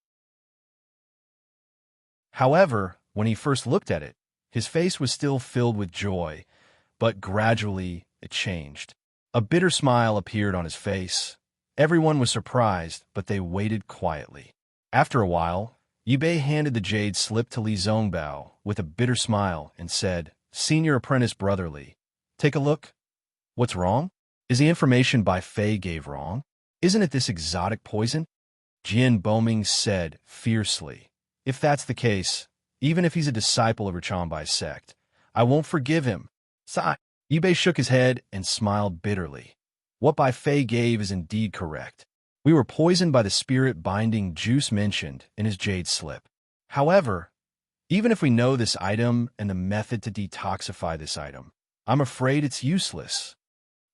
However, when he first looked at it, his face was still filled with joy, but gradually it changed. A bitter smile appeared on his face. Everyone was surprised, but they waited quietly. After a while, Bei handed the jade slip to Li Zongbao with a bitter smile and said, Senior apprentice brother Li, take a look. What's wrong? Is the information Bai Fei gave wrong? Isn't it this exotic poison? Jian Boming said fiercely. If that's the case, even if he's a disciple of Changbai sect, I won't forgive him. Sigh. Bei shook his head and smiled bitterly. What Bai Fei gave is indeed correct. We were poisoned by the spirit-binding juice mentioned in his jade slip. However, Even if we know this item and the method to detoxify this item, I'm afraid it's useless.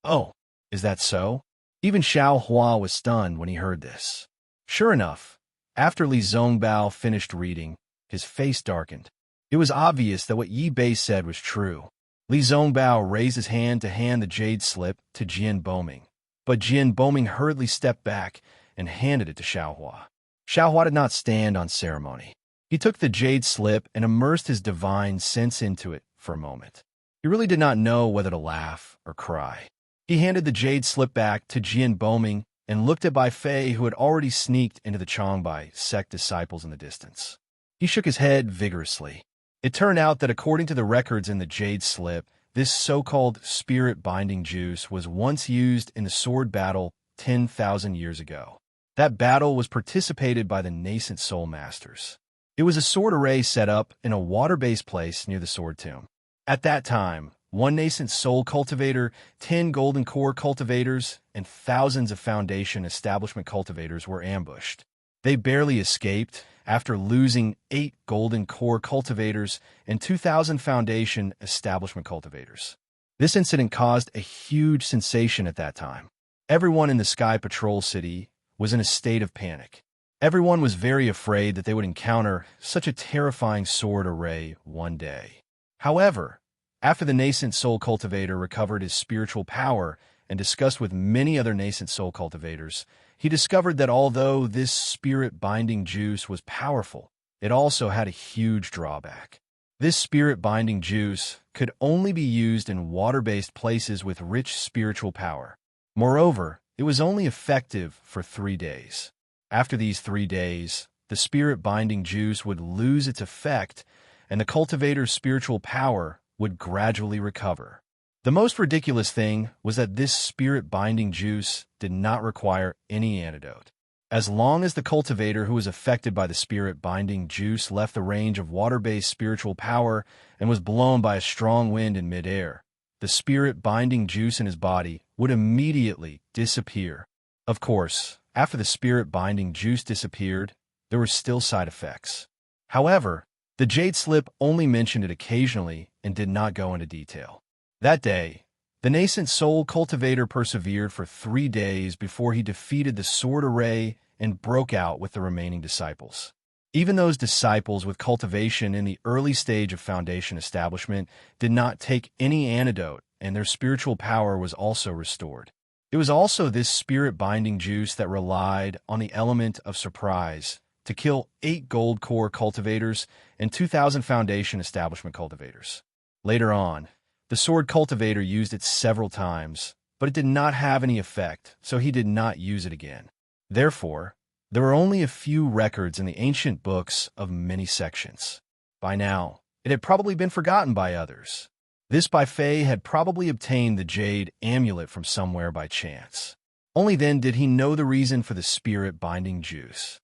Oh, is that so? Even Xiao Hua was stunned when he heard this. Sure enough, after Li Zongbao finished reading, his face darkened. It was obvious that what Yi Bei said was true. Li Zongbao raised his hand to hand the jade slip to Jian Boming, but Jian Boming hurriedly stepped back and handed it to Xiao Hua. Xiao Hua did not stand on ceremony. He took the jade slip and immersed his divine sense into it for a moment. He really did not know whether to laugh or cry. He handed the jade slip back to Jian Boming and looked at Bai Fei, who had already sneaked into the Changbai sect disciples in the distance. He shook his head vigorously. It turned out that according to the records in the jade slip, this so-called spirit-binding juice was once used in the sword battle 10,000 years ago. That battle was participated by the nascent soul masters. It was a sword array set up in a water-based place near the sword tomb. At that time, one nascent soul cultivator, 10 golden core cultivators, and thousands of foundation establishment cultivators were ambushed. They barely escaped after losing 8 golden core cultivators and 2,000 foundation establishment cultivators. This incident caused a huge sensation at that time. Everyone in the Sky Patrol City was in a state of panic. Everyone was very afraid that they would encounter such a terrifying sword array one day. However, after the nascent soul cultivator recovered his spiritual power and discussed with many other nascent soul cultivators, he discovered that although this spirit-binding juice was powerful, it also had a huge drawback. This spirit-binding juice could only be used in water-based places with rich spiritual power. Moreover, it was only effective for 3 days. After these 3 days, the spirit-binding juice would lose its effect, and the cultivator's spiritual power would gradually recover. The most ridiculous thing was that this spirit-binding juice did not require any antidote. As long as the cultivator who was affected by the spirit-binding juice left the range of water-based spiritual power and was blown by a strong wind in midair, the spirit-binding juice in his body would immediately disappear. Of course, after the spirit-binding juice disappeared, there were still side effects. However, the jade slip only mentioned it occasionally and did not go into detail. That day, the nascent soul cultivator persevered for 3 days before he defeated the sword array and broke out with the remaining disciples. Even those disciples with cultivation in the early stage of foundation establishment did not take any antidote, and their spiritual power was also restored. It was also this spirit-binding juice that relied on the element of surprise to kill 8 gold core cultivators and 2,000 foundation establishment cultivators. Later on, the sword cultivator used it several times, but it did not have any effect, so he did not use it again. Therefore, there were only a few records in the ancient books of many sections. By now, it had probably been forgotten by others. This Bai Fei had probably obtained the jade amulet from somewhere by chance. Only then did he know the reason for the spirit-binding juice.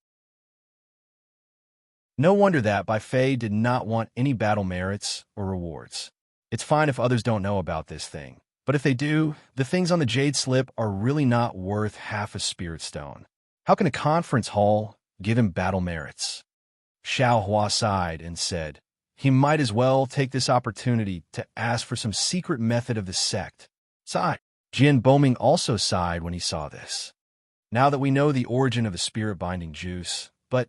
No wonder that Bai Fei did not want any battle merits or rewards. It's fine if others don't know about this thing, but if they do, the things on the jade slip are really not worth half a spirit stone. How can a conference hall give him battle merits? Xiao Hua sighed and said, he might as well take this opportunity to ask for some secret method of the sect. Sigh. Jian Boming also sighed when he saw this. Now that we know the origin of the spirit-binding juice, but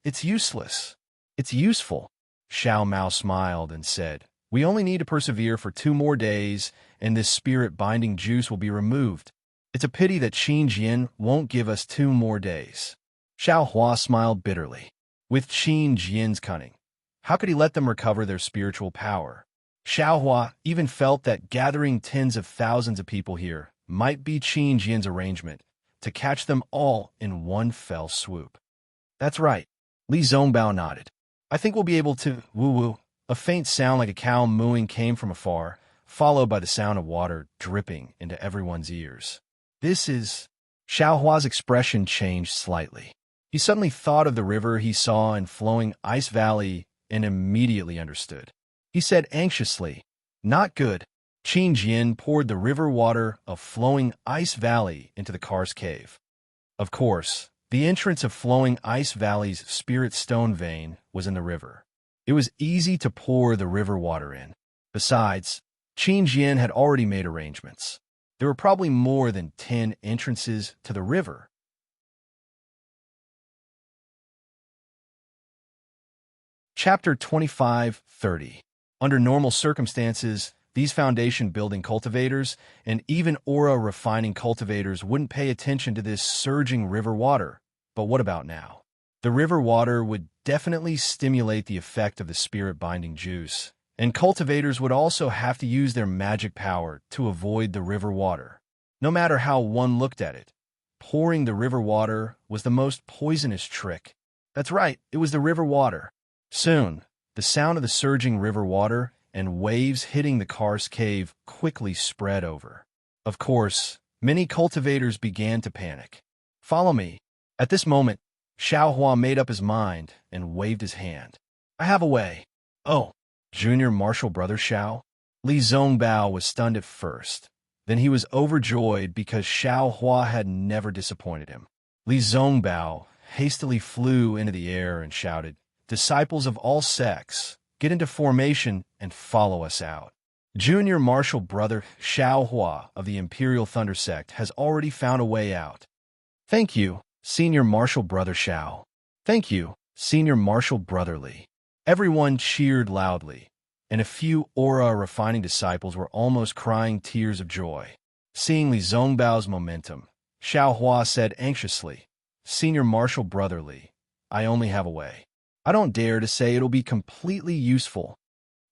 it's useless. It's useful. Xiao Mao smiled and said, we only need to persevere for 2 more days, and this spirit-binding juice will be removed. It's a pity that Qin Jian won't give us 2 more days. Xiao Hua smiled bitterly. With Qin Jian's cunning, how could he let them recover their spiritual power? Xiao Hua even felt that gathering tens of thousands of people here might be Qin Jian's arrangement to catch them all in one fell swoop. That's right. Li Zongbao nodded. I think we'll be able to woo-woo. A faint sound like a cow mooing came from afar, followed by the sound of water dripping into everyone's ears. This is... Xiao Hua's expression changed slightly. He suddenly thought of the river he saw in flowing Ice Valley and immediately understood. He said anxiously, not good. Qin Jian poured the river water of flowing Ice Valley into the car's cave. Of course, the entrance of flowing Ice Valley's spirit stone vein was in the river. It was easy to pour the river water in. Besides, Qin Jian had already made arrangements. There were probably more than 10 entrances to the river. Chapter 25:30. Under normal circumstances, these foundation-building cultivators and even aura-refining cultivators wouldn't pay attention to this surging river water. But what about now? The river water would definitely stimulate the effect of the spirit-binding juice, and cultivators would also have to use their magic power to avoid the river water. No matter how one looked at it, pouring the river water was the most poisonous trick. That's right, it was the river water. Soon, the sound of the surging river water and waves hitting the karst cave quickly spread over. Of course, many cultivators began to panic. Follow me. At this moment, Xiaohua made up his mind and waved his hand. I have a way. Oh, Junior Martial Brother Xiao? Li Zongbao was stunned at first. Then he was overjoyed because Xiaohua had never disappointed him. Li Zongbao hastily flew into the air and shouted, "Disciples of all sects, get into formation and follow us out." Junior Martial Brother Xiaohua of the Imperial Thunder Sect has already found a way out. Thank you, Senior Martial Brother Xiao. Thank you, Senior Martial Brother Li. Everyone cheered loudly, and a few aura-refining disciples were almost crying tears of joy. Seeing Li Zongbao's momentum, Xiaohua said anxiously, "Senior Martial Brother Li, I only have a way. I don't dare to say it'll be completely useful.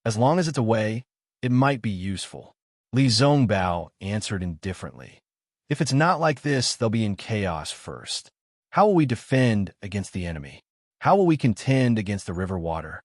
As long as it's a way, it might be useful." Li Zongbao answered indifferently. If it's not like this, they'll be in chaos first. How will we defend against the enemy? How will we contend against the river water?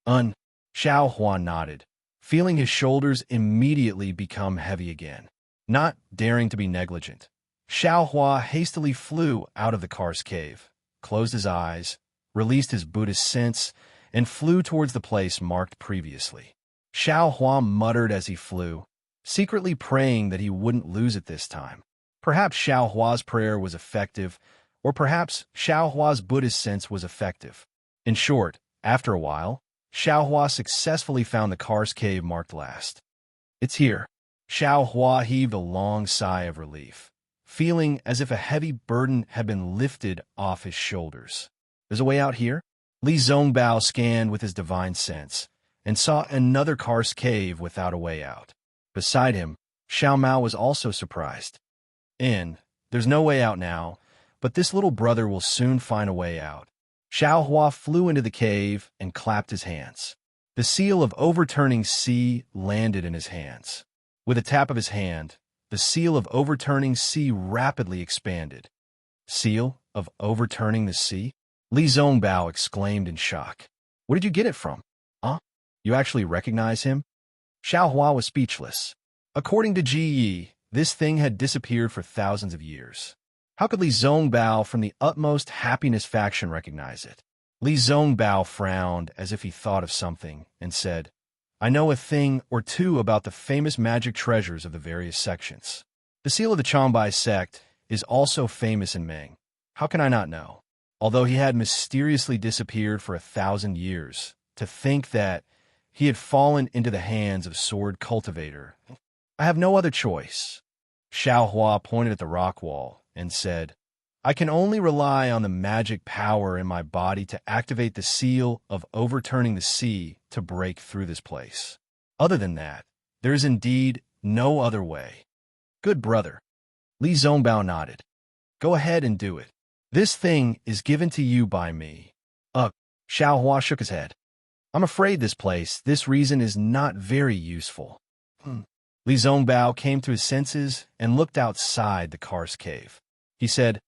Xiaohua nodded, feeling his shoulders immediately become heavy again. Not daring to be negligent, Xiaohua hastily flew out of the karst cave, closed his eyes, released his Buddhist sense, and flew towards the place marked previously. Xiaohua muttered as he flew, secretly praying that he wouldn't lose it this time. Perhaps Xiaohua's prayer was effective, or perhaps Xiaohua's Buddhist sense was effective. In short, after a while, Xiaohua successfully found the karst cave marked last. It's here. Xiaohua heaved a long sigh of relief, feeling as if a heavy burden had been lifted off his shoulders. There's a way out here? Li Zongbao scanned with his divine sense and saw another karst cave without a way out. Beside him, Xiao Mao was also surprised. There's no way out now, but this little brother will soon find a way out. Xiaohua flew into the cave and clapped his hands. The seal of overturning sea landed in his hands. With a tap of his hand, the seal of overturning sea rapidly expanded. Seal of overturning the sea? Li Zongbao exclaimed in shock. Where did you get it from? Huh? You actually recognize him? Xiaohua was speechless. According to Ji Yi, this thing had disappeared for thousands of years. How could Li Zongbao from the utmost happiness faction recognize it? Li Zongbao frowned as if he thought of something and said, I know a thing or two about the famous magic treasures of the various sections. The seal of the Changbai sect is also famous in Ming. How can I not know? Although he had mysteriously disappeared for 1,000 years, to think that he had fallen into the hands of a sword cultivator. I have no other choice. Xiaohua pointed at the rock wall and said, I can only rely on the magic power in my body to activate the seal of overturning the sea to break through this place. Other than that, there is indeed no other way. Good brother. Li Zongbao nodded. Go ahead and do it. This thing is given to you by me. Xiaohua shook his head. I'm afraid this reason is not very useful. Li Zongbao came to his senses and looked outside the karst cave. He said,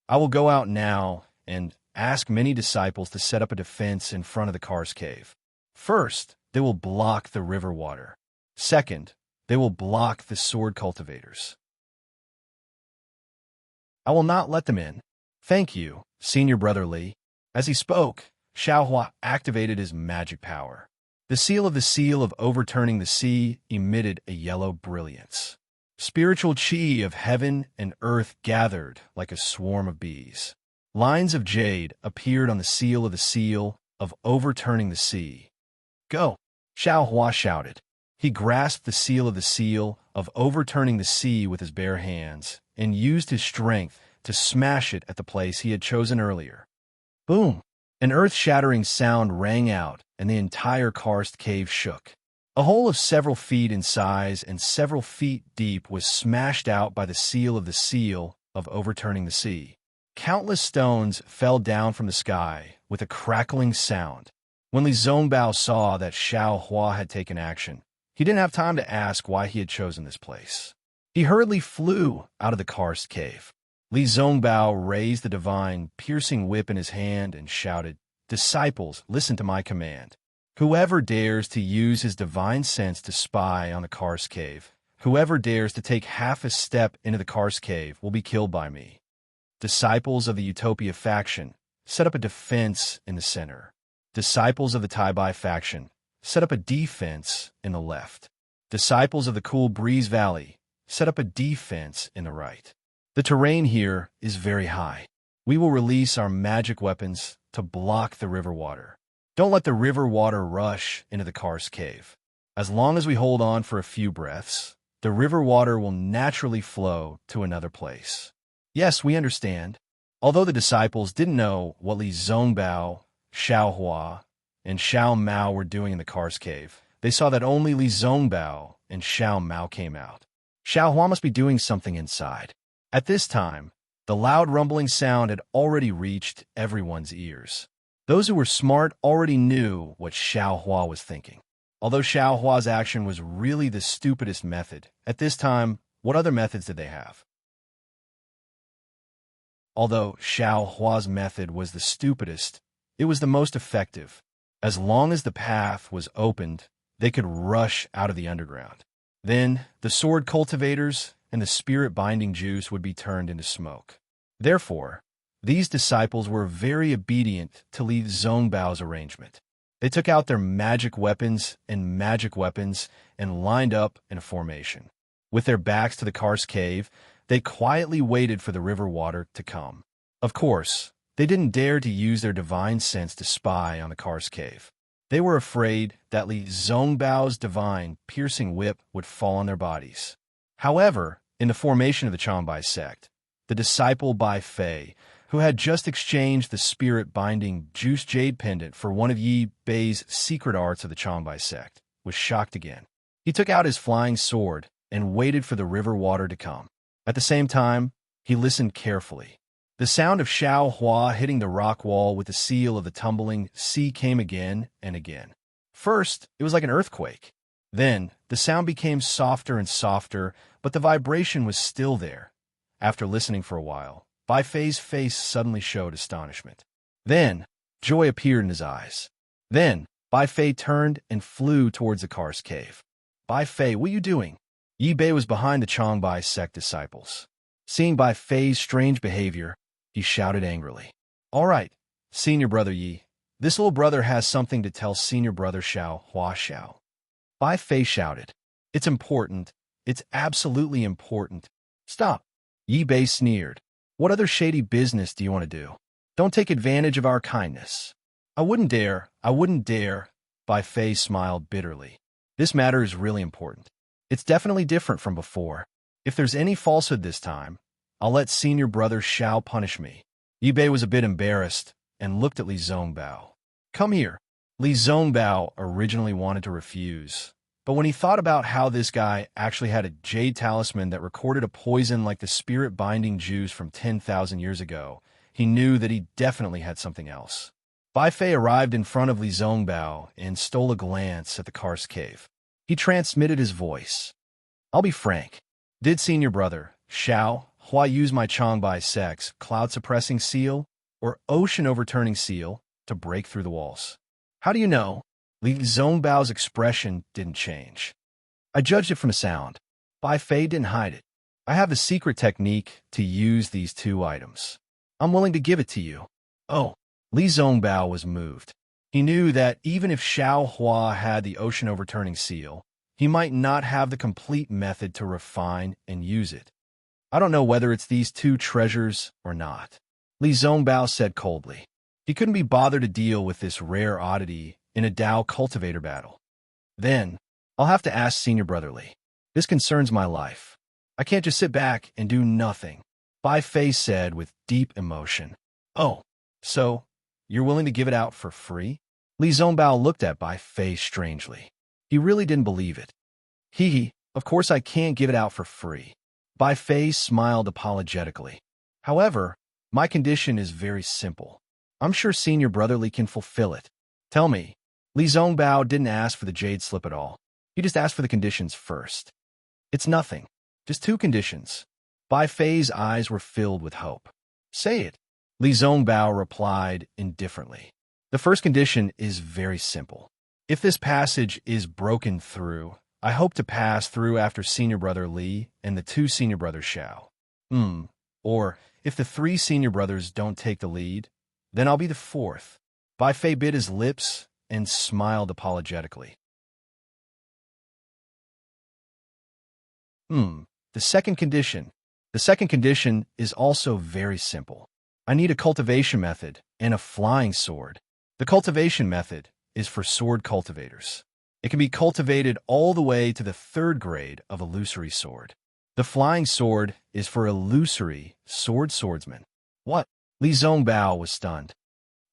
I will go out now and ask many disciples to set up a defense in front of the karst cave. First, they will block the river water. Second, they will block the sword cultivators. I will not let them in. Thank you, Senior Brother Li. As he spoke, Xiaohua activated his magic power. The seal of overturning the sea emitted a yellow brilliance. Spiritual chi of heaven and earth gathered like a swarm of bees. Lines of jade appeared on the seal of overturning the sea, Go! Xiao Hua shouted. He grasped the seal of overturning the sea with his bare hands and used his strength to smash it at the place he had chosen earlier. Boom! An earth-shattering sound rang out, and the entire karst cave shook. A hole of several feet in size and several feet deep was smashed out by the seal of overturning the sea. Countless stones fell down from the sky with a crackling sound. When Li Zongbao saw that Xiao Hua had taken action, he didn't have time to ask why he had chosen this place. He hurriedly flew out of the karst cave. Li Zongbao raised the divine, piercing whip in his hand and shouted, "Disciples, listen to my command. Whoever dares to use his divine sense to spy on the karst cave, whoever dares to take half a step into the karst cave will be killed by me. Disciples of the Utopia faction, set up a defense in the center. Disciples of the Taibai faction, set up a defense in the left. Disciples of the Cool Breeze Valley, set up a defense in the right. The terrain here is very high. We will release our magic weapons to block the river water. Don't let the river water rush into the karst cave. As long as we hold on for a few breaths, the river water will naturally flow to another place." Yes, we understand. Although the disciples didn't know what Li Zongbao, Xiao Hua, and Xiao Mao were doing in the karst cave, they saw that only Li Zongbao and Xiao Mao came out. Xiao Hua must be doing something inside. At this time, the loud rumbling sound had already reached everyone's ears. Those who were smart already knew what Xiao Hua was thinking. Although Xiao Hua's action was really the stupidest method, at this time, what other methods did they have? Although Xiao Hua's method was the stupidest, it was the most effective. As long as the path was opened, they could rush out of the underground. Then, the sword cultivators and the spirit-binding juice would be turned into smoke. Therefore, these disciples were very obedient to Li Zongbao's arrangement. They took out their magic weapons and lined up in a formation. With their backs to the karst cave, they quietly waited for the river water to come. Of course, they didn't dare to use their divine sense to spy on the karst cave. They were afraid that Li Zongbao's divine, piercing whip would fall on their bodies. However, in the formation of the Changbai sect, the disciple Bai Fei, who had just exchanged the spirit-binding juice jade pendant for one of Yi Bei's secret arts of the Changbai sect, was shocked again. He took out his flying sword and waited for the river water to come. At the same time, he listened carefully. The sound of Xiao Hua hitting the rock wall with the seal of the tumbling sea came again and again. First, it was like an earthquake. Then, the sound became softer and softer, but the vibration was still there. After listening for a while, Bai Fei's face suddenly showed astonishment. Then, joy appeared in his eyes. Then, Bai Fei turned and flew towards the karst cave. "Bai Fei, what are you doing?" Yi Bei was behind the Changbai sect disciples. Seeing Bai Fei's strange behavior, he shouted angrily. "All right, senior brother Yi, this little brother has something to tell senior brother Xiao Hua Xiao." Bai Fei shouted, "It's important. It's absolutely important." "Stop." Yi Bei sneered. "What other shady business do you want to do? Don't take advantage of our kindness." I wouldn't dare. Bai Fei smiled bitterly. "This matter is really important. It's definitely different from before. If there's any falsehood this time, I'll let senior brother Xiao punish me." Yi Bei was a bit embarrassed and looked at Li Zongbao. "Come here." Li Zongbao originally wanted to refuse, but when he thought about how this guy actually had a jade talisman that recorded a poison like the spirit-binding juice from 10,000 years ago, he knew that he definitely had something else. Bai Fei arrived in front of Li Zongbao and stole a glance at the karst cave. He transmitted his voice. "I'll be frank. Did senior brother Xiao Hua use my Changbai sect's cloud-suppressing seal or ocean-overturning seal to break through the walls?" "How do you know?" Li Zongbao's expression didn't change. "I judged it from a sound." Bai Fei didn't hide it. "I have the secret technique to use these two items. I'm willing to give it to you." "Oh." Li Zongbao was moved. He knew that even if Xiao Hua had the ocean-overturning seal, he might not have the complete method to refine and use it. "I don't know whether it's these two treasures or not," Li Zongbao said coldly. He couldn't be bothered to deal with this rare oddity in a Dao cultivator battle. Then, I'll have to ask Senior Brother Li. This concerns my life. I can't just sit back and do nothing, Bai Fei said with deep emotion. Oh, so, you're willing to give it out for free? Li Zongbao looked at Bai Fei strangely. He really didn't believe it. Hee, of course I can't give it out for free. Bai Fei smiled apologetically. However, my condition is very simple. I'm sure Senior Brother Li can fulfill it. Tell me, Li Zongbao didn't ask for the jade slip at all. He just asked for the conditions first. It's nothing. Just 2 conditions. Bai Fei's eyes were filled with hope. Say it. Li Zongbao replied indifferently. The first condition is very simple. If this passage is broken through, I hope to pass through after Senior Brother Li and the 2 Senior Brothers Xiao. Or, if the 3 Senior Brothers don't take the lead, then I'll be the 4th. Bai Fei bit his lips and smiled apologetically. The second condition. The second condition is also very simple. I need a cultivation method and a flying sword. The cultivation method is for sword cultivators. It can be cultivated all the way to the 3rd grade of illusory sword. The flying sword is for illusory swordsmen. What? Li Zongbao was stunned.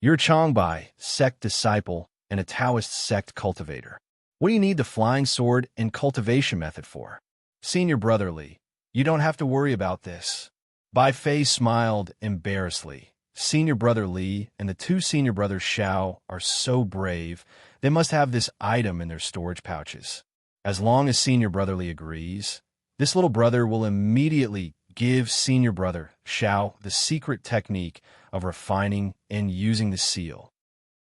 You're a Changbai sect disciple and a Taoist sect cultivator. What do you need the flying sword and cultivation method for? Senior Brother Li, you don't have to worry about this. Bai Fei smiled embarrassedly. Senior Brother Li and the 2 Senior Brothers Xiao are so brave, they must have this item in their storage pouches. As long as Senior Brother Li agrees, this little brother will immediately give Senior Brother Xiao the secret technique of refining and using the seal.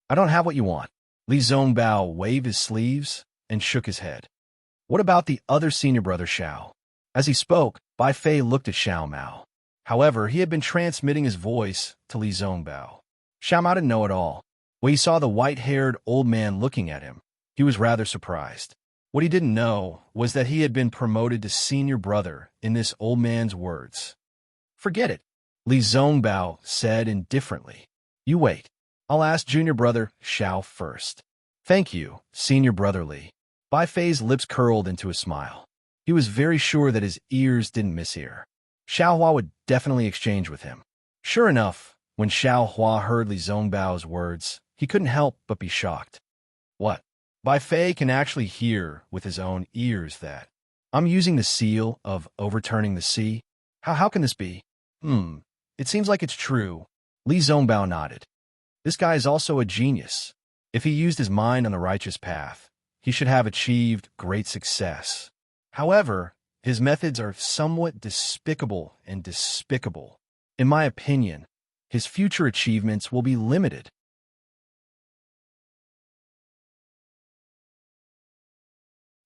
I don't have what you want. Li Zongbao waved his sleeves and shook his head. What about the other Senior Brother Xiao? As he spoke, Bai Fei looked at Xiao Mao. However, he had been transmitting his voice to Li Zongbao. Xiao Mao didn't know at all. When he saw the white-haired old man looking at him, he was rather surprised. What he didn't know was that he had been promoted to Senior Brother in this old man's words. Forget it, Li Zongbao said indifferently. You wait. I'll ask Junior Brother Xiao first. Thank you, Senior Brother Li. Bai Fei's lips curled into a smile. He was very sure that his ears didn't mishear. Xiao Hua would definitely exchange with him. Sure enough, when Xiao Hua heard Li Zongbao's words, he couldn't help but be shocked. What? Bai Fei can actually hear with his own ears that. I'm using the seal of overturning the sea? How can this be? It seems like it's true. Li Zongbao nodded. This guy is also a genius. If he used his mind on the righteous path, he should have achieved great success. However, his methods are somewhat despicable. In my opinion, his future achievements will be limited.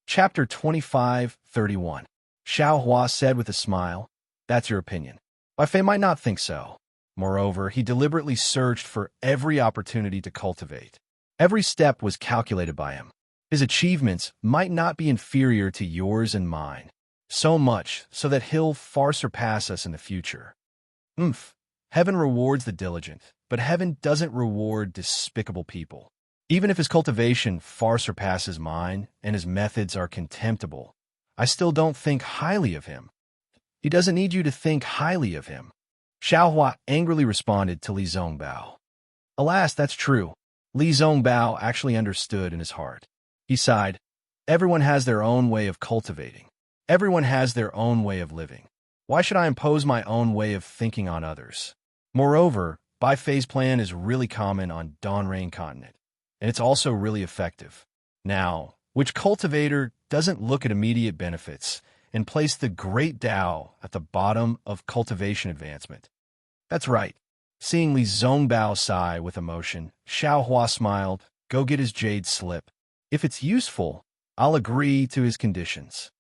Chapter 25:31. Xiao Hua said with a smile, That's your opinion. Bai Fei might not think so. Moreover, he deliberately searched for every opportunity to cultivate. Every step was calculated by him. His achievements might not be inferior to yours and mine, so much so that he'll far surpass us in the future. Heaven rewards the diligent, but heaven doesn't reward despicable people. Even if his cultivation far surpasses mine and his methods are contemptible, I still don't think highly of him. He doesn't need you to think highly of him. Xiao Hua angrily responded to Li Zongbao. Alas, that's true. Li Zongbao actually understood in his heart. He sighed. Everyone has their own way of cultivating. Everyone has their own way of living. Why should I impose my own way of thinking on others? Moreover, Bai Fei's plan is really common on Donrain continent, and it's also really effective. Now, which cultivator doesn't look at immediate benefits and place the great Tao at the bottom of cultivation advancement? That's right. Seeing Li Zongbao sigh with emotion, Xiao Hua smiled. Go get his jade slip. If it's useful, I'll agree to his conditions.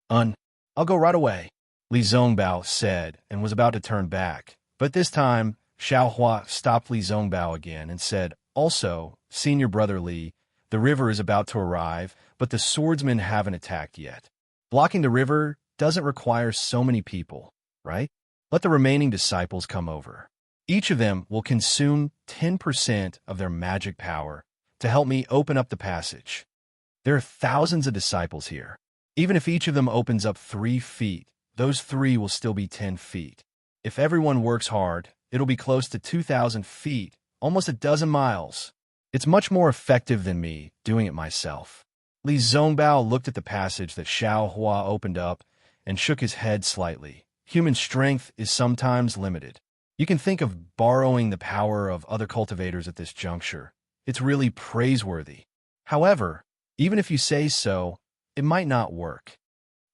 I'll go right away, Li Zongbao said and was about to turn back. But this time, Xiao Hua stopped Li Zongbao again and said, Also, Senior Brother Li, the river is about to arrive, but the swordsmen haven't attacked yet. Blocking the river doesn't require so many people, right? Let the remaining disciples come over. Each of them will consume 10% of their magic power, to help me open up the passage. There are thousands of disciples here. Even if each of them opens up 3 feet, those 3 will still be 10 feet. If everyone works hard, it'll be close to 2,000 feet, almost a dozen miles. It's much more effective than me doing it myself. Li Zongbao looked at the passage that Xiao Hua opened up and shook his head slightly. Human strength is sometimes limited. You can think of borrowing the power of other cultivators at this juncture. It's really praiseworthy. However, even if you say so, it might not work.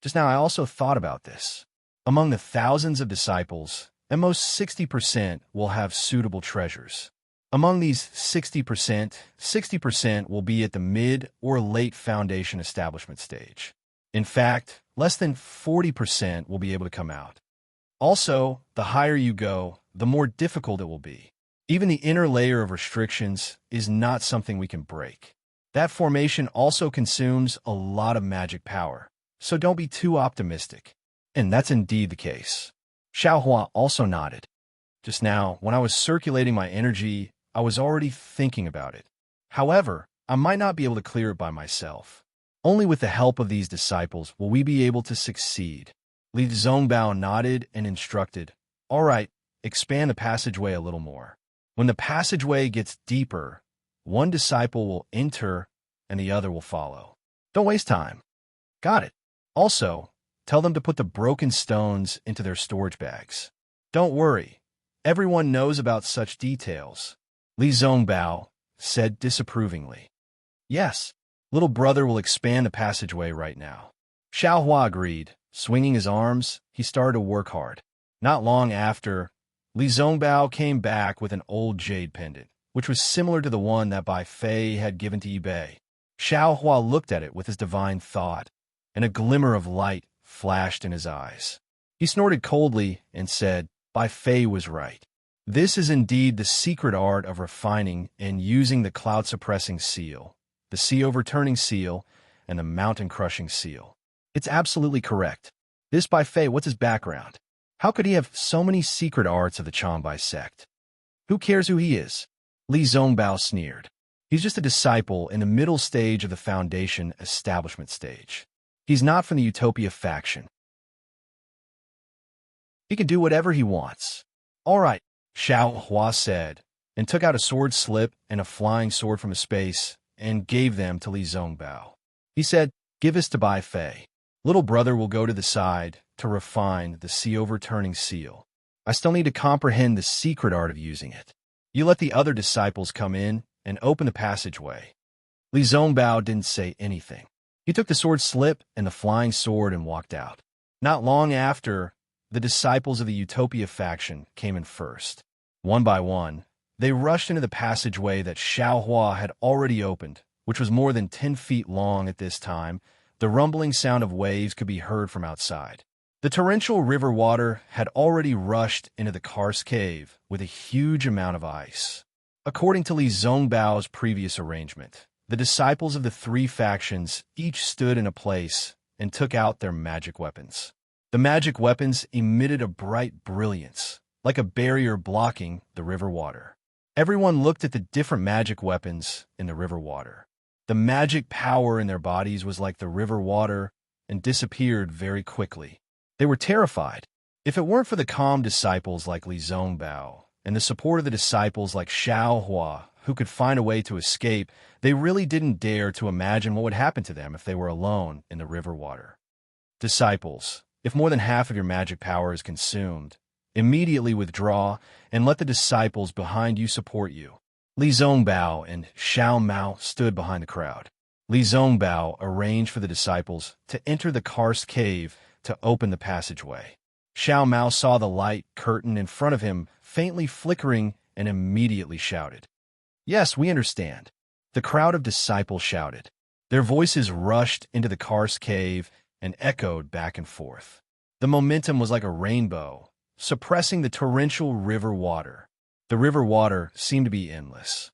Just now I also thought about this. Among the thousands of disciples, at most 60% will have suitable treasures. Among these 60% will be at the mid or late foundation establishment stage. In fact, less than 40% will be able to come out. Also, the higher you go, the more difficult it will be. Even the inner layer of restrictions is not something we can break. That formation also consumes a lot of magic power, so don't be too optimistic. And that's indeed the case. Xiao Hua also nodded. Just now, when I was circulating my energy, I was already thinking about it. However, I might not be able to clear it by myself. Only with the help of these disciples will we be able to succeed. Li Zongbao nodded and instructed, "All right, expand the passageway a little more. When the passageway gets deeper, one disciple will enter and the other will follow. Don't waste time." "Got it. Also, tell them to put the broken stones into their storage bags." "Don't worry. Everyone knows about such details," Li Zongbao said disapprovingly. "Yes, little brother will expand the passageway right now." Xiao Hua agreed. Swinging his arms, he started to work hard. Not long after, Li Zongbao came back with an old jade pendant, which was similar to the one that Bai Fei had given to Bei. Xiao Hua looked at it with his divine thought, and a glimmer of light flashed in his eyes. He snorted coldly and said, "Bai Fei was right. This is indeed the secret art of refining and using the cloud-suppressing seal, the sea-overturning seal, and the mountain-crushing seal. It's absolutely correct. This Bai Fei, what's his background? How could he have so many secret arts of the Changbai sect? Who cares who he is?" Li Zongbao sneered. "He's just a disciple in the middle stage of the foundation establishment stage. He's not from the Utopia faction. He can do whatever he wants." "All right," Xiao Hua said, and took out a sword slip and a flying sword from his space and gave them to Li Zongbao. He said, "Give this to Bai Fei. Little brother will go to the side to refine the sea-overturning seal. I still need to comprehend the secret art of using it. You let the other disciples come in and open the passageway." Li Zongbao didn't say anything. He took the sword slip and the flying sword and walked out. Not long after, the disciples of the Utopia faction came in first. One by one, they rushed into the passageway that Xiao Hua had already opened, which was more than 10 feet long at this time. The rumbling sound of waves could be heard from outside. The torrential river water had already rushed into the karst cave with a huge amount of ice. According to Li Zongbao's previous arrangement, the disciples of the 3 factions each stood in a place and took out their magic weapons. The magic weapons emitted a bright brilliance, like a barrier blocking the river water. Everyone looked at the different magic weapons in the river water. The magic power in their bodies was like the river water and disappeared very quickly. They were terrified. If it weren't for the calm disciples like Li Zongbao and the support of the disciples like Xiao Hua, who could find a way to escape, they really didn't dare to imagine what would happen to them if they were alone in the river water. Disciples, if more than half of your magic power is consumed, immediately withdraw and let the disciples behind you support you. Li Zongbao and Xiao Mao stood behind the crowd. Li Zongbao arranged for the disciples to enter the karst cave to open the passageway. Xiao Mao saw the light curtain in front of him faintly flickering and immediately shouted, "Yes, we understand." The crowd of disciples shouted. Their voices rushed into the karst cave and echoed back and forth. The momentum was like a rainbow, suppressing the torrential river water. The river water seemed to be endless.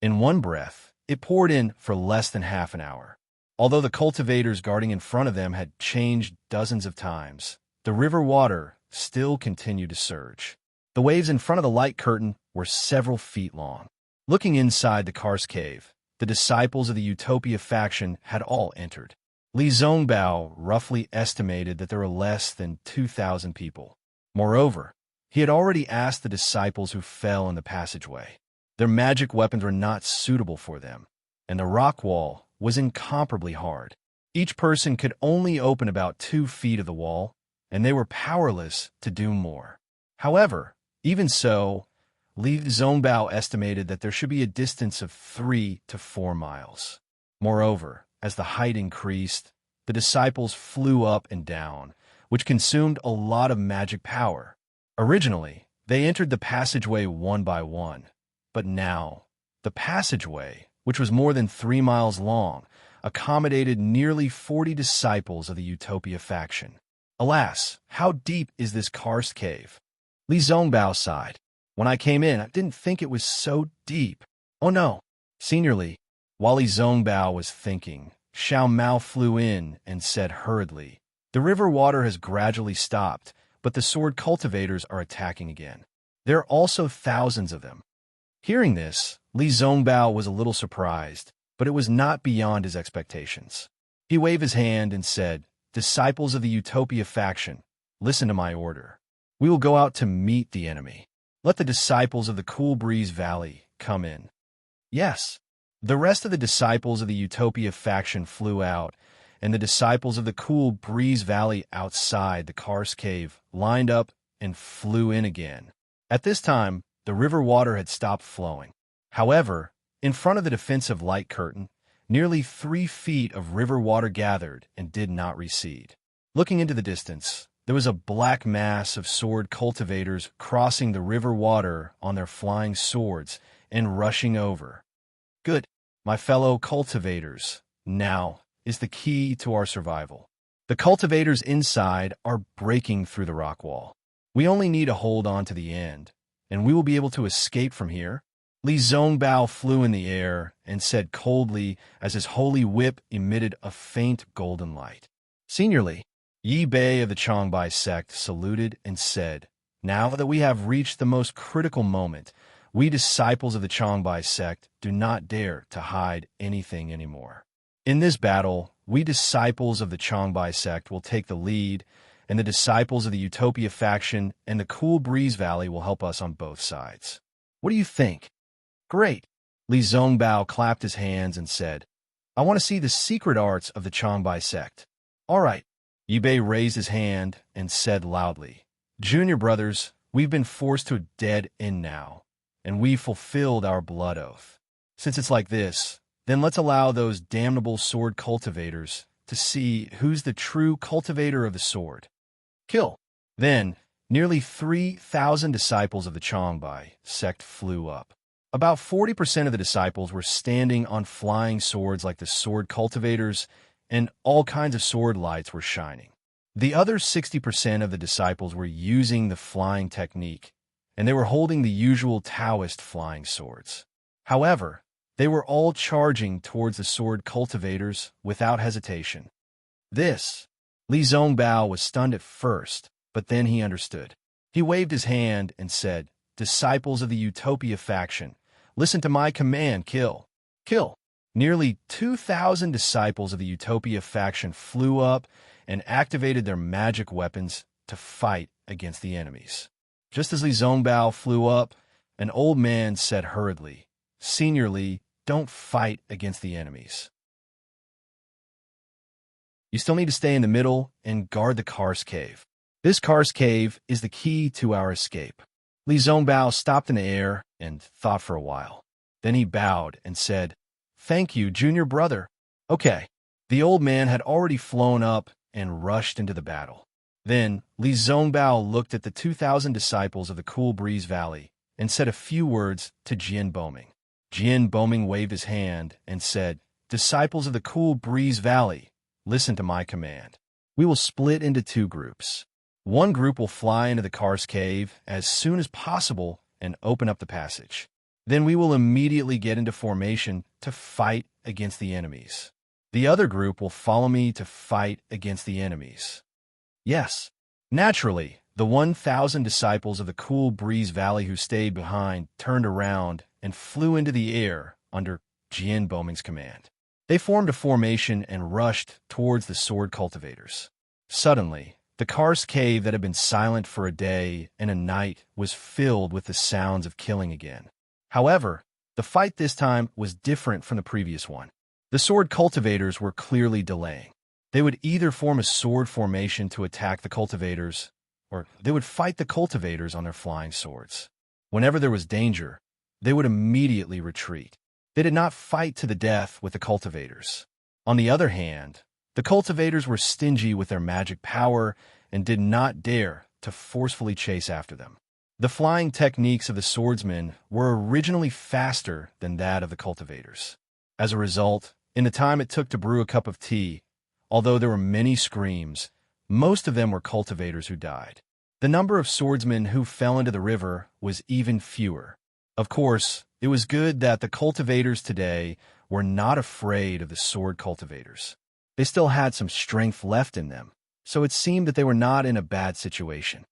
In one breath, it poured in for less than half an hour. Although the cultivators guarding in front of them had changed dozens of times, the river water still continued to surge. The waves in front of the light curtain were several feet long. Looking inside the Karst cave, the disciples of the Utopia faction had all entered. Li Zongbao roughly estimated that there were less than 2,000 people. Moreover, he had already asked the disciples who fell in the passageway. Their magic weapons were not suitable for them, and the rock wall was incomparably hard. Each person could only open about 2 feet of the wall, and they were powerless to do more. However, even so, Li Zongbao estimated that there should be a distance of 3 to 4 miles. Moreover, as the height increased, the disciples flew up and down, which consumed a lot of magic power. Originally, they entered the passageway one by one, but now, the passageway, which was more than 3 miles long, accommodated nearly 40 disciples of the Utopia faction. Alas, how deep is this Karst cave? Li Zongbao sighed. When I came in, I didn't think it was so deep. Oh no. Seniorly, while Li Zongbao was thinking, Xiao Mao flew in and said hurriedly, "The river water has gradually stopped, but the sword cultivators are attacking again. There are also thousands of them." Hearing this, Li Zongbao was a little surprised, but it was not beyond his expectations. He waved his hand and said, "Disciples of the Utopia faction, listen to my order. We will go out to meet the enemy. Let the disciples of the Cool Breeze Valley come in." Yes. The rest of the disciples of the Utopia faction flew out, and the disciples of the Cool Breeze Valley outside the Karst cave lined up and flew in again. At this time, the river water had stopped flowing. However, in front of the defensive light curtain, nearly 3 feet of river water gathered and did not recede. Looking into the distance, there was a black mass of sword cultivators crossing the river water on their flying swords and rushing over. Good, my fellow cultivators, now is the key to our survival. The cultivators inside are breaking through the rock wall. We only need to hold on to the end, and we will be able to escape from here. Li Zongbao flew in the air and said coldly as his holy whip emitted a faint golden light. Seniorly, Yi Bei of the Changbai sect saluted and said, "Now that we have reached the most critical moment, we disciples of the Changbai sect do not dare to hide anything anymore. In this battle, we disciples of the Changbai sect will take the lead, and the disciples of the Utopia faction and the Cool Breeze Valley will help us on both sides. What do you think?" "Great." Li Zongbao clapped his hands and said, "I want to see the secret arts of the Changbai sect." "All right." Yi Bei raised his hand and said loudly, "Junior brothers, we've been forced to a dead end now, and we've fulfilled our blood oath. Since it's like this, then let's allow those damnable sword cultivators to see who's the true cultivator of the sword. Kill." Then, nearly 3,000 disciples of the Changbai sect flew up. About 40% of the disciples were standing on flying swords like the sword cultivators, and all kinds of sword lights were shining. The other 60% of the disciples were using the flying technique, and they were holding the usual Taoist flying swords. However, they were all charging towards the sword cultivators without hesitation. This, Li Zongbao was stunned at first, but then he understood. He waved his hand and said, "Disciples of the Utopia faction, listen to my command, kill. Kill." Nearly 2,000 disciples of the Utopia faction flew up and activated their magic weapons to fight against the enemies. Just as Li Zongbao flew up, an old man said hurriedly, "Seniorly, don't fight against the enemies. You still need to stay in the middle and guard the Karst cave. This Karst cave is the key to our escape." Li Zongbao stopped in the air and thought for a while. Then he bowed and said, "Thank you, junior brother." Okay. The old man had already flown up and rushed into the battle. Then Li Zongbao looked at the 2,000 disciples of the Cool Breeze Valley and said a few words to Jian Boming. Jian Boming waved his hand and said, "Disciples of the Cool Breeze Valley, listen to my command. We will split into 2 groups. One group will fly into the Karst cave as soon as possible and open up the passage. Then we will immediately get into formation to fight against the enemies. The other group will follow me to fight against the enemies." Yes. Naturally, the 1,000 disciples of the Cool Breeze Valley who stayed behind turned around and flew into the air under Jian Boming's command. They formed a formation and rushed towards the sword cultivators. Suddenly, the karst cave that had been silent for a day and a night was filled with the sounds of killing again. However, the fight this time was different from the previous one. The sword cultivators were clearly delaying. They would either form a sword formation to attack the cultivators, or they would fight the cultivators on their flying swords. Whenever there was danger, they would immediately retreat. They did not fight to the death with the cultivators. On the other hand, the cultivators were stingy with their magic power and did not dare to forcefully chase after them. The flying techniques of the swordsmen were originally faster than that of the cultivators. As a result, in the time it took to brew a cup of tea, although there were many screams, most of them were cultivators who died. The number of swordsmen who fell into the river was even fewer. Of course, it was good that the cultivators today were not afraid of the sword cultivators. They still had some strength left in them, so it seemed that they were not in a bad situation.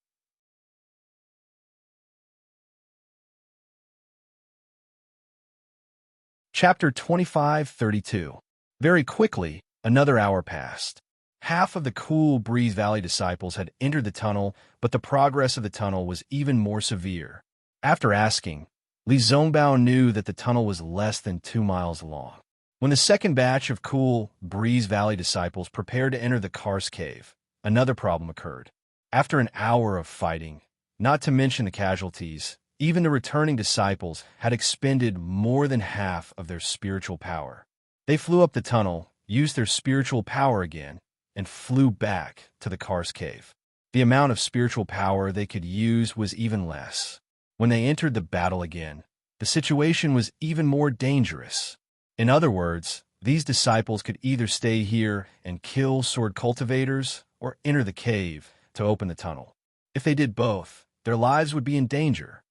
Chapter 25:32. Very quickly, another hour passed. Half of the Cool Breeze Valley disciples had entered the tunnel, but the progress of the tunnel was even more severe. After asking, Li Zongbao knew that the tunnel was less than 2 miles long. When the second batch of Cool Breeze Valley disciples prepared to enter the karst cave, another problem occurred. After an hour of fighting, not to mention the casualties, even the returning disciples had expended more than half of their spiritual power. They flew up the tunnel, used their spiritual power again, and flew back to the karst cave. The amount of spiritual power they could use was even less. When they entered the battle again, the situation was even more dangerous. In other words, these disciples could either stay here and kill sword cultivators or enter the cave to open the tunnel. If they did both, their lives would be in danger.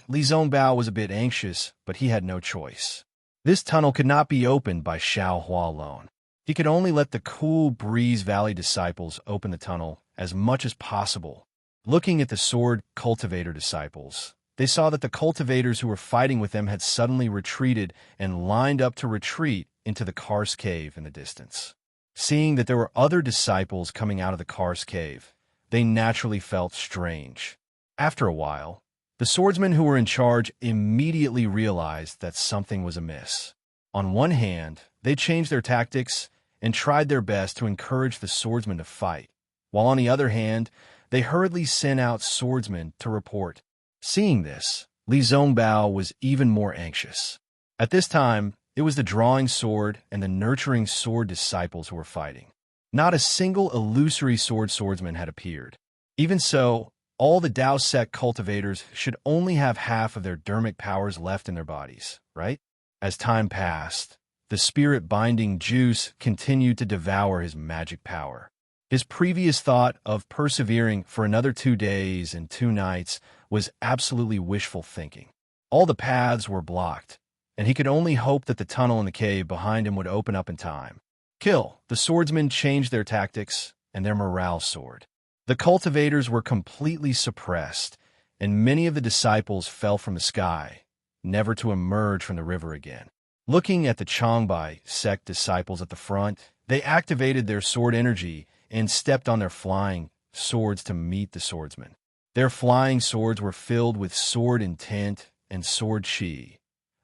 Li Zongbao was a bit anxious, but he had no choice. This tunnel could not be opened by Xiao Hua alone. He could only let the Cool Breeze Valley disciples open the tunnel as much as possible. Looking at the sword cultivator disciples, they saw that the cultivators who were fighting with them had suddenly retreated and lined up to retreat into the karst cave in the distance. Seeing that there were other disciples coming out of the karst cave, they naturally felt strange. After a while, the swordsmen who were in charge immediately realized that something was amiss. On one hand, they changed their tactics and tried their best to encourage the swordsmen to fight, while on the other hand, they hurriedly sent out swordsmen to report. Seeing this, Li Zongbao was even more anxious. At this time, it was the drawing sword and the nurturing sword disciples who were fighting. Not a single illusory swordsman had appeared. Even so, all the Dao sect cultivators should only have half of their dermic powers left in their bodies, right? As time passed, the spirit-binding juice continued to devour his magic power. His previous thought of persevering for another 2 days and 2 nights was absolutely wishful thinking. All the paths were blocked, and he could only hope that the tunnel in the cave behind him would open up in time. The swordsmen changed their tactics, and their morale soared. The cultivators were completely suppressed, and many of the disciples fell from the sky, never to emerge from the river again. Looking at the Changbai sect disciples at the front, they activated their sword energy and stepped on their flying swords to meet the swordsmen. Their flying swords were filled with sword intent and sword chi.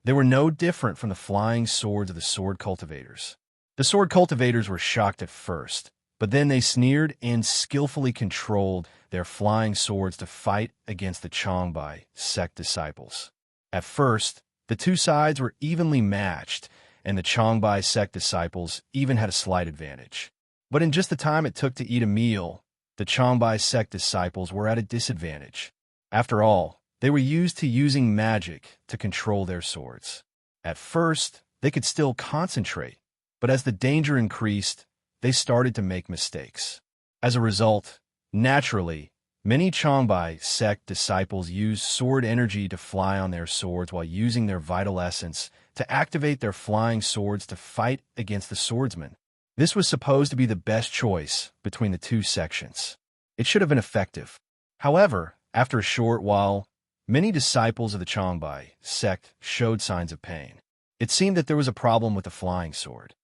They were no different from the flying swords of the sword cultivators. The sword cultivators were shocked at first, but then they sneered and skillfully controlled their flying swords to fight against the Changbai sect disciples. At first, the two sides were evenly matched, and the Changbai sect disciples even had a slight advantage. But in just the time it took to eat a meal, the Changbai sect disciples were at a disadvantage. After all, they were used to using magic to control their swords. At first, they could still concentrate, but as the danger increased, they started to make mistakes. As a result, naturally, many Changbai sect disciples used sword energy to fly on their swords while using their vital essence to activate their flying swords to fight against the swordsmen. This was supposed to be the best choice between the two sections. It should have been effective. However, after a short while, Many disciples of the Changbai sect showed signs of pain. It seemed that there was a problem with the flying sword.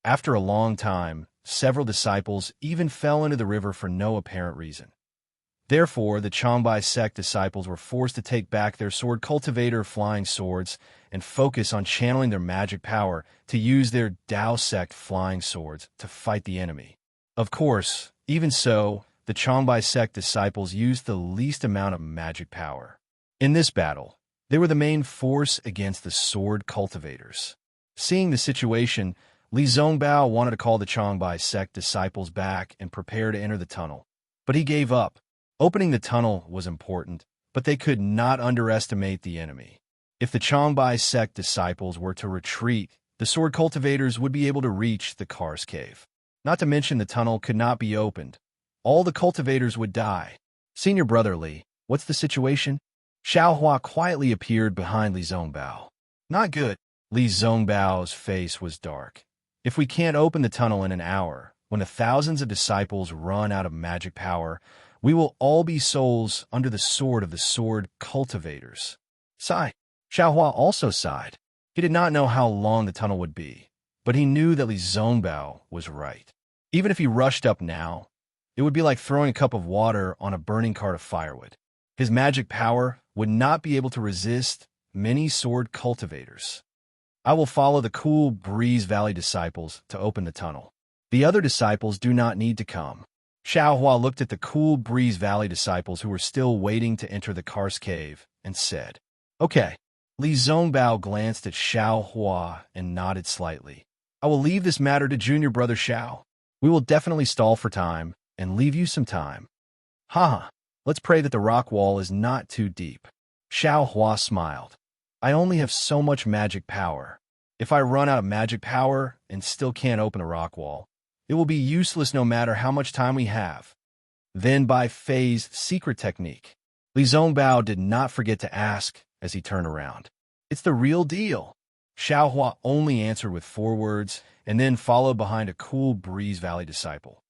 After a long time, several disciples even fell into the river for no apparent reason. Therefore, the Changbai sect disciples were forced to take back their sword cultivator flying swords and focus on channeling their magic power to use their Dao sect flying swords to fight the enemy. Of course, even so, the Changbai sect disciples used the least amount of magic power. In this battle, they were the main force against the sword cultivators. Seeing the situation, Li Zongbao wanted to call the Changbai sect disciples back and prepare to enter the tunnel. But he gave up. Opening the tunnel was important, but they could not underestimate the enemy. If the Changbai sect disciples were to retreat, the sword cultivators would be able to reach the Kar's cave. Not to mention the tunnel could not be opened. All the cultivators would die. Senior brother Li, what's the situation? Xiaohua quietly appeared behind Li Zongbao. Not good. Li Zongbao's face was dark. If we can't open the tunnel in an hour, when the thousands of disciples run out of magic power, we will all be souls under the sword of the sword cultivators. Sigh. Xiaohua also sighed. He did not know how long the tunnel would be, but he knew that Li Zongbao was right. Even if he rushed up now, it would be like throwing a cup of water on a burning cart of firewood. His magic power would not be able to resist many sword cultivators. I will follow the cool Breeze Valley disciples to open the tunnel. The other disciples do not need to come. Xiaohua looked at the cool Breeze Valley disciples who were still waiting to enter the Kar's cave and said, "Okay." Li Zongbao glanced at Xiaohua and nodded slightly. "I will leave this matter to junior brother Xiao. We will definitely stall for time and leave you some time. Haha, let's pray that the rock wall is not too deep." Xiaohua smiled. "I only have so much magic power. If I run out of magic power and still can't open the rock wall, it will be useless no matter how much time we have." Then by Fei's secret technique, Li Zongbao did not forget to ask as he turned around. "It's the real deal." Xiaohua only answered with 4 words and then followed behind a cool Breeze Valley disciple.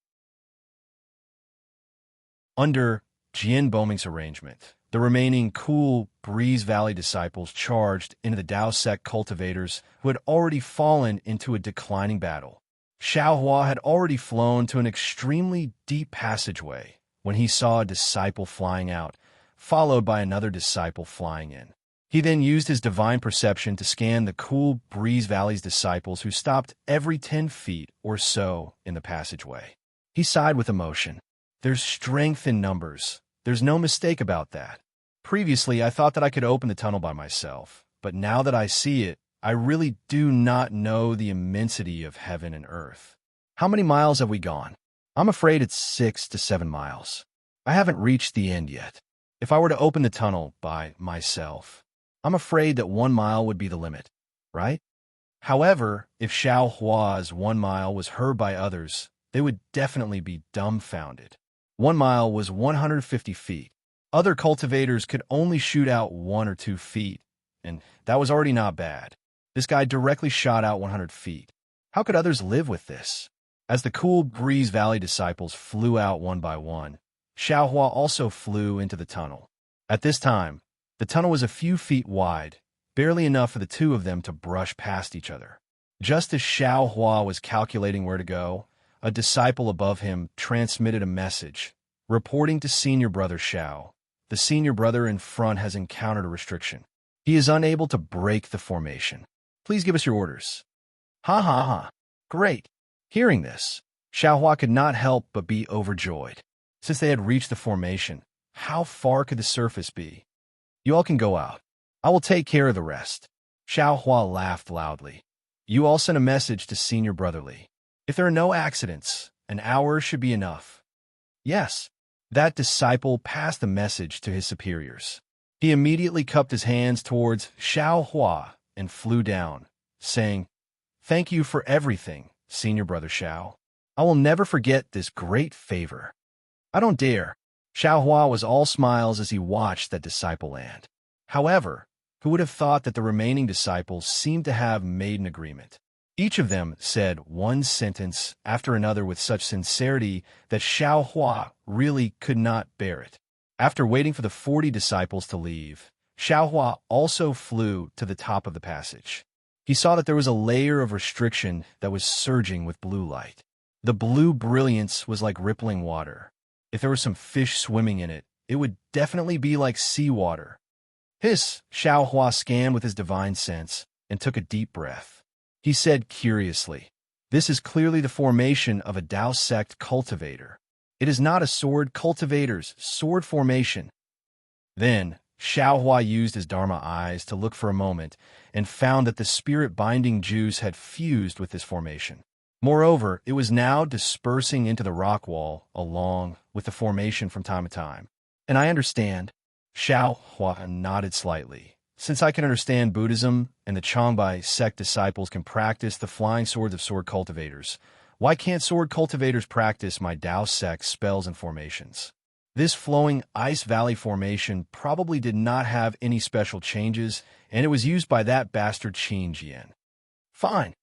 Under Jian Boming's arrangement, the remaining cool Breeze Valley disciples charged into the Dao sect cultivators who had already fallen into a declining battle. Xiaohua had already flown to an extremely deep passageway when he saw a disciple flying out, followed by another disciple flying in. He then used his divine perception to scan the cool Breeze Valley's disciples who stopped every 10 feet or so in the passageway. He sighed with emotion. There's strength in numbers. There's no mistake about that. Previously, I thought that I could open the tunnel by myself, but now that I see it, I really do not know the immensity of heaven and earth. How many miles have we gone? I'm afraid it's 6 to 7 miles. I haven't reached the end yet. If I were to open the tunnel by myself, I'm afraid that 1 mile would be the limit, right? However, if Xiaohua's 1 mile was heard by others, they would definitely be dumbfounded. 1 mile was 150 feet. Other cultivators could only shoot out 1 or 2 feet, and that was already not bad. This guy directly shot out 100 feet. How could others live with this? As the cool Breeze Valley disciples flew out one by one, Xiaohua also flew into the tunnel. At this time, the tunnel was a few feet wide, barely enough for the two of them to brush past each other. Just as Xiaohua was calculating where to go, a disciple above him transmitted a message, reporting to senior brother Xiao. The senior brother in front has encountered a restriction. He is unable to break the formation. Please give us your orders. Ha ha ha. Great. Hearing this, Xiaohua could not help but be overjoyed. Since they had reached the formation, how far could the surface be? You all can go out. I will take care of the rest. Xiaohua laughed loudly. You all sent a message to senior brotherly. If there are no accidents, an hour should be enough. Yes. That disciple passed the message to his superiors. He immediately cupped his hands towards Xiaohua and flew down, saying, Thank you for everything, senior brother Xiao. I will never forget this great favor. I don't dare. Xiaohua was all smiles as he watched that disciple land. However, who would have thought that the remaining disciples seemed to have made an agreement? Each of them said one sentence after another with such sincerity that Xiao Hua really could not bear it. After waiting for the 40 disciples to leave, Xiao Hua also flew to the top of the passage. He saw that there was a layer of restriction that was surging with blue light. The blue brilliance was like rippling water. If there was some fish swimming in it, it would definitely be like seawater. Xiao Hua scanned with his divine sense and took a deep breath. He said curiously, "This is clearly the formation of a Dao sect cultivator. It is not a sword cultivator's sword formation." Then, Xiao Hua used his Dharma eyes to look for a moment and found that the spirit-binding juice had fused with this formation. Moreover, it was now dispersing into the rock wall along with the formation from time to time. "And I understand." Xiao Hua nodded slightly. "Since I can understand Buddhism and the Changbai sect disciples can practice the flying swords of sword cultivators, why can't sword cultivators practice my Dao sect spells and formations?" This flowing ice valley formation probably did not have any special changes, and it was used by that bastard Qin Jian. Fine,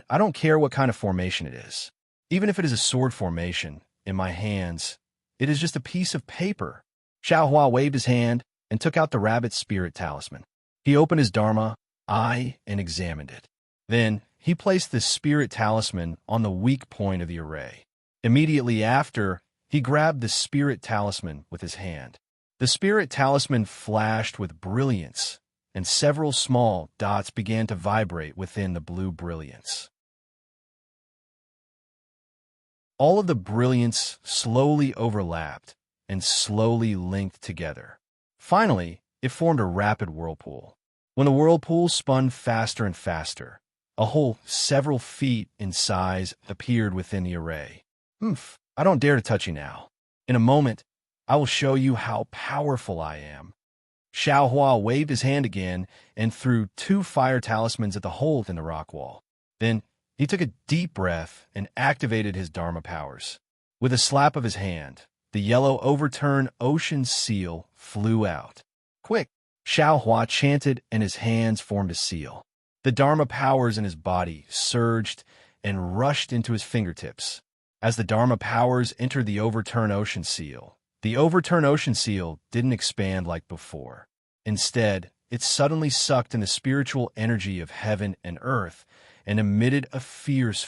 I don't care what kind of formation it is. Even if it is a sword formation, in my hands, it is just a piece of paper. Xiao Hua waved his hand and took out the rabbit's spirit talisman. He opened his Dharma eye and examined it. Then, he placed the spirit talisman on the weak point of the array. Immediately after, he grabbed the spirit talisman with his hand. The spirit talisman flashed with brilliance, and several small dots began to vibrate within the blue brilliance. All of the brilliance slowly overlapped and slowly linked together. Finally, it formed a rapid whirlpool. When the whirlpool spun faster and faster, a hole several feet in size appeared within the array. I don't dare to touch you now. In a moment, I will show you how powerful I am." Xiao Hua waved his hand again and threw 2 fire talismans at the hole in the rock wall. Then, he took a deep breath and activated his Dharma powers. With a slap of his hand, the yellow overturned ocean seal flew out. "Quick!" Xiao Hua chanted, and his hands formed a seal. The Dharma powers in his body surged and rushed into his fingertips. As the Dharma powers entered the overturned ocean seal, the overturned ocean seal didn't expand like before. Instead, it suddenly sucked in the spiritual energy of heaven and earth and emitted a fierce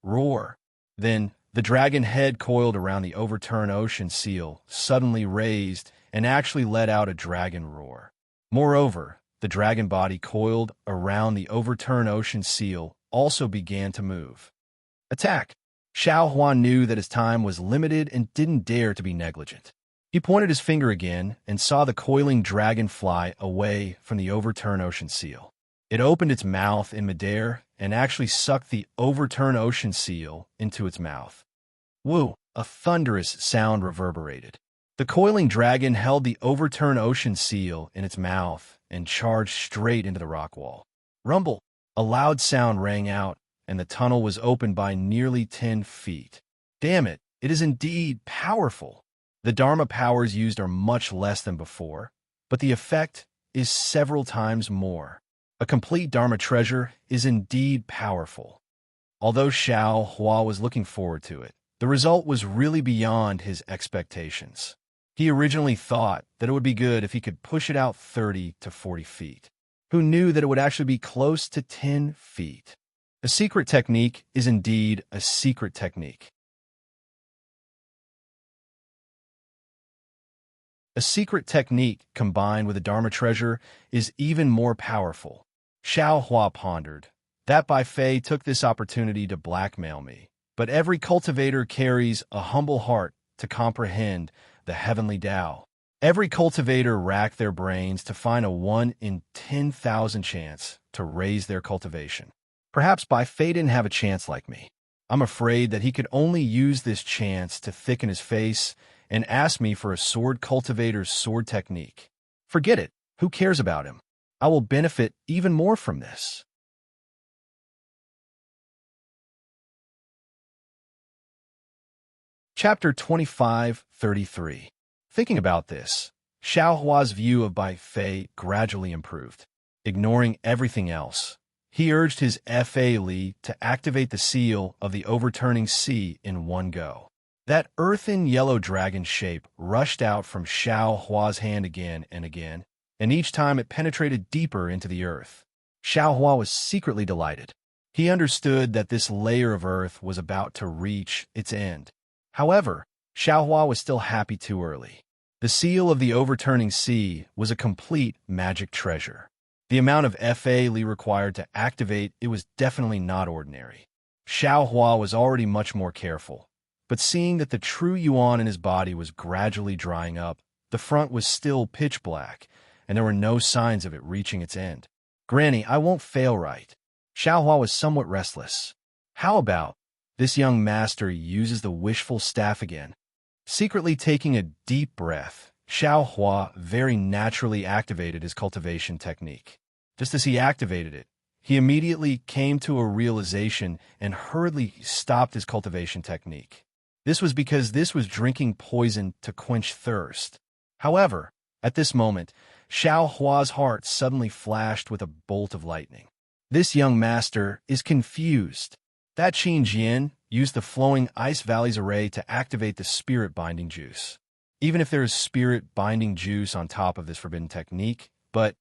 roar. Then, the dragon head coiled around the overturned ocean seal suddenly raised and actually let out a dragon roar. Moreover, the dragon body coiled around the overturned ocean seal also began to move. "Attack!" Xiao Hua knew that his time was limited and didn't dare to be negligent. He pointed his finger again and saw the coiling dragon fly away from the overturned ocean seal. It opened its mouth in midair and actually sucked the overturned ocean seal into its mouth. Woo! A thunderous sound reverberated. The coiling dragon held the overturned ocean seal in its mouth and charged straight into the rock wall. Rumble! A loud sound rang out, and the tunnel was opened by nearly 10 feet. Damn it, it is indeed powerful. The Dharma powers used are much less than before, but the effect is several times more. A complete Dharma treasure is indeed powerful. Although Xiao Hua was looking forward to it, the result was really beyond his expectations. He originally thought that it would be good if he could push it out 30 to 40 feet. Who knew that it would actually be close to 10 feet? A secret technique is indeed a secret technique. A secret technique combined with a Dharma treasure is even more powerful. Xiao Hua pondered. That Bai Fei took this opportunity to blackmail me. But every cultivator carries a humble heart to comprehend the heavenly Tao. Every cultivator racked their brains to find a 1 in 10,000 chance to raise their cultivation. Perhaps Bai Fei didn't have a chance like me. I'm afraid that he could only use this chance to thicken his face and ask me for a sword cultivator's sword technique. Forget it. Who cares about him? I will benefit even more from this. Chapter 25:33. Thinking about this, Xiao Hua's view of Bai Fei gradually improved. Ignoring everything else, He urged his Fa Li to activate the seal of the overturning sea in one go. That earthen yellow dragon shape rushed out from Xiao Hua's hand again and again, and each time it penetrated deeper into the earth. Xiao Hua was secretly delighted. He understood that this layer of earth was about to reach its end. However, Xiao Hua was still happy too early. The seal of the overturning sea was a complete magic treasure. The amount of Fa Li required to activate it was definitely not ordinary. Xiao Hua was already much more careful, but seeing that the true yuan in his body was gradually drying up, the front was still pitch black, and there were no signs of it reaching its end. Granny, I won't fail right. Xiao Hua was somewhat restless. How about this young master uses the wishful staff again? Secretly taking a deep breath, Xiao Hua very naturally activated his cultivation technique. Just as he activated it, he immediately came to a realization and hurriedly stopped his cultivation technique. This was because this was drinking poison to quench thirst. However, at this moment, Xiao Hua's heart suddenly flashed with a bolt of lightning. This young master is confused. That Qin Jian used the flowing Ice Valley's array to activate the spirit binding juice. Even if there is spirit binding juice on top of this forbidden technique, but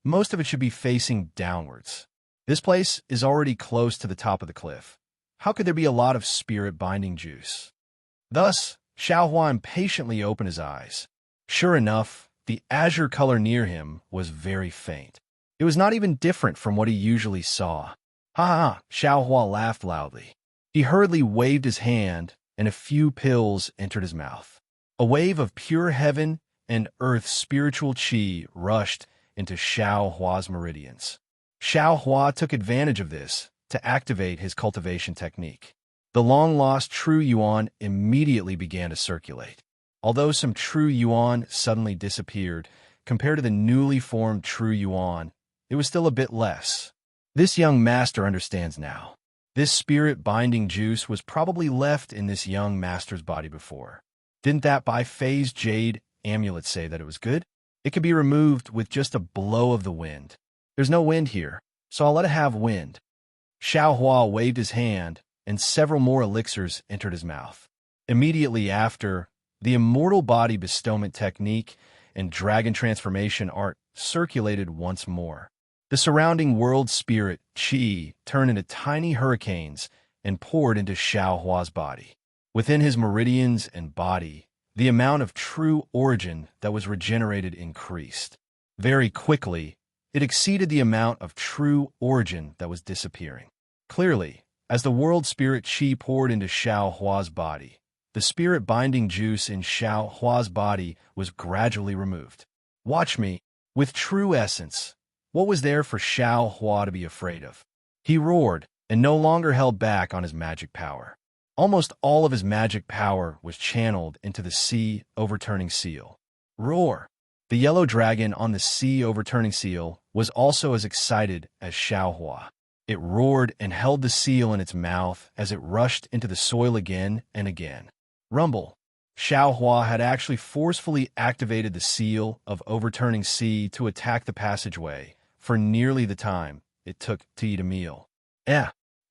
most of it should be facing downwards. This place is already close to the top of the cliff. How could there be a lot of spirit binding juice? Thus, Xiao Hua impatiently opened his eyes. Sure enough, the azure color near him was very faint. It was not even different from what he usually saw. Ha ha ha, Xiao Hua laughed loudly. He hurriedly waved his hand, and a few pills entered his mouth. A wave of pure heaven and earth spiritual qi rushed into Xiao Hua's meridians. Xiao Hua took advantage of this to activate his cultivation technique. The long-lost true yuan immediately began to circulate. Although some true yuan suddenly disappeared, compared to the newly formed true yuan, it was still a bit less. This young master understands now. This spirit-binding juice was probably left in this young master's body before. Didn't that bi-phase jade amulet say that it was good? It could be removed with just a blow of the wind. There's no wind here, so I'll let it have wind. Xiao Hua waved his hand, and several more elixirs entered his mouth. Immediately after, the immortal body bestowment technique and dragon transformation art circulated once more. The surrounding world spirit, qi, turned into tiny hurricanes and poured into Xiao Hua's body. Within his meridians and body, the amount of true origin that was regenerated increased. Very quickly, it exceeded the amount of true origin that was disappearing. Clearly, as the world spirit qi poured into Xiao Hua's body, the spirit-binding juice in Xiao Hua's body was gradually removed. Watch me. With true essence, what was there for Xiao Hua to be afraid of? He roared and no longer held back on his magic power. Almost all of his magic power was channeled into the sea overturning seal. Roar! The yellow dragon on the sea overturning seal was also as excited as Xiao Hua. It roared and held the seal in its mouth as it rushed into the soil again and again. Rumble! Xiao Hua had actually forcefully activated the seal of overturning sea to attack the passageway for nearly the time it took to eat a meal.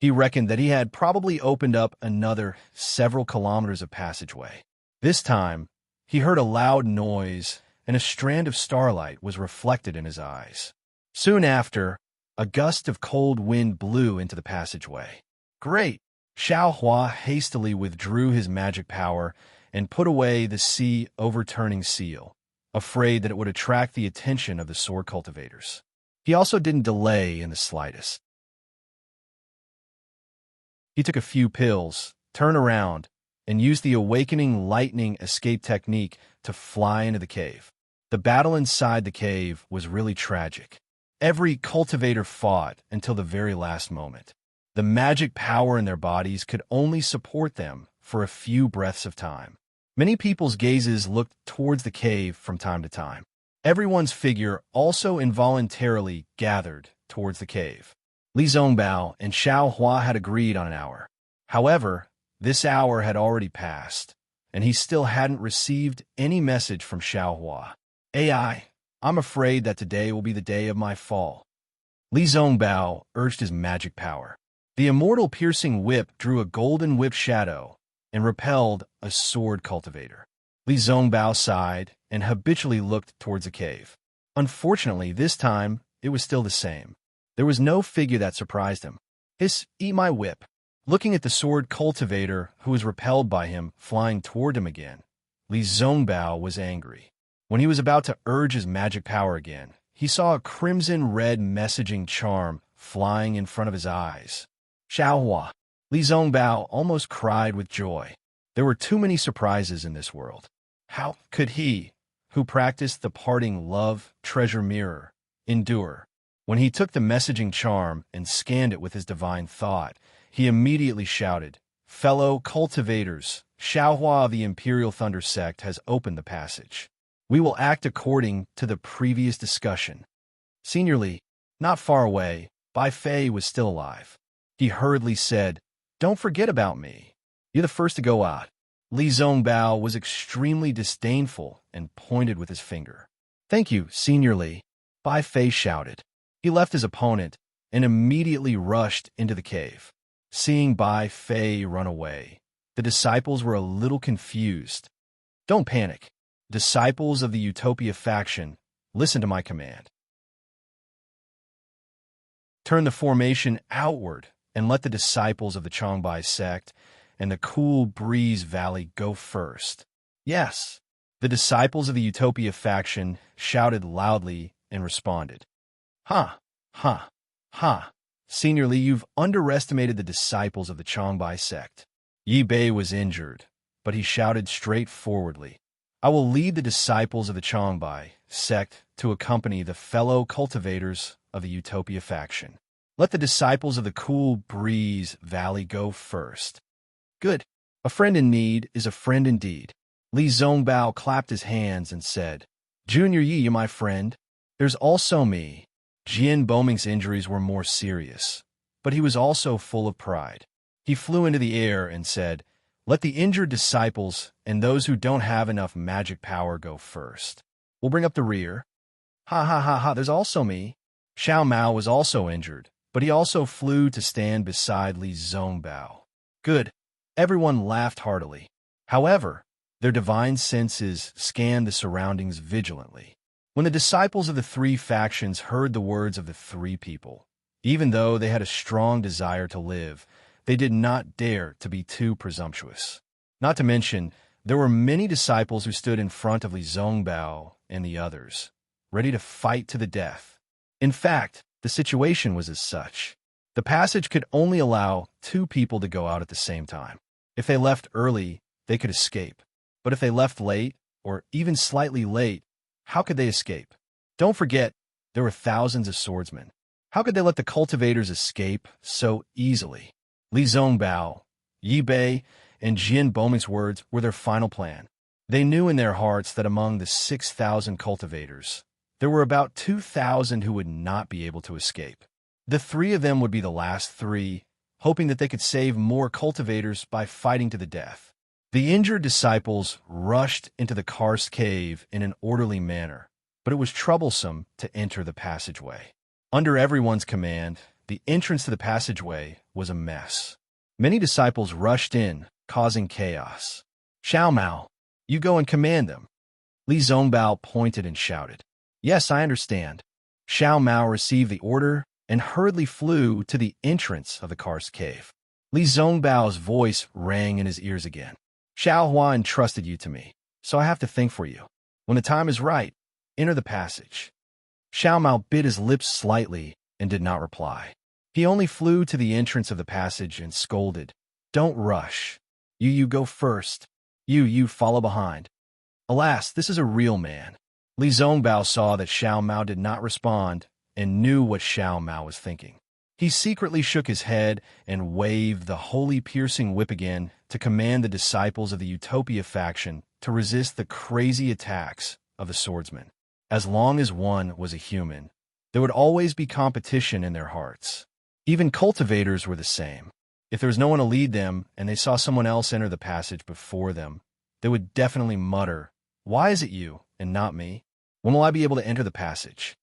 He reckoned that he had probably opened up another several kilometers of passageway. This time, he heard a loud noise, and a strand of starlight was reflected in his eyes. Soon after, a gust of cold wind blew into the passageway. Great! Xiao Hua hastily withdrew his magic power and put away the sea overturning seal, afraid that it would attract the attention of the sword cultivators. He also didn't delay in the slightest. He took a few pills, turned around, and used the awakening lightning escape technique to fly into the cave. The battle inside the cave was really tragic. Every cultivator fought until the very last moment. The magic power in their bodies could only support them for a few breaths of time. Many people's gazes looked towards the cave from time to time. Everyone's figure also involuntarily gathered towards the cave. Li Zongbao and Xiao Hua had agreed on an hour. However, this hour had already passed, and he still hadn't received any message from Xiao Hua. I'm afraid that today will be the day of my fall. Li Zongbao urged his magic power. The immortal piercing whip drew a golden whip shadow and repelled a sword cultivator. Li Zongbao sighed and habitually looked towards a cave. Unfortunately, this time, it was still the same. There was no figure that surprised him. Hiss, eat my whip. Looking at the sword cultivator, who was repelled by him, flying toward him again, Li Zongbao was angry. When he was about to urge his magic power again, he saw a crimson-red messaging charm flying in front of his eyes. Xiaohua. Li Zongbao almost cried with joy. There were too many surprises in this world. How could he, who practiced the parting love treasure mirror, endure? When he took the messaging charm and scanned it with his divine thought, he immediately shouted, "Fellow cultivators, Xiaohua of the Imperial Thunder Sect has opened the passage. We will act according to the previous discussion." Senior Li, not far away, Bai Fei was still alive. He hurriedly said, "Don't forget about me. You're the first to go out." Li Zongbao was extremely disdainful and pointed with his finger. "Thank you, Senior Li," Bai Fei shouted. He left his opponent and immediately rushed into the cave. Seeing Bai Fei run away, the disciples were a little confused. "Don't panic. Disciples of the Utopia faction, listen to my command. Turn the formation outward and let the disciples of the Changbai sect and the Cool Breeze Valley go first." Yes, the disciples of the Utopia faction shouted loudly and responded. "Ha, ha, ha. Senior Li, you've underestimated the disciples of the Changbai sect." Yi Bei was injured, but he shouted straightforwardly, "I will lead the disciples of the Changbai sect to accompany the fellow cultivators of the Utopia faction. Let the disciples of the Cool Breeze Valley go first." "Good. A friend in need is a friend indeed." Li Zongbao clapped his hands and said, "Junior Yi, you my friend. There's also me." Jian Boming's injuries were more serious, but he was also full of pride. He flew into the air and said, "Let the injured disciples and those who don't have enough magic power go first. We'll bring up the rear." "Ha ha ha ha, there's also me." Xiao Mao was also injured, but he also flew to stand beside Li Zongbao. "Good." Everyone laughed heartily. However, their divine senses scanned the surroundings vigilantly. When the disciples of the three factions heard the words of the three people, even though they had a strong desire to live, they did not dare to be too presumptuous. Not to mention, there were many disciples who stood in front of Li Zongbao and the others, ready to fight to the death. In fact, the situation was as such. The passage could only allow 2 people to go out at the same time. If they left early, they could escape. But if they left late, or even slightly late, how could they escape? Don't forget, there were thousands of swordsmen. How could they let the cultivators escape so easily? Li Zongbao, Yi Bei, and Jian Boming's words were their final plan. They knew in their hearts that among the 6,000 cultivators, there were about 2,000 who would not be able to escape. The 3 of them would be the last 3, hoping that they could save more cultivators by fighting to the death. The injured disciples rushed into the karst cave in an orderly manner, but it was troublesome to enter the passageway. Under everyone's command, the entrance to the passageway was a mess. Many disciples rushed in, causing chaos. "Xiao Mao, you go and command them." Li Zongbao pointed and shouted. "Yes, I understand." Xiao Mao received the order and hurriedly flew to the entrance of the karst cave. Li Zongbao's voice rang in his ears again. "Xiaohua entrusted you to me, so I have to think for you. When the time is right, enter the passage." Xiao Mao bit his lips slightly and did not reply. He only flew to the entrance of the passage and scolded, "Don't rush. You go first. You follow behind." Alas, this is a real man. Li Zongbao saw that Xiao Mao did not respond and knew what Xiao Mao was thinking. He secretly shook his head and waved the holy piercing whip again to command the disciples of the Utopia faction to resist the crazy attacks of the swordsmen. As long as one was a human, there would always be competition in their hearts. Even cultivators were the same. If there was no one to lead them and they saw someone else enter the passage before them, they would definitely mutter, "Why is it you and not me? When will I be able to enter the passage?"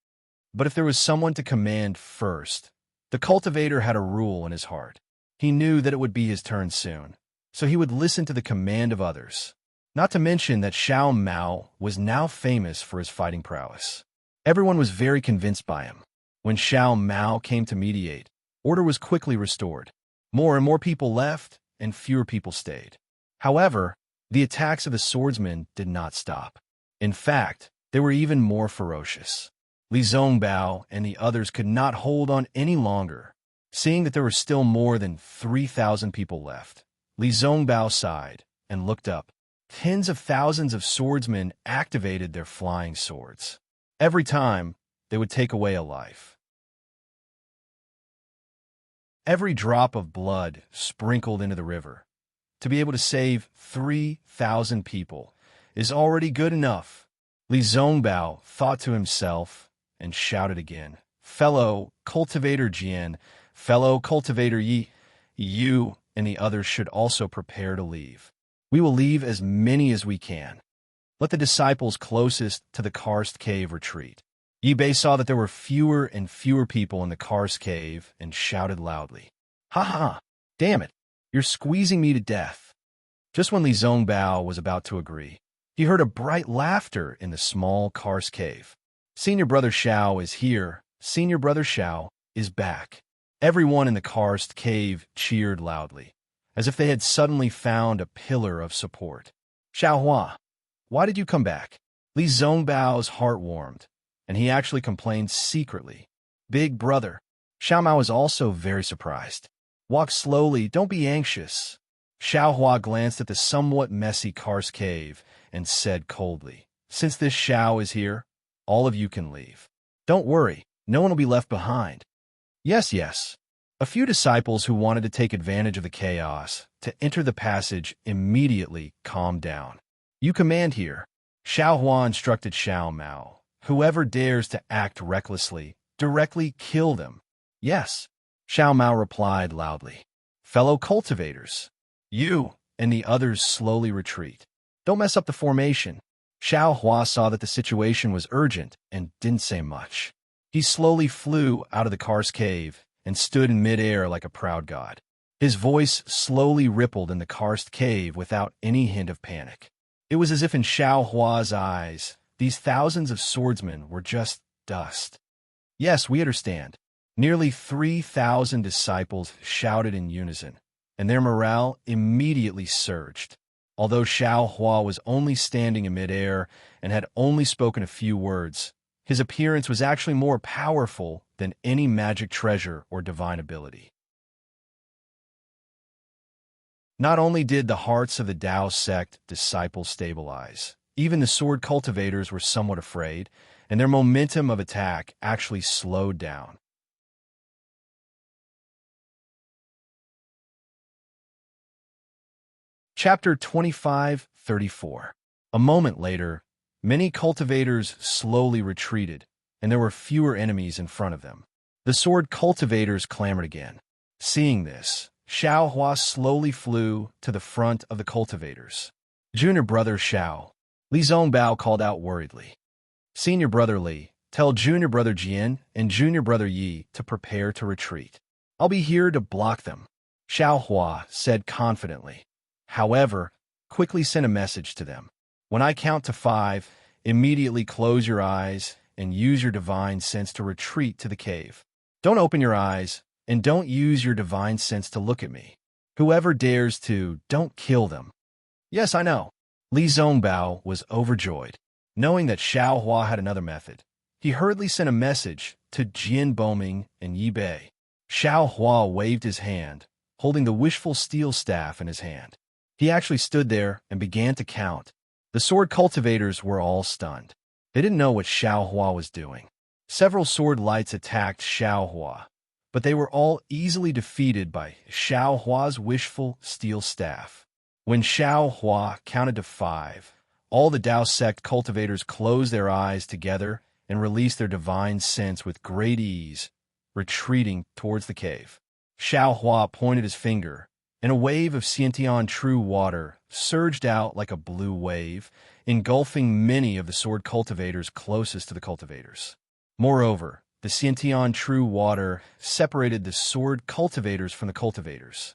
But if there was someone to command first, the cultivator had a rule in his heart. He knew that it would be his turn soon, so he would listen to the command of others. Not to mention that Xiao Mao was now famous for his fighting prowess. Everyone was very convinced by him. When Xiao Mao came to mediate, order was quickly restored. More and more people left, and fewer people stayed. However, the attacks of the swordsmen did not stop. In fact, they were even more ferocious. Li Zongbao and the others could not hold on any longer. Seeing that there were still more than 3,000 people left, Li Zongbao sighed and looked up. Tens of thousands of swordsmen activated their flying swords. Every time, they would take away a life. Every drop of blood sprinkled into the river. To be able to save 3,000 people is already good enough. Li Zongbao thought to himself and shouted again, "Fellow cultivator Jian, fellow cultivator Yi, you and the others should also prepare to leave. We will leave as many as we can. Let the disciples closest to the karst cave retreat." Yi Bei saw that there were fewer and fewer people in the karst cave and shouted loudly, "Ha ha! Damn it! You're squeezing me to death." Just when Li Zongbao was about to agree, he heard a bright laughter in the small karst cave. "Senior Brother Xiao is here. Senior Brother Xiao is back." Everyone in the karst cave cheered loudly, as if they had suddenly found a pillar of support. "Xiao Hua, why did you come back?" Li Zongbao's heart warmed, and he actually complained secretly. "Big brother." Xiao Mao was also very surprised. "Walk slowly, don't be anxious." Xiao Hua glanced at the somewhat messy karst cave and said coldly, "Since this Xiao is here, all of you can leave. Don't worry, no one will be left behind." Yes. A few disciples who wanted to take advantage of the chaos to enter the passage immediately calmed down. "You command here." Xiao Hua instructed Xiao Mao. "Whoever dares to act recklessly, directly kill them." "Yes," Xiao Mao replied loudly. "Fellow cultivators, you and the others slowly retreat. Don't mess up the formation." Xiao Hua saw that the situation was urgent and didn't say much. He slowly flew out of the karst cave and stood in midair like a proud god. His voice slowly rippled in the karst cave without any hint of panic. It was as if in Xiao Hua's eyes, these thousands of swordsmen were just dust. "Yes, we understand." Nearly 3,000 disciples shouted in unison, and their morale immediately surged. Although Xiao Hua was only standing in midair and had only spoken a few words, his appearance was actually more powerful than any magic treasure or divine ability. Not only did the hearts of the Dao sect disciples stabilize, even the sword cultivators were somewhat afraid, and their momentum of attack actually slowed down. Chapter 25:34. A moment later, many cultivators slowly retreated, and there were fewer enemies in front of them. The sword cultivators clamored again. Seeing this, Xiao Hua slowly flew to the front of the cultivators. "Junior Brother Xiao," Li Zongbao called out worriedly. "Senior Brother Li, tell Junior Brother Jian and Junior Brother Yi to prepare to retreat. I'll be here to block them," Xiao Hua said confidently. However, quickly sent a message to them. "When I count to 5, immediately close your eyes and use your divine sense to retreat to the cave. Don't open your eyes, and don't use your divine sense to look at me. Whoever dares to, don't kill them." "Yes, I know." Li Zongbao was overjoyed. Knowing that Xiao Hua had another method, he hurriedly sent a message to Jian Boming and Yi Bei. Xiao Hua waved his hand, holding the wishful steel staff in his hand. He actually stood there and began to count. The sword cultivators were all stunned. They didn't know what Xiao Hua was doing. Several sword lights attacked Xiao Hua, but they were all easily defeated by Xiao Hua's wishful steel staff. When Xiao Hua counted to 5, all the Dao sect cultivators closed their eyes together and released their divine sense with great ease, retreating towards the cave. Xiao Hua pointed his finger, and a wave of Xiantian true water surged out like a blue wave, engulfing many of the sword cultivators closest to the cultivators. Moreover, the Xiantian true water separated the sword cultivators from the cultivators.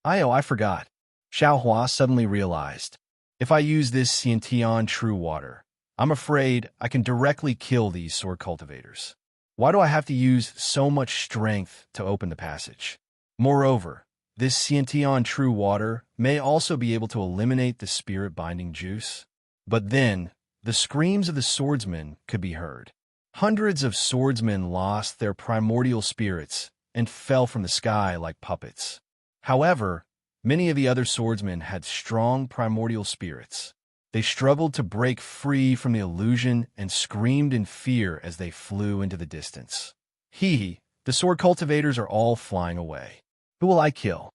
I forgot. Xiaohua suddenly realized. If I use this Xiantian true water, I'm afraid I can directly kill these sword cultivators. Why do I have to use so much strength to open the passage? Moreover, this Xiantian true water may also be able to eliminate the spirit-binding juice. But then, the screams of the swordsmen could be heard. Hundreds of swordsmen lost their primordial spirits and fell from the sky like puppets. However, many of the other swordsmen had strong primordial spirits. They struggled to break free from the illusion and screamed in fear as they flew into the distance. The sword cultivators are all flying away. Who will I kill?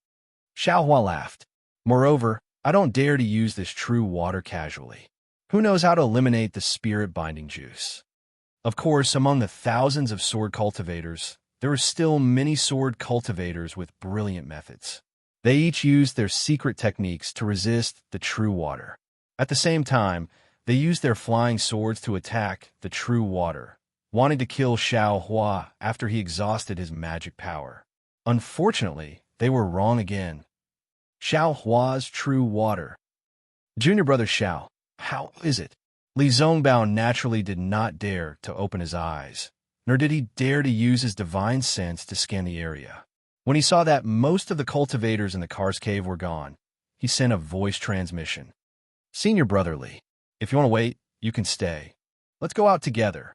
Xiaohua laughed. Moreover, I don't dare to use this true water casually. Who knows how to eliminate the spirit-binding juice? Of course, among the thousands of sword cultivators, there are still many sword cultivators with brilliant methods. They each used their secret techniques to resist the true water. At the same time, they used their flying swords to attack the true water, wanting to kill Xiaohua after he exhausted his magic power. Unfortunately, they were wrong again. Xiaohua's true water. Junior brother Xiao, how is it? Li Zongbao naturally did not dare to open his eyes, nor did he dare to use his divine sense to scan the area. When he saw that most of the cultivators in the Cars Cave were gone, he sent a voice transmission. Senior brother Li, if you want to wait, you can stay. Let's go out together.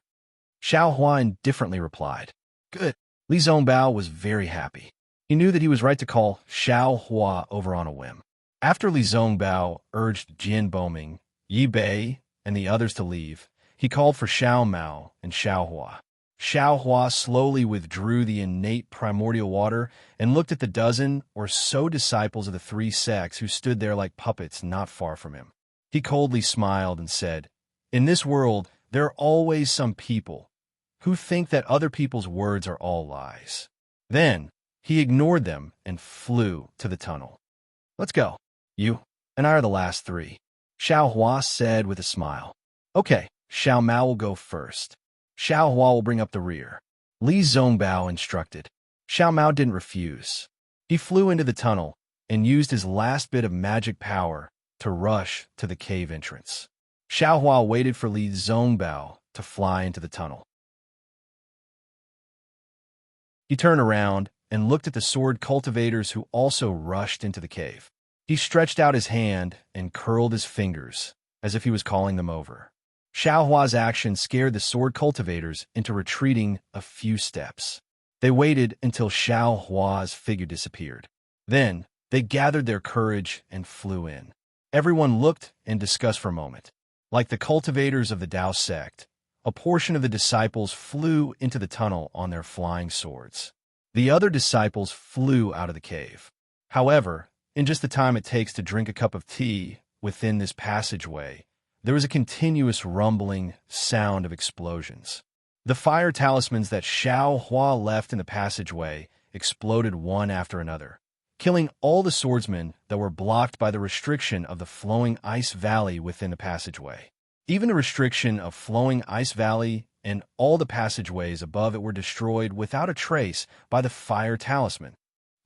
Xiaohua indifferently replied. Good. Li Zongbao was very happy. He knew that he was right to call Xiaohua over on a whim. After Li Zongbao urged Jin Boming, Yi Bei, and the others to leave, he called for Xiao Mao and Xiaohua. Xiaohua slowly withdrew the innate primordial water and looked at the dozen or so disciples of the three sects who stood there like puppets not far from him. He coldly smiled and said, In this world, there are always some people who think that other people's words are all lies. Then, he ignored them and flew to the tunnel. Let's go. You and I are the last three, Xiaohua said with a smile. Okay, Xiao Mao will go first. Xiaohua will bring up the rear. Li Zongbao instructed. Xiao Mao didn't refuse. He flew into the tunnel and used his last bit of magic power to rush to the cave entrance. Xiaohua waited for Li Zongbao to fly into the tunnel. He turned around and looked at the sword cultivators who also rushed into the cave. He stretched out his hand and curled his fingers as if he was calling them over. Xiaohua's action scared the sword cultivators into retreating a few steps. They waited until Xiaohua's figure disappeared. Then, they gathered their courage and flew in. Everyone looked and discussed for a moment. Like the cultivators of the Dao sect, a portion of the disciples flew into the tunnel on their flying swords. The other disciples flew out of the cave. However, in just the time it takes to drink a cup of tea within this passageway, there was a continuous rumbling sound of explosions. The fire talismans that Xiaohua left in the passageway exploded one after another, killing all the swordsmen that were blocked by the restriction of the flowing ice valley within the passageway. Even the restriction of flowing ice valley and all the passageways above it were destroyed without a trace by the fire talisman.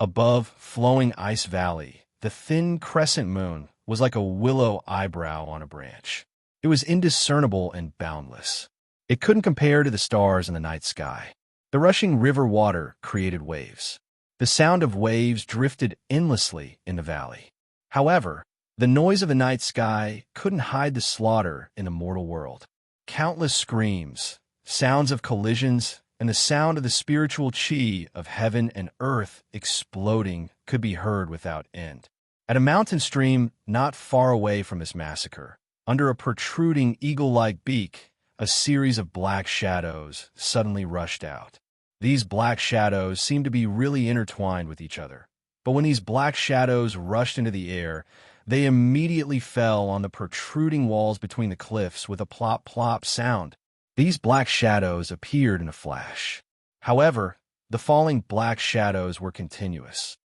Above flowing ice valley, the thin crescent moon was like a willow eyebrow on a branch. It was indiscernible and boundless. It couldn't compare to the stars in the night sky. The rushing river water created waves. The sound of waves drifted endlessly in the valley. However, the noise of the night sky couldn't hide the slaughter in the mortal world. Countless screams, sounds of collisions, and the sound of the spiritual chi of heaven and earth exploding could be heard without end. At a mountain stream not far away from this massacre, under a protruding eagle-like beak, a series of black shadows suddenly rushed out. These black shadows seemed to be really intertwined with each other. But when these black shadows rushed into the air, they immediately fell on the protruding walls between the cliffs with a plop-plop sound. These black shadows appeared in a flash. However, the falling black shadows were continuous.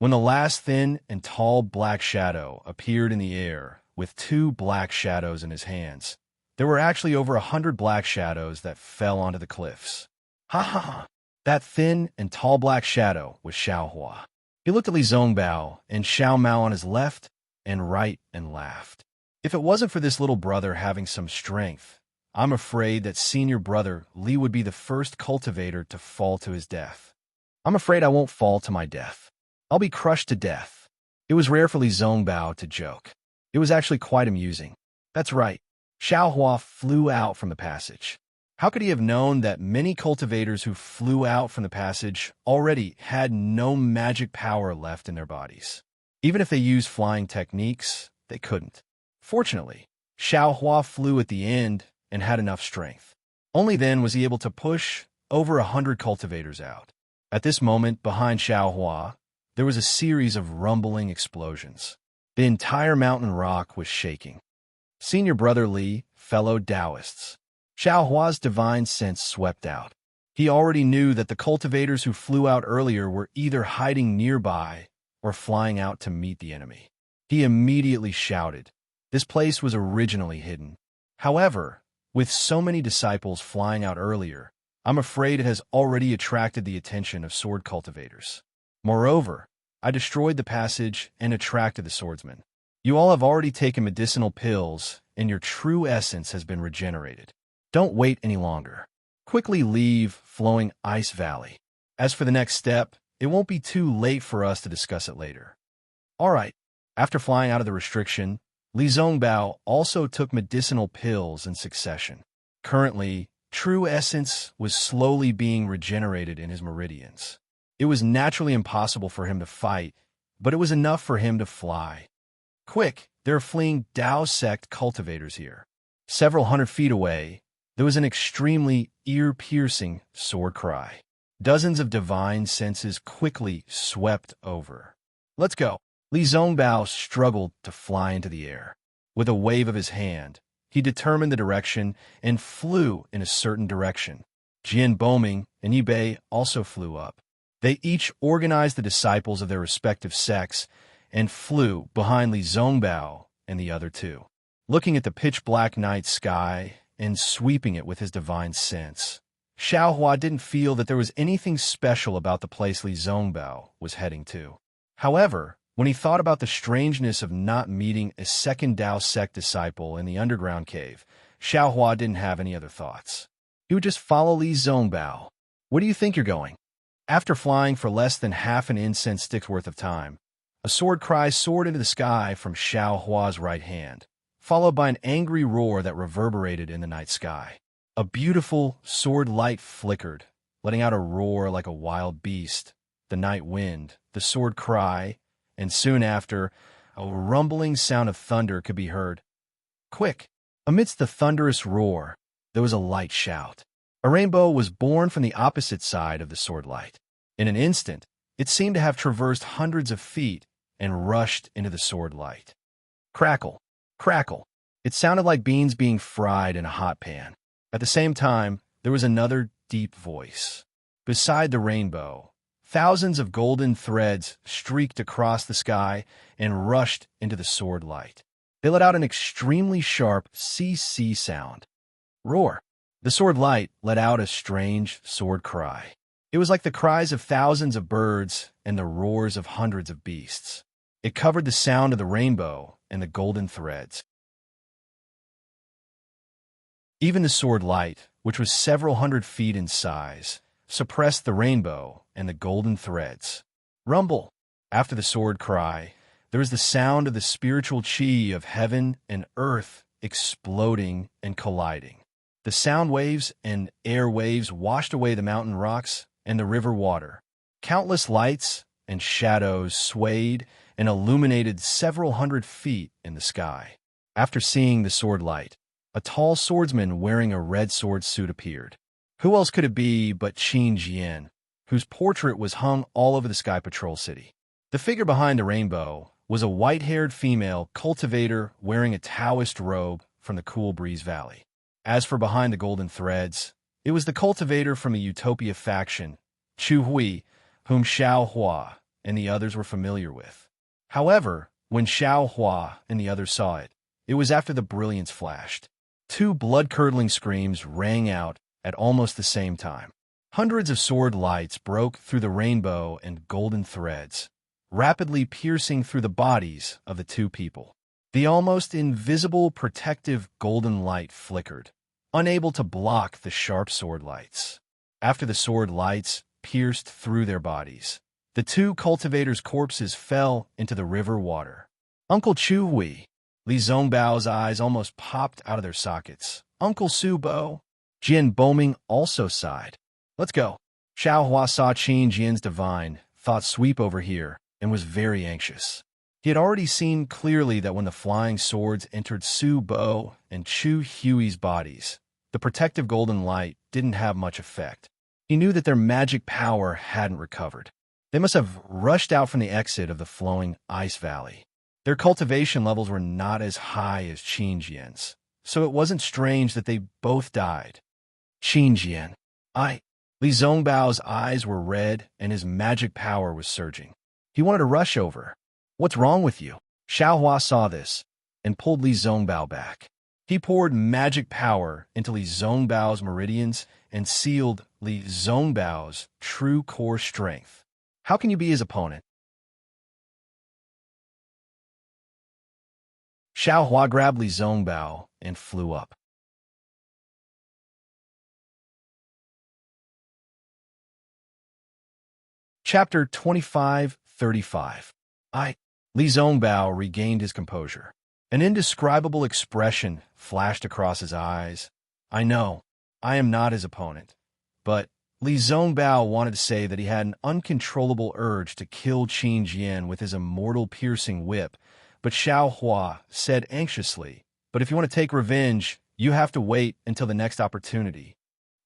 When the last thin and tall black shadow appeared in the air with two black shadows in his hands, there were actually over 100 black shadows that fell onto the cliffs. Ha ha ha! That thin and tall black shadow was Xiaohua. He looked at Li Zongbao and Xiao Mao on his left and right and laughed. If it wasn't for this little brother having some strength, I'm afraid that senior brother Li would be the first cultivator to fall to his death. I'm afraid I won't fall to my death. I'll be crushed to death. It was rare for Li Zongbao to joke. It was actually quite amusing. That's right. Xiaohua flew out from the passage. How could he have known that many cultivators who flew out from the passage already had no magic power left in their bodies? Even if they used flying techniques, they couldn't. Fortunately, Xiaohua flew at the end and had enough strength. Only then was he able to push over 100 cultivators out. At this moment, behind Xiaohua, there was a series of rumbling explosions. The entire mountain rock was shaking. Senior brother Li, fellow Taoists. Xiaohua's divine sense swept out. He already knew that the cultivators who flew out earlier were either hiding nearby or flying out to meet the enemy. He immediately shouted. This place was originally hidden. However, with so many disciples flying out earlier, I'm afraid it has already attracted the attention of sword cultivators. Moreover, I destroyed the passage and attracted the swordsmen. You all have already taken medicinal pills, and your true essence has been regenerated. Don't wait any longer. Quickly leave Flowing Ice Valley. As for the next step, it won't be too late for us to discuss it later. All right. After flying out of the restriction, Li Zongbao also took medicinal pills in succession. Currently, true essence was slowly being regenerated in his meridians. It was naturally impossible for him to fight, but it was enough for him to fly. Quick, there are fleeing Tao sect cultivators here. Several hundred feet away, there was an extremely ear-piercing sword cry. Dozens of divine senses quickly swept over. Let's go. Li Zongbao struggled to fly into the air. With a wave of his hand, he determined the direction and flew in a certain direction. Jian Boming and Yibei also flew up. They each organized the disciples of their respective sects and flew behind Li Zongbao and the other two, looking at the pitch-black night sky and sweeping it with his divine sense. Xiaohua didn't feel that there was anything special about the place Li Zongbao was heading to. However, when he thought about the strangeness of not meeting a second Tao sect disciple in the underground cave, Xiaohua didn't have any other thoughts. He would just follow Li Zongbao. Where do you think you're going? After flying for less than half an incense stick's worth of time, a sword cry soared into the sky from Xiaohua's right hand, followed by an angry roar that reverberated in the night sky. A beautiful sword light flickered, letting out a roar like a wild beast, the night wind, the sword cry, and soon after, a rumbling sound of thunder could be heard. Quick! Amidst the thunderous roar, there was a light shout. A rainbow was born from the opposite side of the sword light. In an instant, it seemed to have traversed hundreds of feet and rushed into the sword light. Crackle! Crackle! It sounded like beans being fried in a hot pan. At the same time, there was another deep voice. Beside the rainbow, thousands of golden threads streaked across the sky and rushed into the sword light. They let out an extremely sharp CC sound. Roar! The sword light let out a strange sword cry. It was like the cries of thousands of birds and the roars of hundreds of beasts. It covered the sound of the rainbow and the golden threads. Even the sword light, which was several hundred feet in size, suppressed the rainbow and the golden threads. Rumble! After the sword cry, there was the sound of the spiritual chi of heaven and earth exploding and colliding. The sound waves and air waves washed away the mountain rocks and the river water. Countless lights and shadows swayed and illuminated several hundred feet in the sky. After seeing the sword light, a tall swordsman wearing a red sword suit appeared. Who else could it be but Qin Jian, whose portrait was hung all over the Sky Patrol City? The figure behind the rainbow was a white-haired female cultivator wearing a Taoist robe from the Cool Breeze Valley. As for behind the golden threads, it was the cultivator from the Utopia faction, Chu Hui, whom Xiaohua and the others were familiar with. However, when Xiaohua and the others saw it, it was after the brilliance flashed. Two blood-curdling screams rang out at almost the same time. Hundreds of sword lights broke through the rainbow and golden threads, rapidly piercing through the bodies of the two people. The almost invisible protective golden light flickered, unable to block the sharp sword lights. After the sword lights pierced through their bodies, the two cultivators' corpses fell into the river water. Uncle Chu-Wei. Li Zongbao's eyes almost popped out of their sockets. Uncle Su-Bo. Jin Boming also sighed. Let's go. Xiao Hua saw Qin Jin's divine thought sweep over here and was very anxious. He had already seen clearly that when the flying swords entered Su-Bo and Chu Hui's bodies, the protective golden light didn't have much effect. He knew that their magic power hadn't recovered. They must have rushed out from the exit of the flowing ice valley. Their cultivation levels were not as high as Qin Jin's, so it wasn't strange that they both died. Qin Jin. Li Zongbao's eyes were red and his magic power was surging. He wanted to rush over. What's wrong with you? Xiao Hua saw this and pulled Li Zongbao back. He poured magic power into Li Zongbao's meridians and sealed Li Zongbao's true core strength. How can you be his opponent? Xiao Hua grabbed Li Zongbao and flew up. Chapter 25-35. Li Zongbao regained his composure. An indescribable expression flashed across his eyes. I know, I am not his opponent. But Li Zongbao wanted to say that he had an uncontrollable urge to kill Qin Jin with his immortal piercing whip, but Xiao Hua said anxiously, but if you want to take revenge, you have to wait until the next opportunity.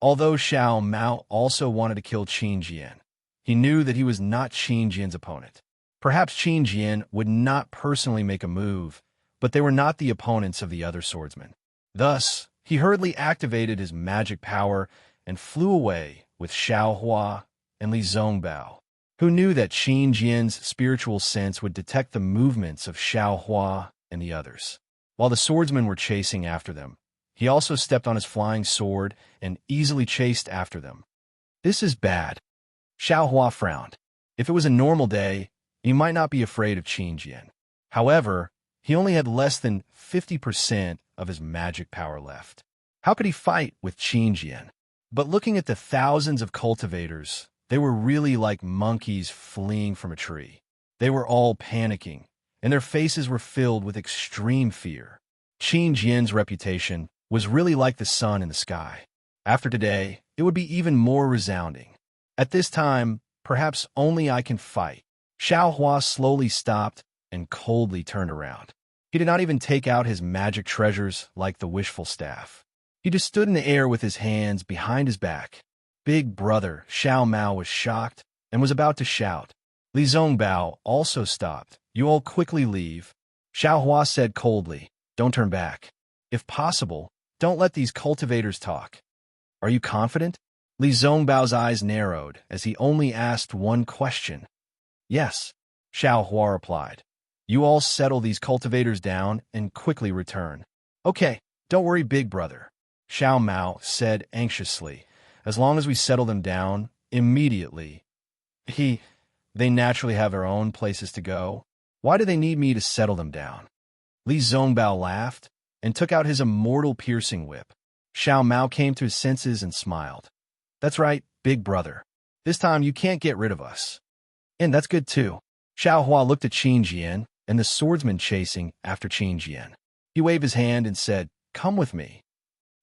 Although Xiao Mao also wanted to kill Qin Jin, he knew that he was not Qin Jin's opponent. Perhaps Qin Jin would not personally make a move, but they were not the opponents of the other swordsmen. Thus, he hurriedly activated his magic power and flew away with Xiao Hua and Li Zongbao, who knew that Qin Jin's spiritual sense would detect the movements of Xiao Hua and the others. While the swordsmen were chasing after them, he also stepped on his flying sword and easily chased after them. This is bad. Xiao Hua frowned. If it was a normal day, he might not be afraid of Qin Jin. However, he only had less than 50% of his magic power left. How could he fight with Qin Jin? But looking at the thousands of cultivators, they were really like monkeys fleeing from a tree. They were all panicking, and their faces were filled with extreme fear. Qin Jin's reputation was really like the sun in the sky. After today, it would be even more resounding. At this time, perhaps only I can fight. Xiao Hua slowly stopped and coldly turned around. He did not even take out his magic treasures like the wishful staff. He just stood in the air with his hands behind his back. Big brother Xiao Mao was shocked and was about to shout. Li Zongbao also stopped. You all quickly leave. Xiao Hua said coldly, don't turn back. If possible, don't let these cultivators talk. Are you confident? Li Zongbao's eyes narrowed as he only asked one question. Yes, Xiao Hua replied. You all settle these cultivators down and quickly return. Okay, don't worry, big brother, Xiao Mao said anxiously. As long as we settle them down immediately. They naturally have their own places to go. Why do they need me to settle them down? Li Zongbao laughed and took out his immortal piercing whip. Xiao Mao came to his senses and smiled. That's right, big brother. This time you can't get rid of us. And that's good too. Xiao Hua looked at Qin Jin and the swordsman chasing after Qin Jin. He waved his hand and said, come with me.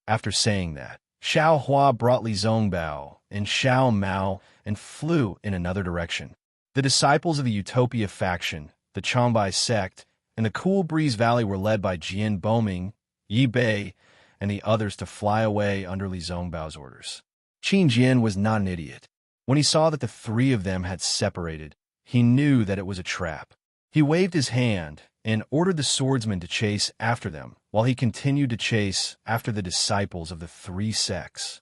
After saying that, Xiao Hua brought Li Zongbao and Xiao Mao and flew in another direction. The disciples of the Utopia faction, the Changbai sect, and the Cool Breeze Valley were led by Jin Boming, Yi Bei, and the others to fly away under Li Zongbao's orders. Qin Jin was not an idiot. When he saw that the three of them had separated, he knew that it was a trap. He waved his hand and ordered the swordsman to chase after them, while he continued to chase after the disciples of the three sects.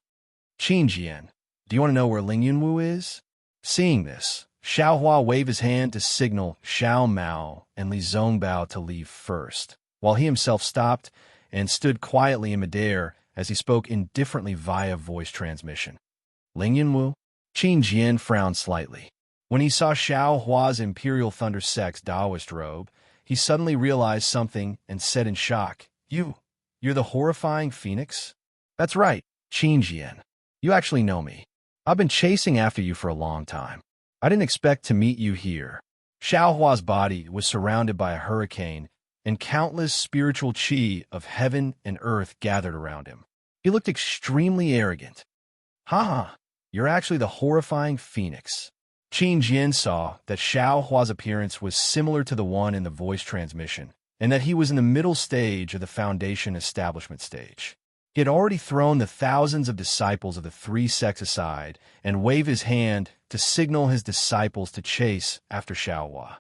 Qin Jin, do you want to know where Ling Yunwu is? Seeing this, Xiao Hua waved his hand to signal Xiao Mao and Li Zongbao to leave first, while he himself stopped and stood quietly in midair as he spoke indifferently via voice transmission. Ling Yunwu? Qin Jian frowned slightly. When he saw Xiao Hua's Imperial Thunder Sect's Taoist robe, he suddenly realized something and said in shock, You're the horrifying phoenix? That's right, Qin Jian. You actually know me. I've been chasing after you for a long time. I didn't expect to meet you here. Xiao Hua's body was surrounded by a hurricane, and countless spiritual qi of heaven and earth gathered around him. He looked extremely arrogant. Haha, you're actually the horrifying phoenix. Qin Jian saw that Xiao Hua's appearance was similar to the one in the voice transmission, and that he was in the middle stage of the Foundation establishment stage. He had already thrown the thousands of disciples of the three sects aside and waved his hand to signal his disciples to chase after Xiao Hua.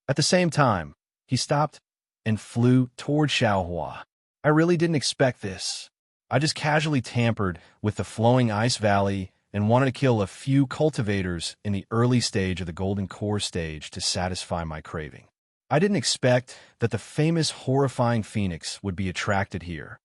At the same time, he stopped and flew toward Xiao Hua. I really didn't expect this. I just casually tampered with the flowing ice valley and wanted to kill a few cultivators in the early stage of the golden core stage to satisfy my craving. I didn't expect that the famous horrifying phoenix would be attracted here.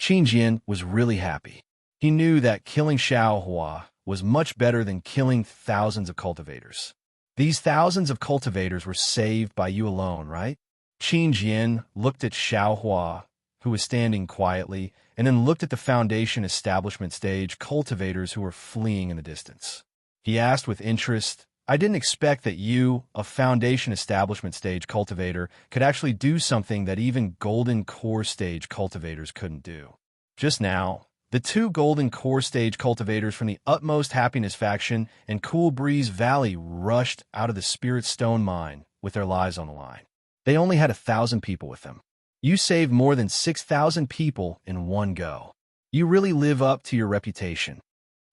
Qin Jian was really happy. He knew that killing Xiao Hua was much better than killing thousands of cultivators. These thousands of cultivators were saved by you alone, right? Qin Jian looked at Xiao Hua, who was standing quietly, and then looked at the Foundation establishment stage cultivators who were fleeing in the distance. He asked with interest, I didn't expect that you, a Foundation establishment stage cultivator, could actually do something that even Golden Core stage cultivators couldn't do. Just now, the two Golden Core stage cultivators from the Utmost Happiness faction and Cool Breeze Valley rushed out of the Spirit Stone mine with their lives on the line. They only had 1,000 people with them. You saved more than 6,000 people in one go. You really live up to your reputation.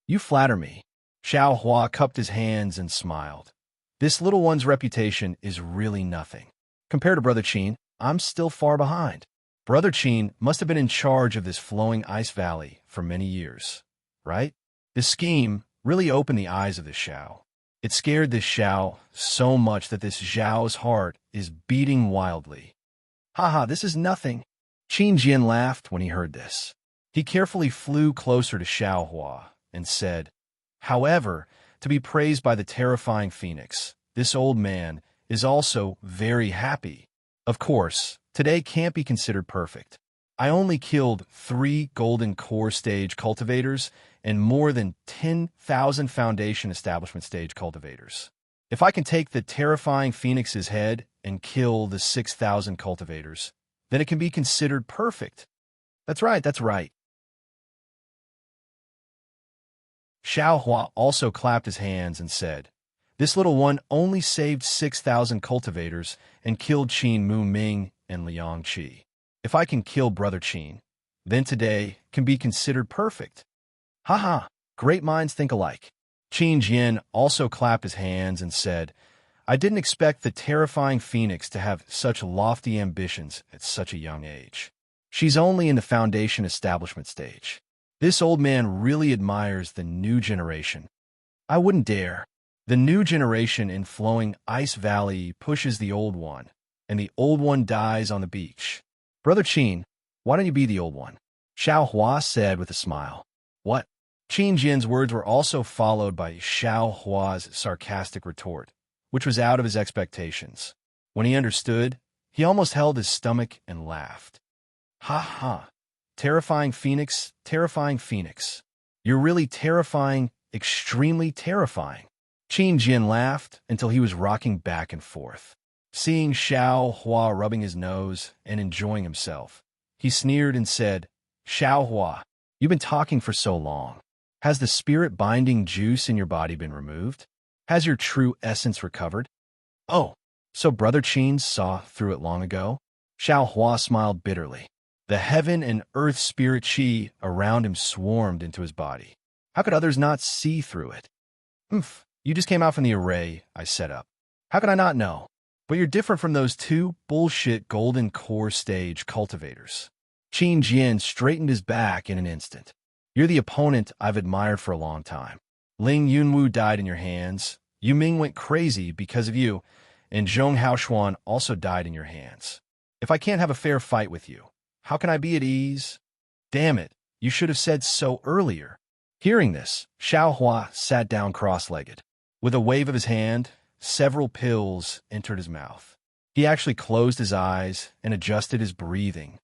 You flatter me. Xiao Hua cupped his hands and smiled. This little one's reputation is really nothing. Compared to Brother Qin, I'm still far behind. Brother Qin must have been in charge of this flowing ice valley for many years, right? This scheme really opened the eyes of this Xiao. It scared this Xiao so much that this Xiao's heart is beating wildly. Haha, this is nothing. Qin Jian laughed when he heard this. He carefully flew closer to Xiao Hua and said, However, to be praised by the terrifying phoenix, this old man is also very happy. Of course, today can't be considered perfect. I only killed 3 Golden Core stage cultivators and more than 10,000 Foundation establishment stage cultivators. If I can take the terrifying phoenix's head and kill the 6,000 cultivators, then it can be considered perfect. That's right, that's right. Xiao Hua also clapped his hands and said, This little one only saved 6,000 cultivators and killed Qin Mu Ming and Liang Qi. If I can kill Brother Qin, then today can be considered perfect. Haha, great minds think alike. Qin Jian also clapped his hands and said, I didn't expect the terrifying phoenix to have such lofty ambitions at such a young age. She's only in the Foundation establishment stage. This old man really admires the new generation. I wouldn't dare. The new generation in flowing ice valley pushes the old one, and the old one dies on the beach. Brother Qin, why don't you be the old one? Xiao Hua said with a smile. What? Qin Jian's words were also followed by Xiao Hua's sarcastic retort, which was out of his expectations. When he understood, he almost held his stomach and laughed. Ha ha. Terrifying phoenix, terrifying phoenix. You're really terrifying, extremely terrifying. Qin Jian laughed until he was rocking back and forth. Seeing Xiao Hua rubbing his nose and enjoying himself, he sneered and said, Xiao Hua, you've been talking for so long. Has the spirit-binding juice in your body been removed? Has your true essence recovered? Oh, so Brother Qin saw through it long ago? Xiao Hua smiled bitterly. The heaven and earth spirit qi around him swarmed into his body. How could others not see through it? You just came out from the array I set up. How could I not know? But you're different from those 2 bullshit Golden Core stage cultivators. Qin Jian straightened his back in an instant. You're the opponent I've admired for a long time. Ling Yunwu died in your hands. Yu Ming went crazy because of you, and Zhong Haoshuan also died in your hands. If I can't have a fair fight with you, how can I be at ease? Damn it, you should have said so earlier. Hearing this, Xiao Hua sat down cross-legged. With a wave of his hand, several pills entered his mouth. He actually closed his eyes and adjusted his breathing.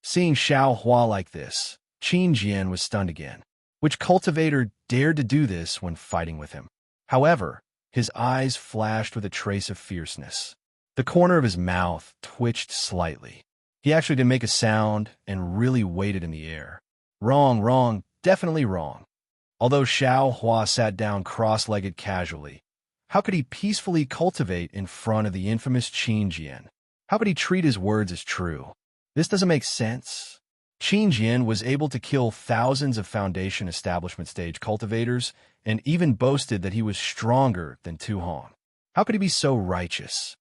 Seeing Xiao Hua like this, Qin Jian was stunned again. Which cultivator dared to do this when fighting with him? However, his eyes flashed with a trace of fierceness. The corner of his mouth twitched slightly. He actually didn't make a sound and really waited in the air. Wrong, definitely wrong. Although Xiao Hua sat down cross-legged casually, how could he peacefully cultivate in front of the infamous Qin Jian? How could he treat his words as true? This doesn't make sense. Qin Jian was able to kill thousands of Foundation establishment stage cultivators and even boasted that he was stronger than Tu Hong. How could he be so righteous?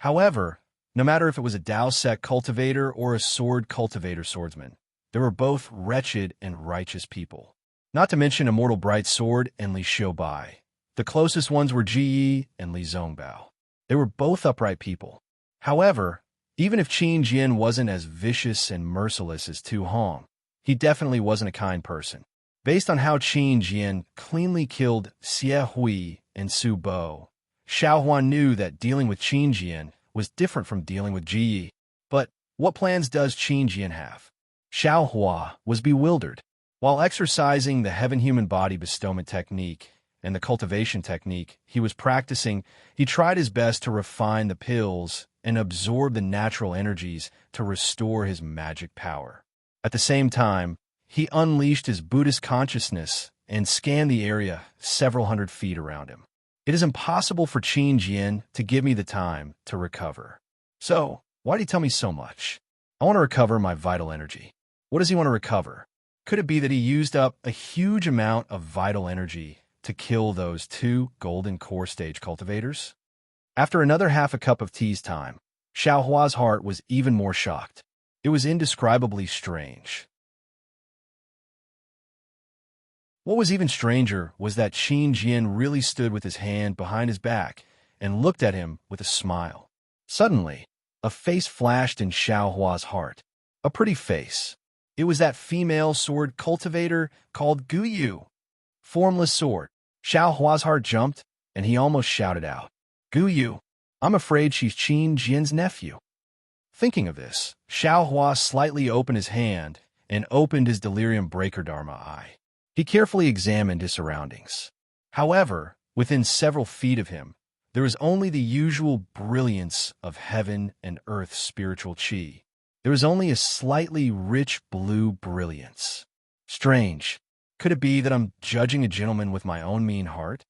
However, no matter if it was a Dao Sect cultivator or a sword cultivator swordsman, they were both wretched and righteous people. Not to mention Immortal Bright Sword and Li Xiubai. The closest ones were Ji Yi and Li Zongbao. They were both upright people. However, even if Qin Jian wasn't as vicious and merciless as Tu Hong, he definitely wasn't a kind person. Based on how Qin Jian cleanly killed Xie Hui and Su Bo, Xiao Hua knew that dealing with Qin Jian was different from dealing with Ji Yi. But what plans does Qin Jian have? Xiao Hua was bewildered. While exercising the heaven-human body bestowment technique and the cultivation technique he was practicing, he tried his best to refine the pills and absorb the natural energies to restore his magic power. At the same time, he unleashed his Buddhist consciousness and scanned the area several hundred feet around him. It is impossible for Qin Jian to give me the time to recover. So, why did he tell me so much? I want to recover my vital energy. What does he want to recover? Could it be that he used up a huge amount of vital energy to kill those 2 golden core stage cultivators? After another half a cup of tea's time, Xiao Hua's heart was even more shocked. It was indescribably strange. What was even stranger was that Qin Jian really stood with his hand behind his back and looked at him with a smile. Suddenly, a face flashed in Xiao Hua's heart. A pretty face. It was that female sword cultivator called Gu Yu. Formless sword. Xiao Hua's heart jumped, and he almost shouted out, "Gu Yu, I'm afraid she's Qin Jian's nephew." Thinking of this, Xiao Hua slightly opened his hand and opened his delirium breaker Dharma eye. He carefully examined his surroundings. However, within several feet of him, there was only the usual brilliance of heaven and earth's spiritual qi. There was only a slightly rich blue brilliance. Strange. Could it be that I'm judging a gentleman with my own mean heart?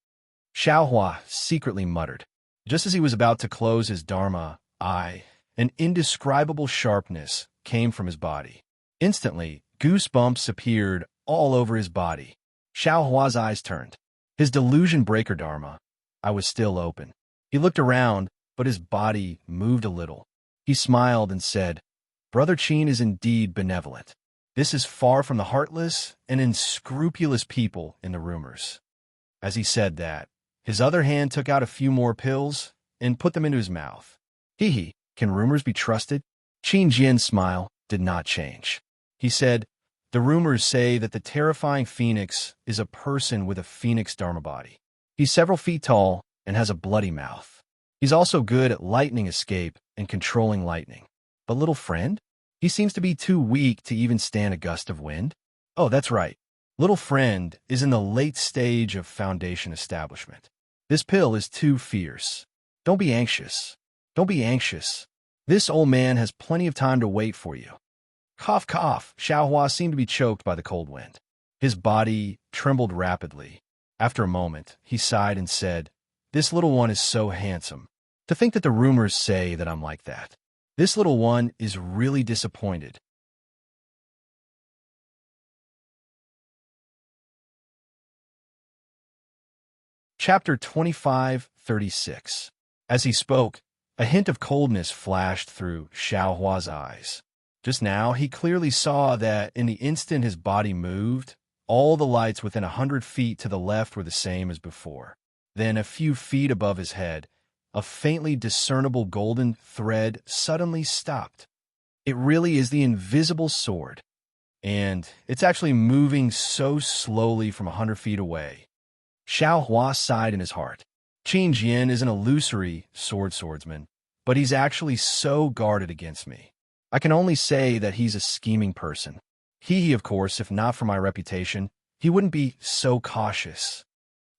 Xiao Hua secretly muttered. Just as he was about to close his Dharma eye, an indescribable sharpness came from his body. Instantly, goosebumps appeared all over his body. Xiao Hua's eyes turned. His delusion breaker Dharma eye was still open. He looked around, but his body moved a little. He smiled and said, "Brother Qin is indeed benevolent. This is far from the heartless and unscrupulous people in the rumors." As he said that, his other hand took out a few more pills and put them into his mouth. Hee, can rumors be trusted? Qin Jian's smile did not change. He said, "The rumors say that the terrifying phoenix is a person with a phoenix dharma body. He's several feet tall and has a bloody mouth. He's also good at lightning escape and controlling lightning. But little friend? He seems to be too weak to even stand a gust of wind." Oh, that's right. Little friend is in the late stage of Foundation establishment. This pill is too fierce. Don't be anxious. Don't be anxious. This old man has plenty of time to wait for you. Cough, cough. Xiao Hua seemed to be choked by the cold wind. His body trembled rapidly. After a moment, he sighed and said, "This little one is so handsome. To think that the rumors say that I'm like that. This little one is really disappointed." Chapter 25:36. As he spoke, a hint of coldness flashed through Xiao Hua's eyes. Just now, he clearly saw that in the instant his body moved, all the lights within 100 feet to the left were the same as before. Then, a few feet above his head, a faintly discernible golden thread suddenly stopped. It really is the invisible sword, and it's actually moving so slowly from 100 feet away. Xiao Hua sighed in his heart. Qin Jian is an illusory swordsman, but he's actually so guarded against me. I can only say that he's a scheming person. He, of course, if not for my reputation, he wouldn't be so cautious.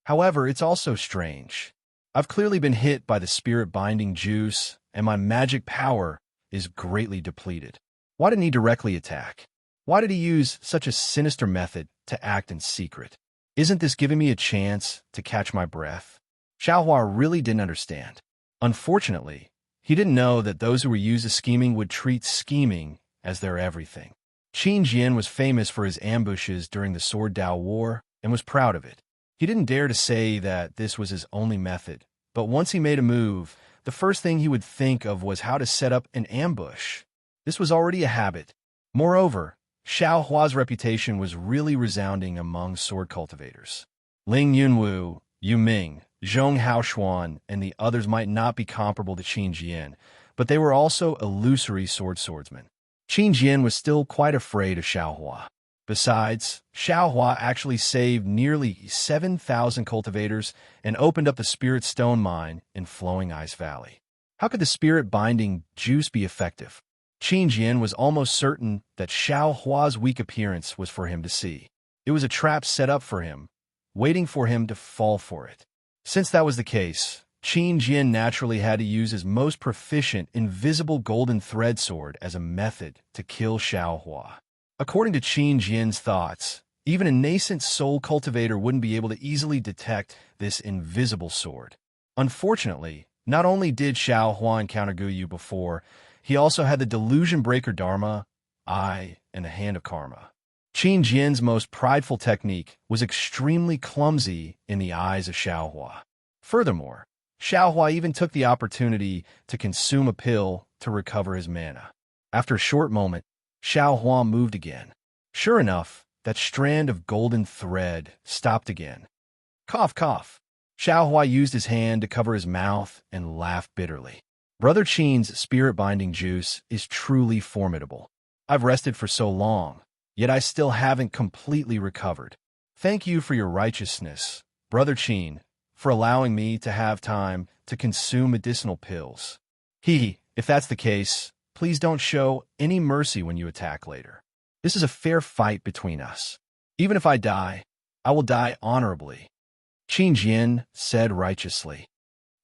However, it's also strange. I've clearly been hit by the spirit-binding juice, and my magic power is greatly depleted. Why didn't he directly attack? Why did he use such a sinister method to act in secret? Isn't this giving me a chance to catch my breath? Xiaohua really didn't understand. Unfortunately, he didn't know that those who were used to scheming would treat scheming as their everything. Qin Jian was famous for his ambushes during the Sword Dao War and was proud of it. He didn't dare to say that this was his only method, but once he made a move, the first thing he would think of was how to set up an ambush. This was already a habit. Moreover, Xiao Hua's reputation was really resounding among sword cultivators. Ling Yunwu, Yu Ming, Zhong Haoshuan, and the others might not be comparable to Qin Jian, but they were also illusory swordsmen. Qin Jian was still quite afraid of Xiao Hua. Besides, Xiao Hua actually saved nearly 7,000 cultivators and opened up the Spirit Stone Mine in Flowing Ice Valley. How could the spirit-binding juice be effective? Qin Jian was almost certain that Xiao Hua's weak appearance was for him to see. It was a trap set up for him, waiting for him to fall for it. Since that was the case, Qin Jian naturally had to use his most proficient invisible golden thread sword as a method to kill Xiao Hua. According to Qin Jian's thoughts, even a nascent soul cultivator wouldn't be able to easily detect this invisible sword. Unfortunately, not only did Xiao Hua encounter Guyu before, he also had the Delusion Breaker Dharma, Eye, and the Hand of Karma. Qin Jian's most prideful technique was extremely clumsy in the eyes of Xiao Hua. Furthermore, Xiao Hua even took the opportunity to consume a pill to recover his mana. After a short moment, Xiao Hua moved again. Sure enough, that strand of golden thread stopped again. Cough, cough. Xiao Hua used his hand to cover his mouth and laughed bitterly. Brother Qin's spirit-binding juice is truly formidable. I've rested for so long, yet I still haven't completely recovered. Thank you for your righteousness, Brother Qin, for allowing me to have time to consume medicinal pills. If that's the case, please don't show any mercy when you attack later. This is a fair fight between us. Even if I die, I will die honorably. Qin Jian said righteously.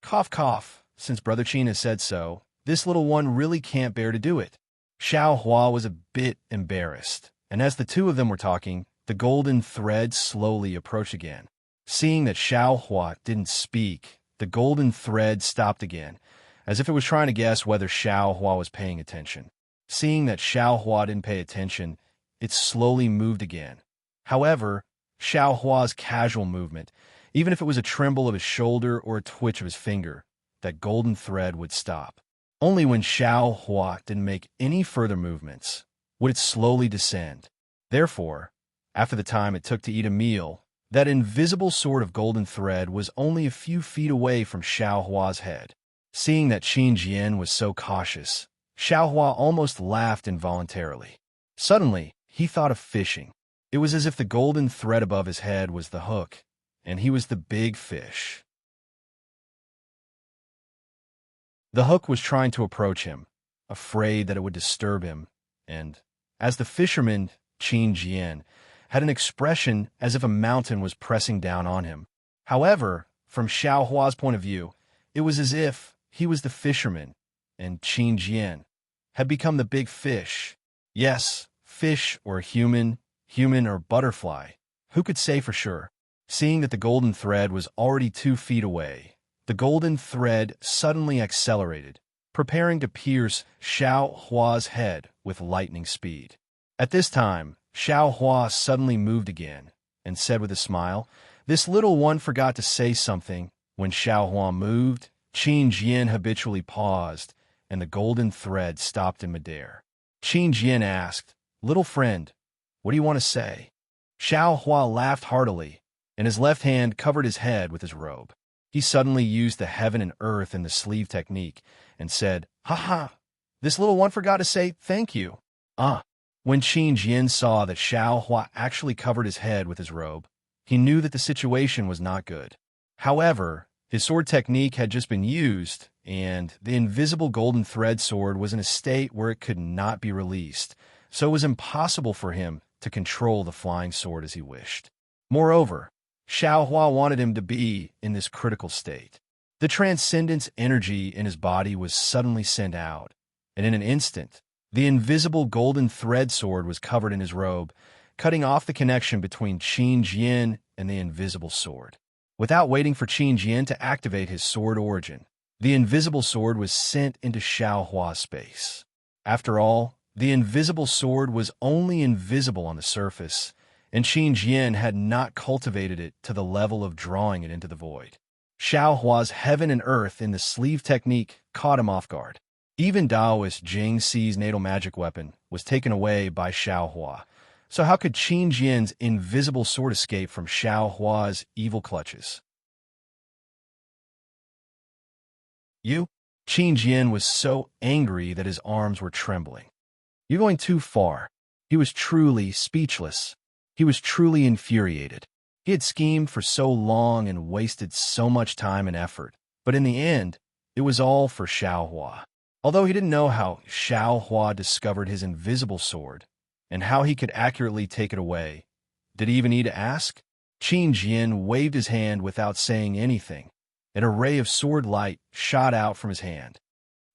Cough, cough. Since Brother Qin has said so, this little one really can't bear to do it. Xiao Hua was a bit embarrassed, and as the two of them were talking, the golden thread slowly approached again. Seeing that Xiao Hua didn't speak, the golden thread stopped again, as if it was trying to guess whether Xiao Hua was paying attention. Seeing that Xiao Hua didn't pay attention, it slowly moved again. However, Xiao Hua's casual movement, even if it was a tremble of his shoulder or a twitch of his finger, that golden thread would stop. Only when Xiao Hua didn't make any further movements would it slowly descend. Therefore, after the time it took to eat a meal, that invisible sword of golden thread was only a few feet away from Xiao Hua's head. Seeing that Qin Jian was so cautious, Xiao Hua almost laughed involuntarily. Suddenly, he thought of fishing. It was as if the golden thread above his head was the hook, and he was the big fish. The hook was trying to approach him, afraid that it would disturb him, and, as the fisherman, Qin Jian, had an expression as if a mountain was pressing down on him. However, from Xiao Hua's point of view, it was as if he was the fisherman, and Qin Jian had become the big fish. Yes, fish or human or butterfly, who could say for sure? Seeing that the golden thread was already 2 feet away, the golden thread suddenly accelerated, preparing to pierce Xiao Hua's head with lightning speed. At this time, Xiao Hua suddenly moved again and said with a smile, "This little one forgot to say something." When Xiao Hua moved, Qin Jian habitually paused, and the golden thread stopped in midair. Qin Jian asked, "Little friend, what do you want to say?" Xiao Hua laughed heartily, and his left hand covered his head with his robe. He suddenly used the heaven and earth in the sleeve technique and said, "Ha ha, this little one forgot to say thank you." Ah. When Qin Jin saw that Xiao Hua actually covered his head with his robe, he knew that the situation was not good. However, his sword technique had just been used, and the invisible golden thread sword was in a state where it could not be released, so it was impossible for him to control the flying sword as he wished. Moreover, Xiao Hua wanted him to be in this critical state. The transcendence energy in his body was suddenly sent out, and in an instant, the invisible golden thread sword was covered in his robe, cutting off the connection between Qin Jian and the invisible sword. Without waiting for Qin Jian to activate his sword origin, the invisible sword was sent into Xiao Hua's space. After all, the invisible sword was only invisible on the surface, and Qin Jian had not cultivated it to the level of drawing it into the void. Xiao Hua's heaven and earth in the sleeve technique caught him off guard. Even Taoist Jing Si's natal magic weapon was taken away by Xiao Hua, so how could Qin Jian's invisible sword escape from Xiao Hua's evil clutches? You? Qin Jian was so angry that his arms were trembling. You're going too far. He was truly speechless. He was truly infuriated. He had schemed for so long and wasted so much time and effort, but in the end, it was all for Xiao Hua. Although he didn't know how Xiao Hua discovered his invisible sword and how he could accurately take it away, did he even need to ask? Qin Jian waved his hand without saying anything. An array of sword light shot out from his hand.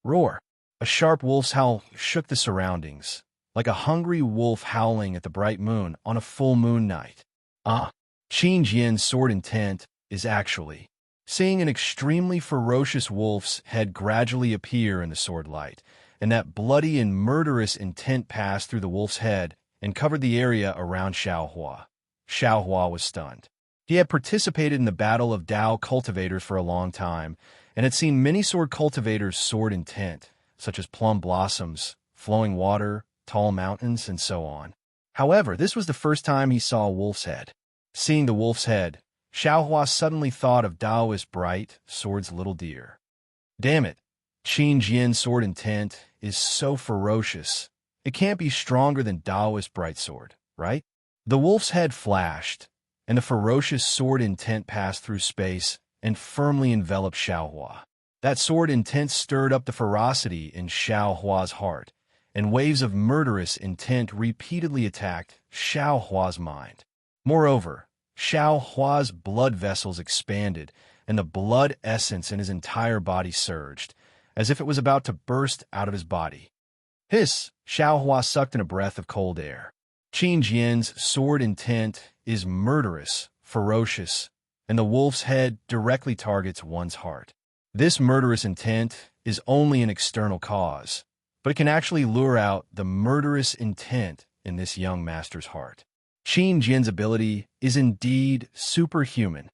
Roar! A sharp wolf's howl shook the surroundings, like a hungry wolf howling at the bright moon on a full moon night. Qin Jian's sword intent is actually seeing an extremely ferocious wolf's head gradually appear in the sword light, and that bloody and murderous intent passed through the wolf's head and covered the area around Xiao Hua. Xiao Hua was stunned. He had participated in the Battle of Dao cultivators for a long time, and had seen many sword cultivators' sword intent, such as plum blossoms, flowing water, tall mountains, and so on. However, this was the first time he saw a wolf's head. Seeing the wolf's head, Xiao Hua suddenly thought of Taoist Bright Sword's little deer. Damn it, Qin Jian's sword intent is so ferocious. It can't be stronger than Taoist Bright Sword, right? The wolf's head flashed, and the ferocious sword intent passed through space and firmly enveloped Xiao Hua. That sword intent stirred up the ferocity in Xiao Hua's heart, and waves of murderous intent repeatedly attacked Xiao Hua's mind. Moreover, Xiao Hua's blood vessels expanded, and the blood essence in his entire body surged, as if it was about to burst out of his body. Hiss! Xiao Hua sucked in a breath of cold air. Qin Jian's sword intent is murderous, ferocious, and the wolf's head directly targets one's heart. This murderous intent is only an external cause, but it can actually lure out the murderous intent in this young master's heart. Qin Jian's ability is indeed superhuman.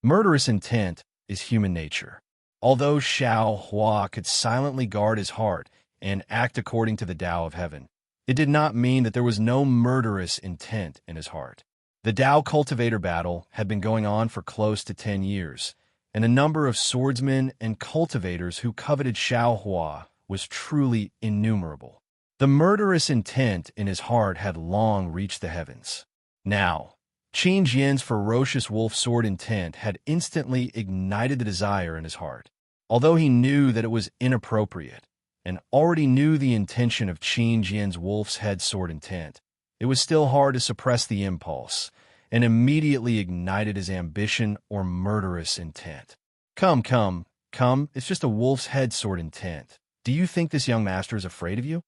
Murderous intent is human nature. Although Xiao Hua could silently guard his heart and act according to the Tao of Heaven, it did not mean that there was no murderous intent in his heart. The Tao cultivator battle had been going on for close to 10 years, and the number of swordsmen and cultivators who coveted Xiao Hua was truly innumerable. The murderous intent in his heart had long reached the heavens. Now, Qin Jian's ferocious wolf sword intent had instantly ignited the desire in his heart. Although he knew that it was inappropriate, and already knew the intention of Qin Jian's wolf's head sword intent, it was still hard to suppress the impulse, and immediately ignited his ambition or murderous intent. Come, it's just a wolf's head sword intent. Do you think this young master is afraid of you?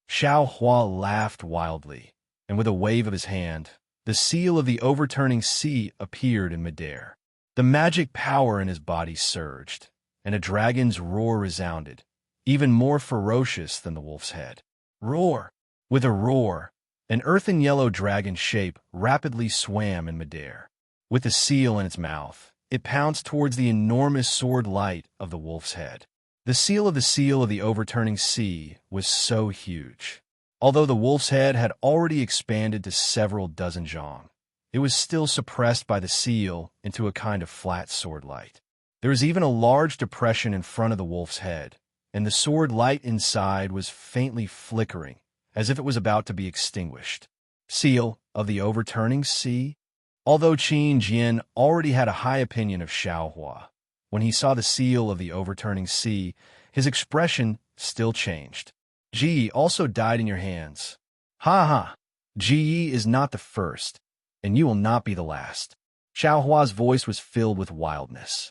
Xiao Hua laughed wildly, and with a wave of his hand, the seal of the overturning sea appeared in midair. The magic power in his body surged, and a dragon's roar resounded, even more ferocious than the wolf's head. Roar! With a roar, an earthen yellow dragon shape rapidly swam in midair. With the seal in its mouth, it pounced towards the enormous sword light of the wolf's head. The seal of the overturning sea was so huge. Although the wolf's head had already expanded to several dozen zhang, it was still suppressed by the seal into a kind of flat sword light. There was even a large depression in front of the wolf's head, and the sword light inside was faintly flickering, as if it was about to be extinguished. Seal of the Overturning Sea? Although Qin Jian already had a high opinion of Xiaohua, when he saw the seal of the Overturning Sea, his expression still changed. Ji also died in your hands. Ha ha! Ji is not the first, and you will not be the last. Xiaohua's voice was filled with wildness.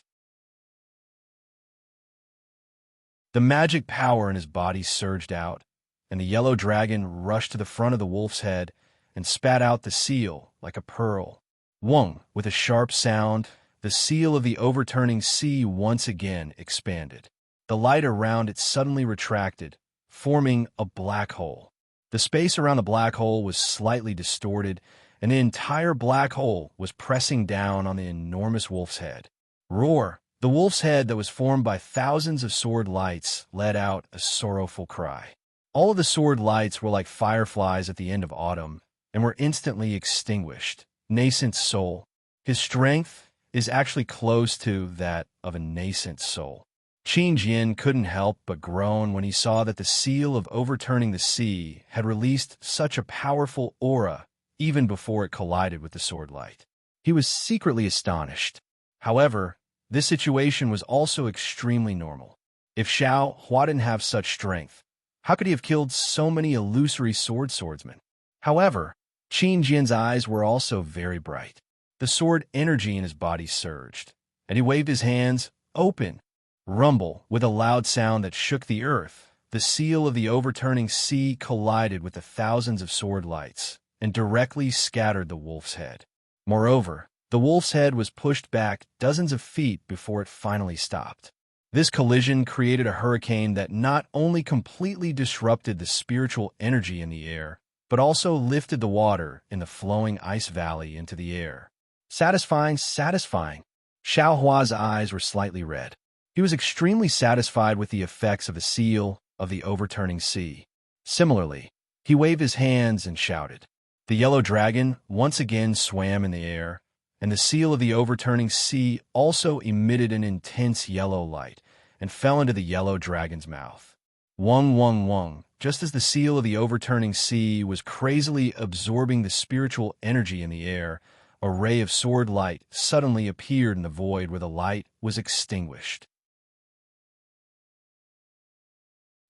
The magic power in his body surged out, and the yellow dragon rushed to the front of the wolf's head and spat out the seal like a pearl. Wong, with a sharp sound, the seal of the Overturning Sea once again expanded. The light around it suddenly retracted, forming a black hole. The space around the black hole was slightly distorted, and the entire black hole was pressing down on the enormous wolf's head. Roar! The wolf's head that was formed by thousands of sword lights let out a sorrowful cry. All of the sword lights were like fireflies at the end of autumn and were instantly extinguished. Nascent soul. His strength is actually close to that of a nascent soul. Qin Jian couldn't help but groan when he saw that the seal of Overturning the Sea had released such a powerful aura even before it collided with the sword light. He was secretly astonished. However, this situation was also extremely normal. If Xiaohua didn't have such strength, how could he have killed so many illusory swordsmen? However, Qin Jian's eyes were also very bright. The sword energy in his body surged, and he waved his hands open. Rumble, with a loud sound that shook the earth, the seal of the Overturning Sea collided with the thousands of sword lights and directly scattered the wolf's head. Moreover, the wolf's head was pushed back dozens of feet before it finally stopped. This collision created a hurricane that not only completely disrupted the spiritual energy in the air, but also lifted the water in the flowing ice valley into the air. Satisfying. Xiaohua's eyes were slightly red. He was extremely satisfied with the effects of the seal of the Overturning Sea. Similarly, he waved his hands and shouted. The yellow dragon once again swam in the air, and the seal of the Overturning Sea also emitted an intense yellow light and fell into the yellow dragon's mouth. Wong. Just as the seal of the Overturning Sea was crazily absorbing the spiritual energy in the air, a ray of sword light suddenly appeared in the void where the light was extinguished.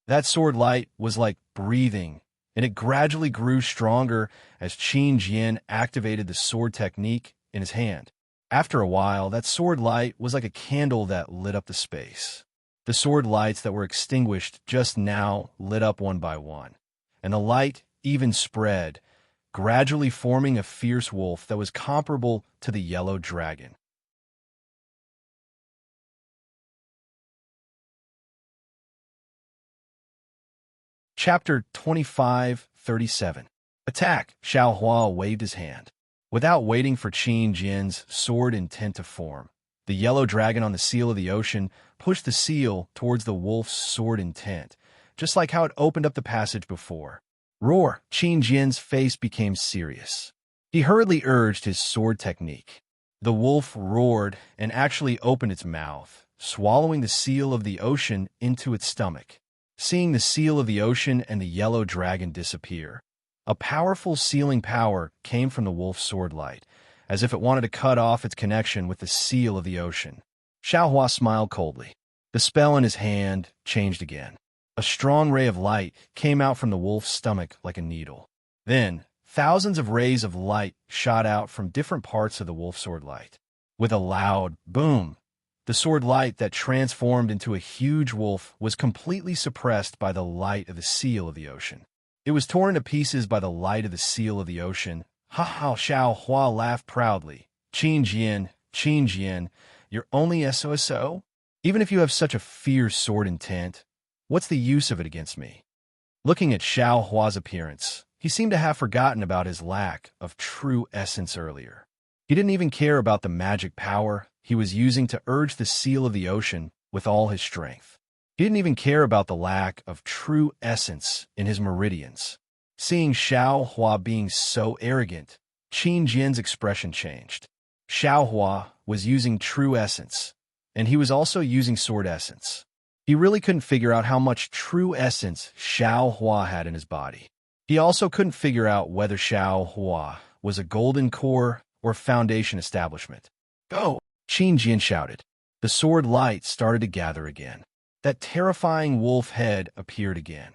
That sword light was like breathing, and it gradually grew stronger as Qin Jian activated the sword technique in his hand. After a while, that sword light was like a candle that lit up the space. The sword lights that were extinguished just now lit up one by one, and the light even spread, gradually forming a fierce wolf that was comparable to the yellow dragon. Chapter 25:37. Attack! Xiaohua waved his hand. Without waiting for Qin Jian's sword intent to form, the yellow dragon on the seal of the ocean pushed the seal towards the wolf's sword intent, just like how it opened up the passage before. Roar! Qin Jian's face became serious. He hurriedly urged his sword technique. The wolf roared and actually opened its mouth, swallowing the seal of the ocean into its stomach. Seeing the seal of the ocean and the yellow dragon disappear, a powerful sealing power came from the wolf's sword light, as if it wanted to cut off its connection with the seal of the ocean. Xiaohua smiled coldly. The spell in his hand changed again. A strong ray of light came out from the wolf's stomach like a needle. Then, thousands of rays of light shot out from different parts of the wolf's sword light. With a loud boom, the sword light that transformed into a huge wolf was completely suppressed by the light of the seal of the ocean. It was torn to pieces by the light of the seal of the ocean. Ha ha! Xiaohua laughed proudly. Qin Jian, you're only SOSO? Even if you have such a fierce sword intent, what's the use of it against me? Looking at Xiaohua's appearance, he seemed to have forgotten about his lack of true essence earlier. He didn't even care about the magic power he was using to urge the seal of the ocean with all his strength. He didn't even care about the lack of true essence in his meridians. Seeing Xiaohua being so arrogant, Qin Jian's expression changed. Xiaohua was using true essence, and he was also using sword essence. He really couldn't figure out how much true essence Xiao Hua had in his body. He also couldn't figure out whether Xiao Hua was a golden core or foundation establishment. Go! Qin Jian shouted. The sword light started to gather again. That terrifying wolf head appeared again.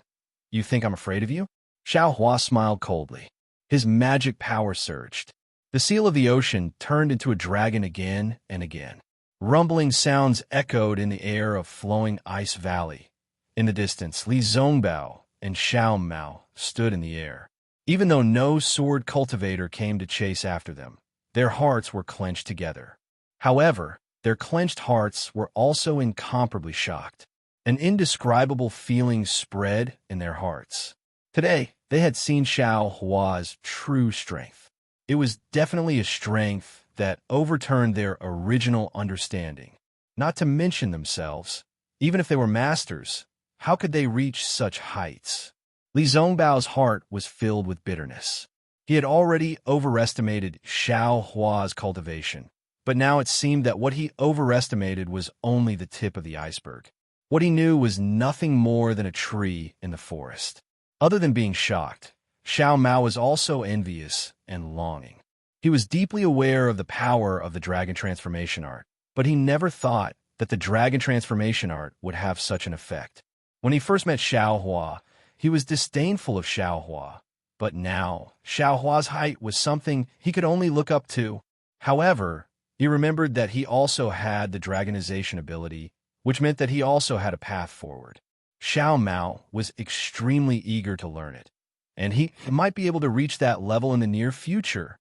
You think I'm afraid of you? Xiao Hua smiled coldly. His magic power surged. The seal of the ocean turned into a dragon again and again. Rumbling sounds echoed in the air of flowing ice valley. In the distance, Li Zongbao and Xiao Mao stood in the air. Even though no sword cultivator came to chase after them, their hearts were clenched together. However, their clenched hearts were also incomparably shocked. An indescribable feeling spread in their hearts. Today, they had seen Xiao Hua's true strength. It was definitely a strength that overturned their original understanding. Not to mention themselves, even if they were masters, how could they reach such heights? Li Zongbao's heart was filled with bitterness. He had already overestimated Xiao Hua's cultivation, but now it seemed that what he overestimated was only the tip of the iceberg. What he knew was nothing more than a tree in the forest. Other than being shocked, Xiao Mao was also envious and longing. He was deeply aware of the power of the dragon transformation art, but he never thought that the dragon transformation art would have such an effect. When he first met Xiao Hua, he was disdainful of Xiao Hua, but now Xiao Hua's height was something he could only look up to. However, he remembered that he also had the dragonization ability, which meant that he also had a path forward. Xiao Mao was extremely eager to learn it, and he might be able to reach that level in the near future.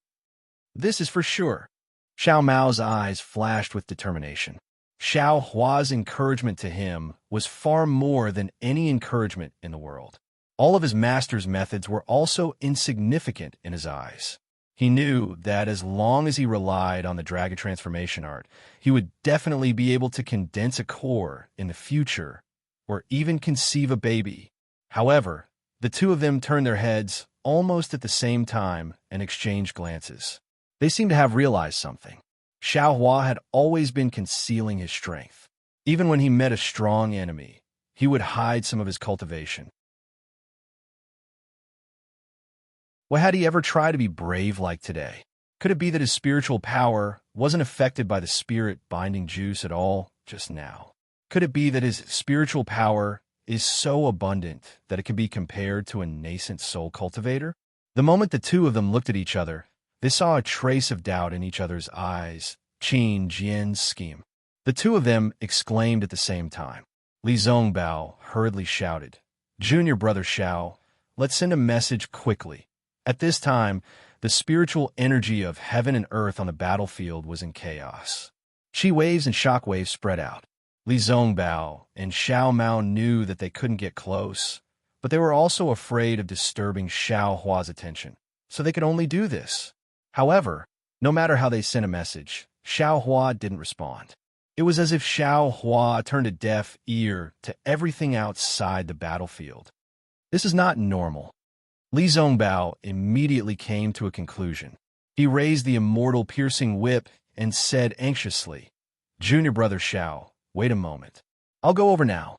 This is for sure. Xiao Mao's eyes flashed with determination. Xiao Hua's encouragement to him was far more than any encouragement in the world. All of his master's methods were also insignificant in his eyes. He knew that as long as he relied on the dragon transformation art, he would definitely be able to condense a core in the future, or even conceive a baby. However, the two of them turned their heads almost at the same time and exchanged glances. They seemed to have realized something. Xiao Hua had always been concealing his strength. Even when he met a strong enemy, he would hide some of his cultivation. Well, had he ever tried to be brave like today? Could it be that his spiritual power wasn't affected by the spirit binding juice at all just now? Could it be that his spiritual power is so abundant that it can be compared to a nascent soul cultivator? The moment the two of them looked at each other, they saw a trace of doubt in each other's eyes. Qin Jian's scheme. The two of them exclaimed at the same time. Li Zongbao hurriedly shouted, "Junior brother Xiao, let's send a message quickly." At this time, the spiritual energy of heaven and earth on the battlefield was in chaos. Chi waves and shock waves spread out. Li Zongbao and Xiao Mao knew that they couldn't get close, but they were also afraid of disturbing Xiao Hua's attention, so they could only do this. However, no matter how they sent a message, Xiao Hua didn't respond. It was as if Xiao Hua turned a deaf ear to everything outside the battlefield. This is not normal. Li Zongbao immediately came to a conclusion. He raised the immortal piercing whip and said anxiously, "Junior brother Xiao, wait a moment. I'll go over now."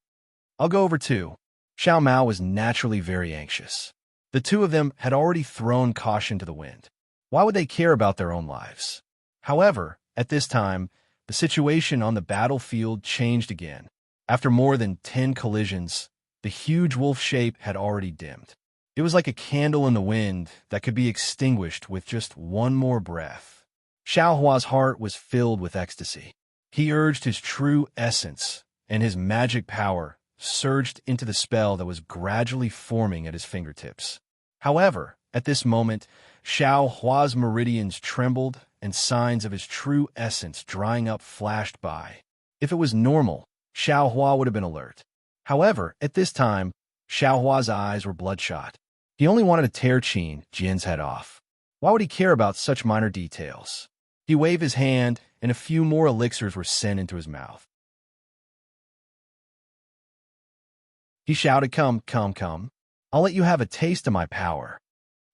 "I'll go over too." Xiao Mao was naturally very anxious. The two of them had already thrown caution to the wind. Why would they care about their own lives? However, at this time, the situation on the battlefield changed again. After more than 10 collisions, the huge wolf shape had already dimmed. It was like a candle in the wind that could be extinguished with just one more breath. Xiao Hua's heart was filled with ecstasy. He urged his true essence, and his magic power surged into the spell that was gradually forming at his fingertips. However, at this moment, Xiao Hua's meridians trembled and signs of his true essence drying up flashed by. If it was normal, Xiao Hua would have been alert. However, at this time, Xiao Hua's eyes were bloodshot. He only wanted to tear Qin Jian's head off. Why would he care about such minor details? He waved his hand, and a few more elixirs were sent into his mouth. He shouted, "Come, come, come. I'll let you have a taste of my power."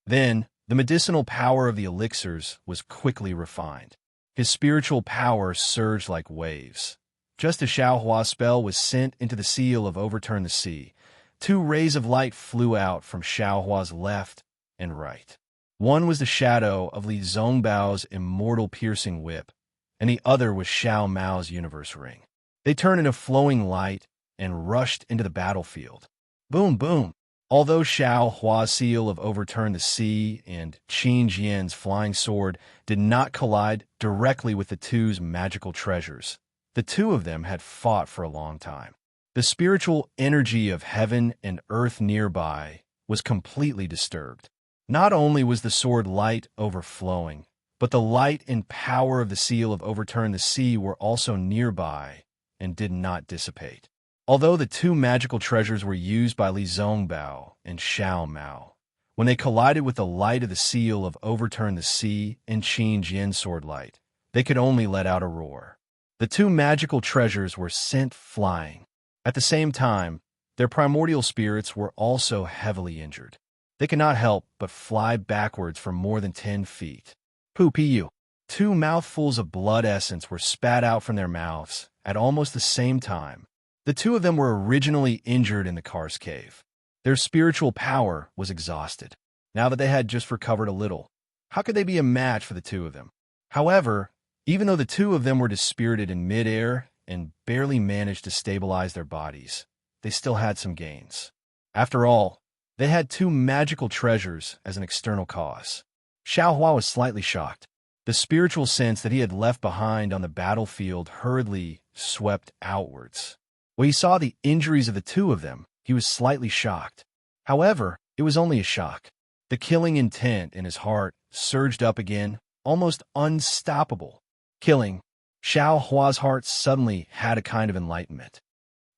Then, the medicinal power of the elixirs was quickly refined. His spiritual power surged like waves. Just as Xiao Hua's spell was sent into the seal of Overturn the Sea, two rays of light flew out from Xiao Hua's left and right. One was the shadow of Li Zongbao's immortal piercing whip, and the other was Xiao Mao's universe ring. They turned into flowing light and rushed into the battlefield. Boom, boom! Although Xiao Hua's seal of Overturn the Sea and Qin Jian's flying sword did not collide directly with the two's magical treasures, the two of them had fought for a long time. The spiritual energy of heaven and earth nearby was completely disturbed. Not only was the sword light overflowing, but the light and power of the seal of Overturn the Sea were also nearby and did not dissipate. Although the two magical treasures were used by Li Zongbao and Xiao Mao, when they collided with the light of the seal of Overturn the Sea and Qin Jian's sword light, they could only let out a roar. The two magical treasures were sent flying. At the same time, their primordial spirits were also heavily injured. They could not help but fly backwards for more than 10 feet. Poo-pee-you. Two mouthfuls of blood essence were spat out from their mouths at almost the same time. The two of them were originally injured in the Kar's cave. Their spiritual power was exhausted. Now that they had just recovered a little, how could they be a match for the two of them? However, even though the two of them were dispirited in midair and barely managed to stabilize their bodies, they still had some gains. After all, they had two magical treasures as an external cause. Xiao Hua was slightly shocked. The spiritual sense that he had left behind on the battlefield hurriedly swept outwards. When he saw the injuries of the two of them, he was slightly shocked. However, it was only a shock. The killing intent in his heart surged up again, almost unstoppable. Killing. Xiao Hua's heart suddenly had a kind of enlightenment.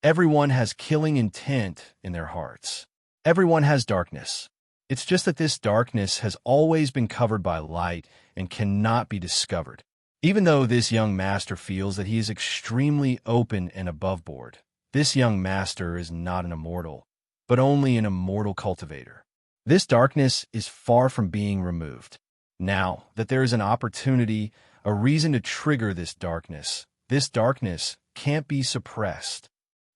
Everyone has killing intent in their hearts. Everyone has darkness. It's just that this darkness has always been covered by light and cannot be discovered. Even though this young master feels that he is extremely open and above board, this young master is not an immortal, but only an immortal cultivator. This darkness is far from being removed. Now that there is an opportunity, a reason to trigger this darkness can't be suppressed.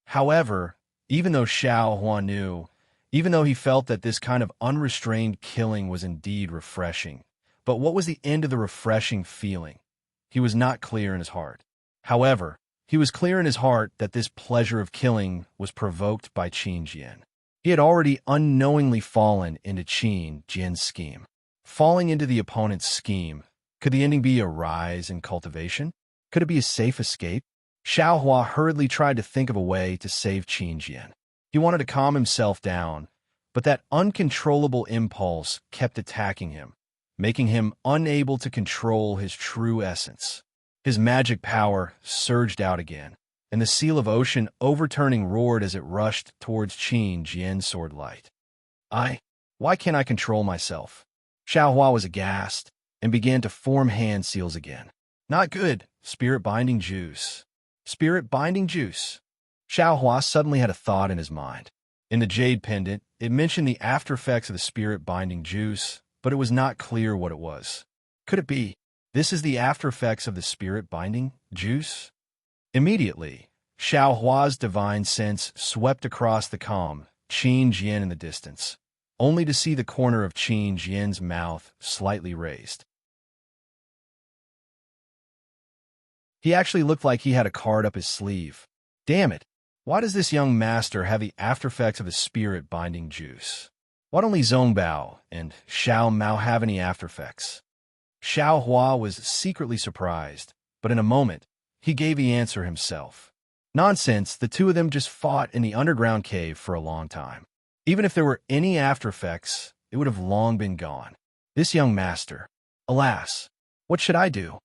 However, even though Xiao Hua knew, even though he felt that this kind of unrestrained killing was indeed refreshing, but what was the end of the refreshing feeling? He was not clear in his heart. However, he was clear in his heart that this pleasure of killing was provoked by Qin Jian. He had already unknowingly fallen into Qin Jian's scheme. Falling into the opponent's scheme, could the ending be a rise in cultivation? Could it be a safe escape? Xiao Hua hurriedly tried to think of a way to save Qin Jian. He wanted to calm himself down, but that uncontrollable impulse kept attacking him, making him unable to control his true essence. His magic power surged out again, and the seal of ocean overturning roared as it rushed towards Qin Jian's sword light. Why can't I control myself? Xiao Hua was aghast and began to form hand seals again. Not good. Spirit binding juice. Spirit binding juice. Xiao Hua suddenly had a thought in his mind. In the jade pendant, it mentioned the after effects of the spirit binding juice, but it was not clear what it was. Could it be? This is the after effects of the spirit binding juice? Immediately, Xiao Hua's divine sense swept across the calm, Qin Jian in the distance, only to see the corner of Qin Jian's mouth slightly raised. He actually looked like he had a card up his sleeve. Damn it! Why does this young master have the after effects of the spirit binding juice? Why don't Li Zongbao and Xiao Mao have any after effects? Xiao Hua was secretly surprised, but in a moment, he gave the answer himself. Nonsense, the two of them just fought in the underground cave for a long time. Even if there were any after effects, it would have long been gone. This young master, alas, what should I do?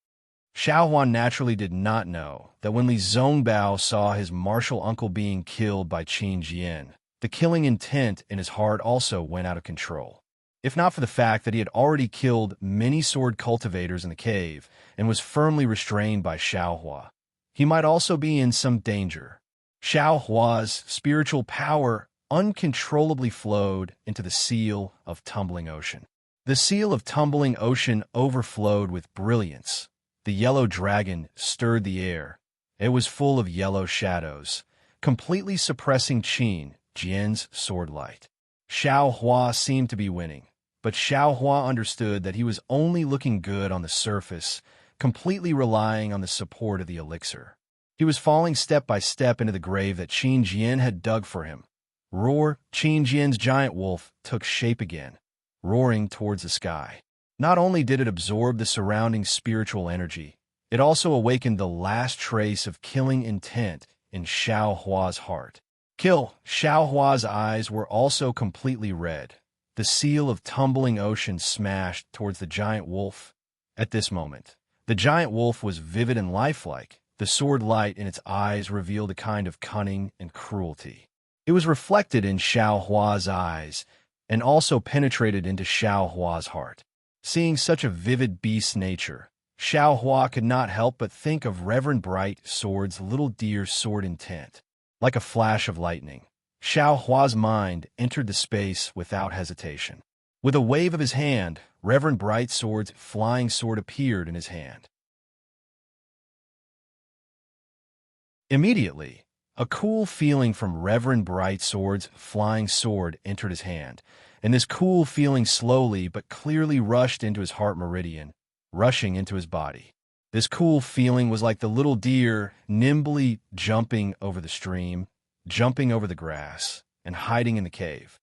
Xiao Hua naturally did not know that when Li Zongbao saw his martial uncle being killed by Qin Jian, the killing intent in his heart also went out of control. If not for the fact that he had already killed many sword cultivators in the cave and was firmly restrained by Xiao Hua, he might also be in some danger. Xiao Hua's spiritual power uncontrollably flowed into the seal of tumbling ocean. The seal of tumbling ocean overflowed with brilliance. The yellow dragon stirred the air, It was full of yellow shadows, completely suppressing Qin Jian's sword light. Xiao Hua seemed to be winning, but Xiao Hua understood that he was only looking good on the surface, completely relying on the support of the elixir. He was falling step by step into the grave that Qin Jian had dug for him. Roar! Qin Jian's giant wolf took shape again, roaring towards the sky. Not only did it absorb the surrounding spiritual energy, it also awakened the last trace of killing intent in Xiao Hua's heart. Kill! Xiao Hua's eyes were also completely red. The seal of tumbling ocean smashed towards the giant wolf. At this moment, the giant wolf was vivid and lifelike. The sword light in its eyes revealed a kind of cunning and cruelty. It was reflected in Xiao Hua's eyes and also penetrated into Xiao Hua's heart. Seeing such a vivid beast nature, Xiao Hua could not help but think of Reverend Bright Sword's little deer sword intent. Like a flash of lightning, Xiao Hua's mind entered the space without hesitation. With a wave of his hand, Reverend Bright Sword's flying sword appeared in his hand. Immediately, a cool feeling from Reverend Bright Sword's flying sword entered his hand, and this cool feeling slowly but clearly rushed into his heart meridian, rushing into his body. This cool feeling was like the little deer nimbly jumping over the stream, jumping over the grass, and hiding in the cave.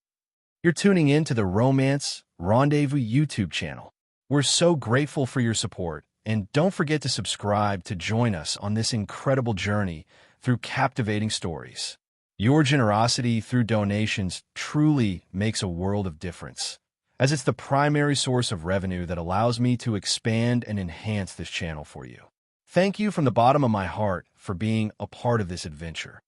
You're tuning in to the Romance Rendezvous YouTube channel. We're so grateful for your support, and don't forget to subscribe to join us on this incredible journey through captivating stories. Your generosity through donations truly makes a world of difference, as it's the primary source of revenue that allows me to expand and enhance this channel for you. Thank you from the bottom of my heart for being a part of this adventure.